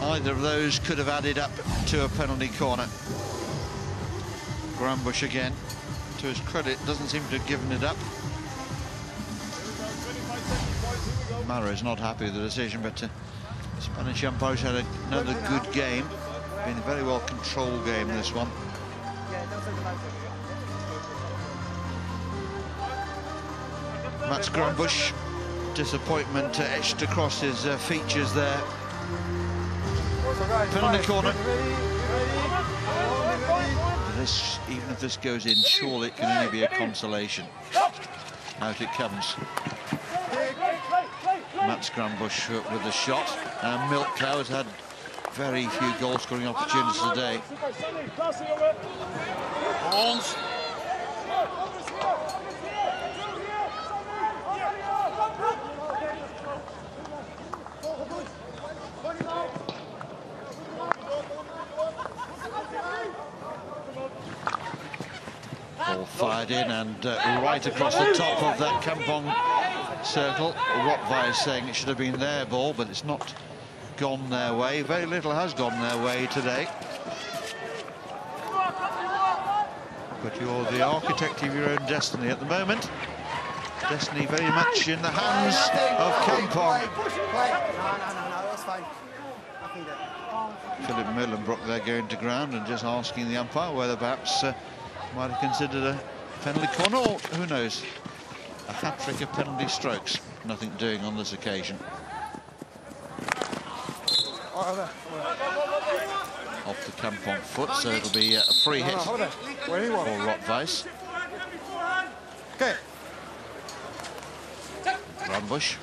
either of those could have added up to a penalty corner. Grambusch again, to his credit, doesn't seem to have given it up. Marrow's not happy with the decision, but Spanish umpires had another good game. Been a very well controlled game, this one. Mats Grambusch, disappointment etched across his features there. Penalty corner. This, even if this goes in, surely it can only be a consolation. Out it comes. Mats Grambusch with the shot. And Milkau has had very few goal-scoring opportunities today. Ball fired in and right across the top of that Kampong circle. Rotweiss saying it should have been their ball, but it's not gone their way. Very little has gone their way today. But you're the architect of your own destiny at the moment. Destiny very much in the hands of Kampong. No, that's fine. Philip Meulenbroek there going to ground and just asking the umpire whether perhaps might have considered a penalty corner, or who knows, a hat-trick of penalty strokes. Nothing doing on this occasion. Off the Kampong foot, so it'll be a free hit for Rotweiss. Okay. Grambusch.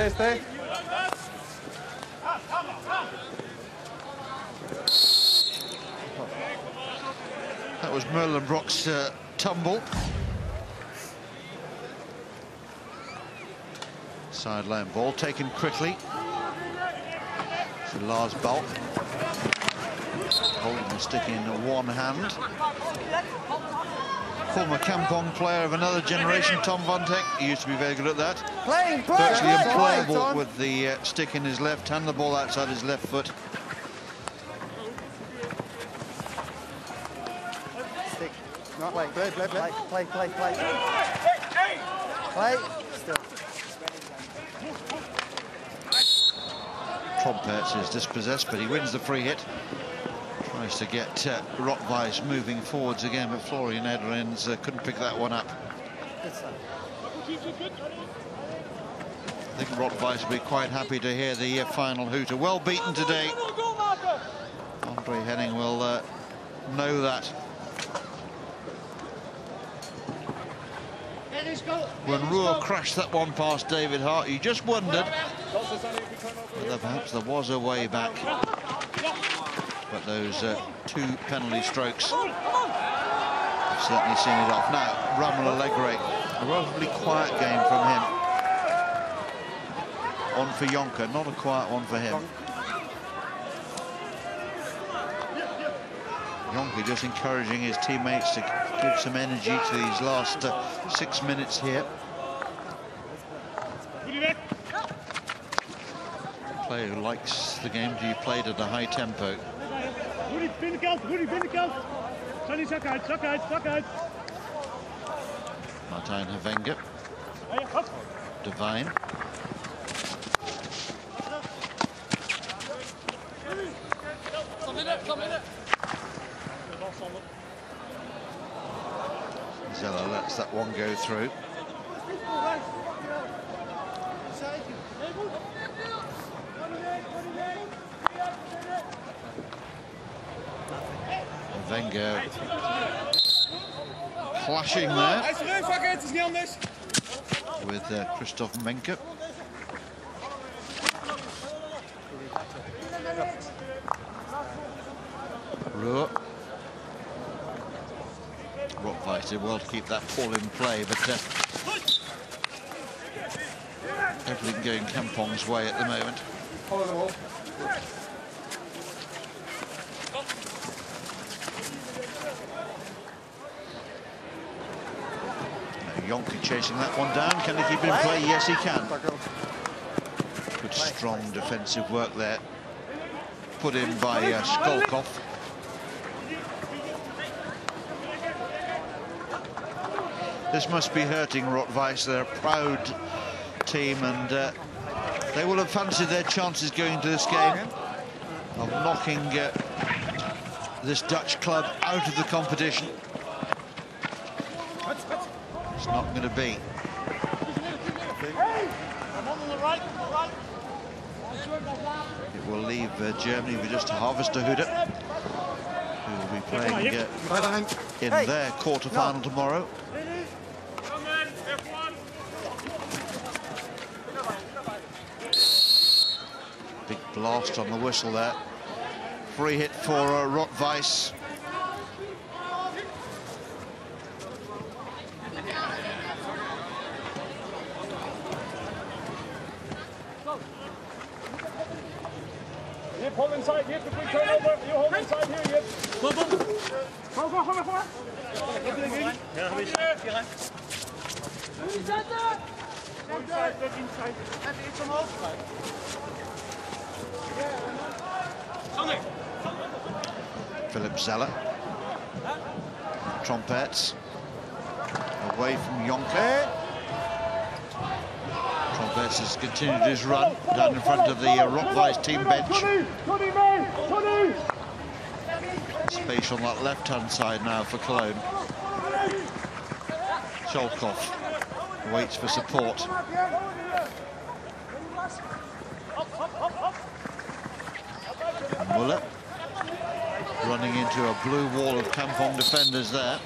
Stay. That was Meulenbroek's tumble. Sideline ball taken quickly. So Lars Balk holding the stick in one hand. Former Kampong player of another generation, Tom Van Teck. He used to be very good at that. Virtually unplayable with the stick in his left hand, the ball outside his left foot. Stick. Not play. Play. Still. Trompets is dispossessed, but he wins the free hit. Tries to get Rotweiss moving forwards again, but Florian Ederens couldn't pick that one up. think Rottweiss will be quite happy to hear the final hooter. Well beaten today. Andre Henning will know that. When Ruhr crashed that one past David Hart, you just wondered whether perhaps there was a way back. But those 2 penalty strokes have certainly seen it off. Now, Ramon Allegre, a relatively quiet game from him. On for Jonker, not a quiet one for him. Jonker just encouraging his teammates to give some energy to these last 6 minutes here. A player who likes the game to be played at a high tempo. Martijn Havenga. Devine. Zella lets that one go through. Wenger clashing there with Christoph Menke. Ruhr. Rottweiss did well to keep that ball in play, but everything going Kampong's way at the moment. Jonker chasing that one down. Can he keep it in play? Yes, he can. Good, strong defensive work there. Put in by Skolkov. This must be hurting Rottweiss. They're a proud team, and they will have fancied their chances going into this game of knocking this Dutch club out of the competition. It's not going to be. It will leave Germany with just Harvester Huda, who will be playing in their quarter-final tomorrow. Big blast on the whistle there. Free hit for Rottweiss. Hold inside, Yip, if we turn over, you hold inside here, Yip. Go, go. Go, go, go, go. Ja, hab ich. Hier rein. Inside, look inside. Even iets omhoog. Philip Zeller. Trompettes. Away from Jonker. Trompettes has continued his run down in front of the Rottweiss team bench. Space on that left-hand side now for Cologne. Skolkov waits for support. Muller running into a blue wall of Kampong defenders there.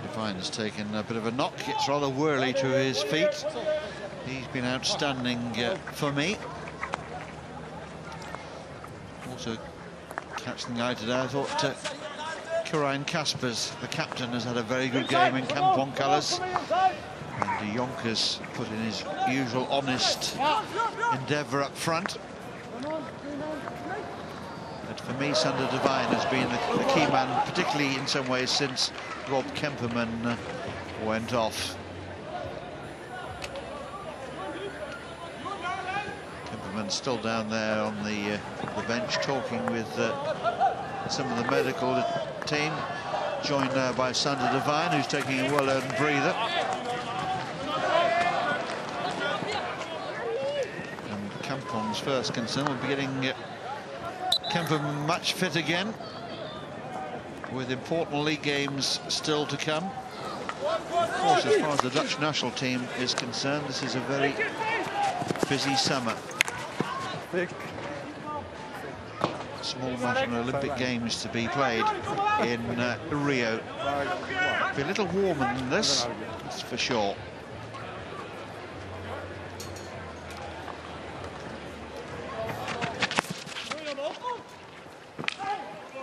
Devine has taken a bit of a knock. It's rather whirly to his feet. He's been outstanding for me. Also catching the eye today, I thought Karain Kaspers, the captain, has had a very good game in Kampong colours. And Jonker's put in his usual honest endeavour up front. But for me, Sander Devine has been the key man, particularly in some ways since Rob Kemperman went off. Kemperman's still down there on the bench talking with some of the medical team, joined now by Sander Devine, who's taking a well-earned breather. And Kampong's first concern will be getting Kemperman match fit again. with important league games still to come. Of course, as far as the Dutch national team is concerned, this is a very busy summer. Small matter of Olympic Games to be played in Rio. It'll be a little warmer than this, that's for sure.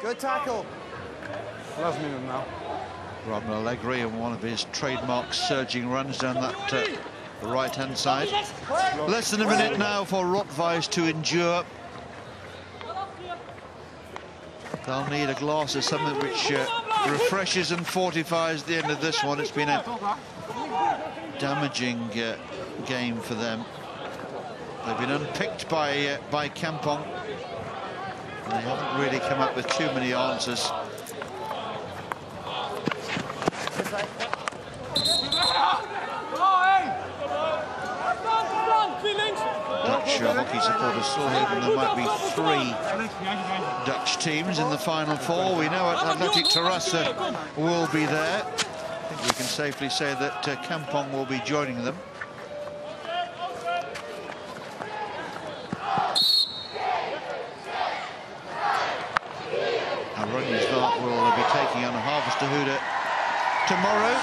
Good tackle. Last minute now. Robin Allegri and one of his trademark surging runs down that the right-hand side. Less than a minute now for Rotweiss to endure. They'll need a glass of something which refreshes and fortifies the end of this one. It's been a damaging game for them. They've been unpicked by Kampong. And they haven't really come up with too many answers. Dutch hockey supporters still hoping there might be 3 Dutch teams in the final 4. We know Athletic Terrassa will be there. I think we can safely say that Kampong will be joining them. Ronjensvaart will be taking on Harvestehude tomorrow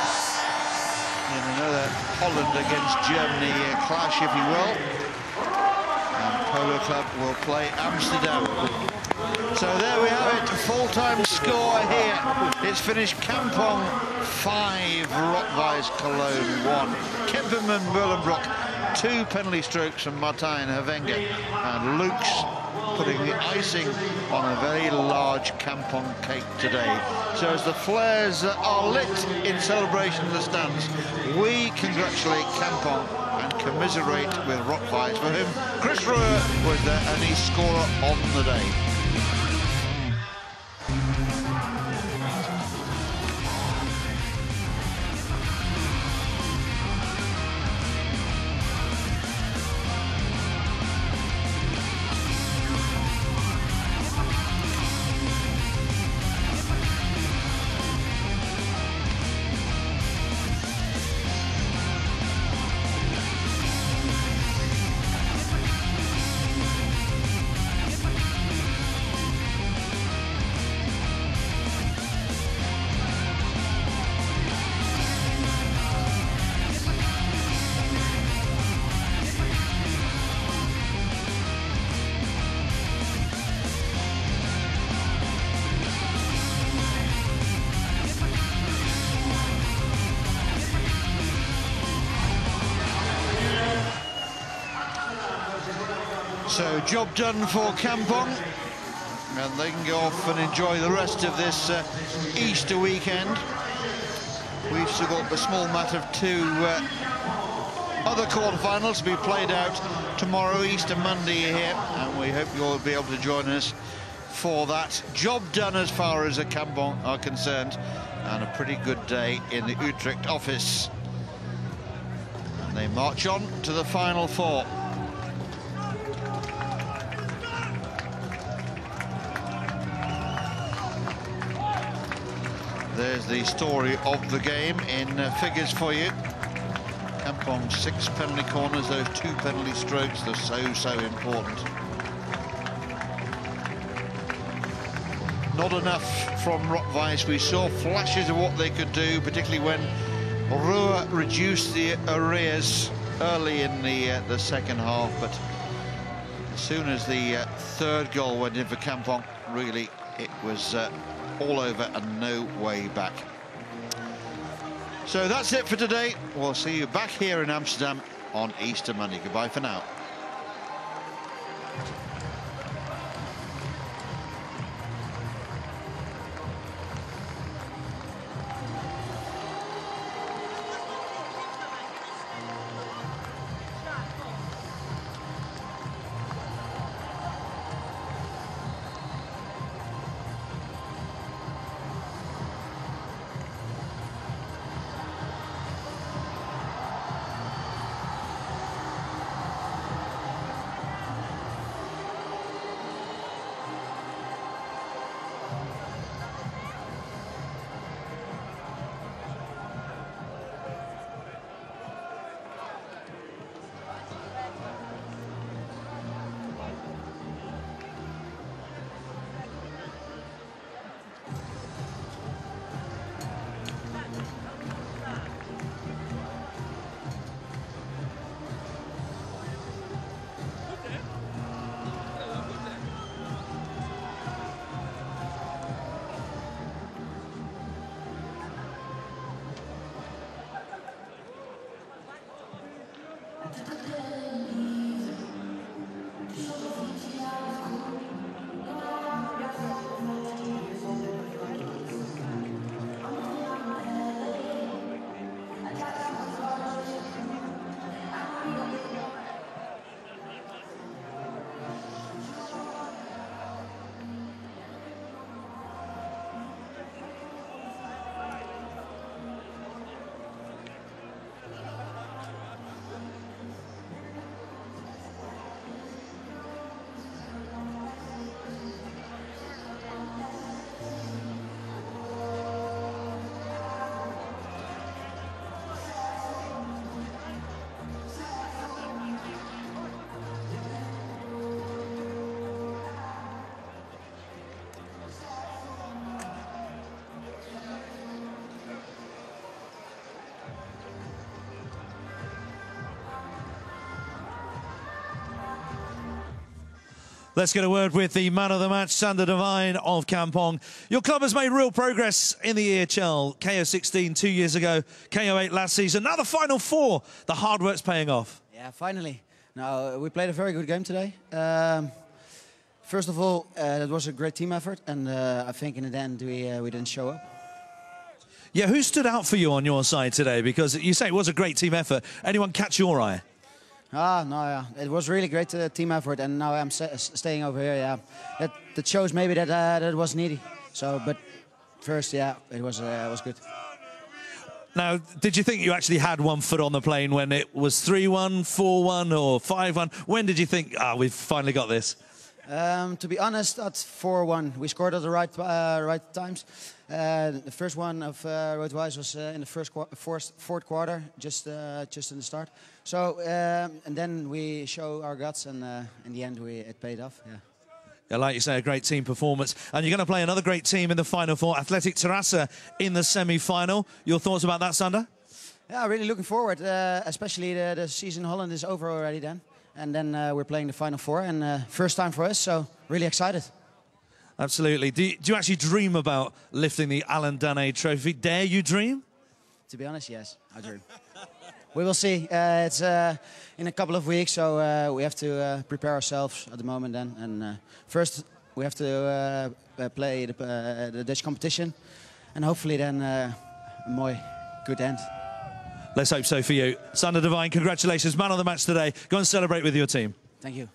in another Holland against Germany clash, if you will. And Polo Club will play Amsterdam. So there we have it, full-time score here. It's finished Kampong 5, Rotweiss Cologne 1. Kemperman Berlenbrock, 2 penalty strokes from Martijn Havenga, and Luke's putting the icing on a very large Kampong cake today. So as the flares are lit in celebration in the stands, we congratulate Kampong and commiserate with Rotweiss, for whom Chris Ruhr was their only scorer on the day. So job done for Kampong, and they can go off and enjoy the rest of this Easter weekend. We've still got the small matter of 2 other quarterfinals to be played out tomorrow, Easter Monday here, and we hope you'll be able to join us for that. Job done as far as the Kampong are concerned, and a pretty good day in the Utrecht office. And they march on to the final 4. There's the story of the game in figures for you. Kampong 6 penalty corners, those 2 penalty strokes, they're so important. Not enough from Rotweiss. We saw flashes of what they could do, particularly when Ruhr reduced the arrears early in the second half, but as soon as the 3rd goal went in for Kampong, really it was all over and no way back. So that's it for today. We'll see you back here in Amsterdam on Easter Monday. Goodbye for now. Let's get a word with the man of the match, Sander Devine of Kampong. Your club has made real progress in the EHL. KO 16 2 years ago, KO 8 last season. Now the Final Four. The hard work's paying off. Yeah, finally. Now, we played a very good game today. First of all, it was a great team effort, and I think in the end we didn't show up. Yeah, who stood out for you on your side today? Because you say it was a great team effort. Anyone catch your eye? No, yeah. It was really great team effort, and now I'm staying over here. Yeah, that shows maybe that it was needy. So, but first, yeah, it was good. Now, did you think you actually had one foot on the plane when it was 3-1, 4-1, or 5-1? When did you think, we've finally got this? To be honest, at 4-1, we scored at the right times. The first one of Rood-Wijs was in the fourth quarter, just in the start. So and then we show our guts, and in the end, it paid off. Yeah. Yeah, like you say, a great team performance. And you're going to play another great team in the Final Four, Athletic Terrassa in the semi-final. Your thoughts about that, Sander? Yeah, really looking forward. Especially the season in Holland is over already then. And then we're playing the Final Four, and first time for us, so really excited. Absolutely. Do you actually dream about lifting the Alan Dane Trophy? Dare you dream? To be honest, yes, I dream. We will see. It's in a couple of weeks, so we have to prepare ourselves at the moment then. And first, we have to play the Dutch competition, and hopefully then a more good end. Let's hope so for you. Sander Devine, congratulations. Man of the match today. Go and celebrate with your team. Thank you.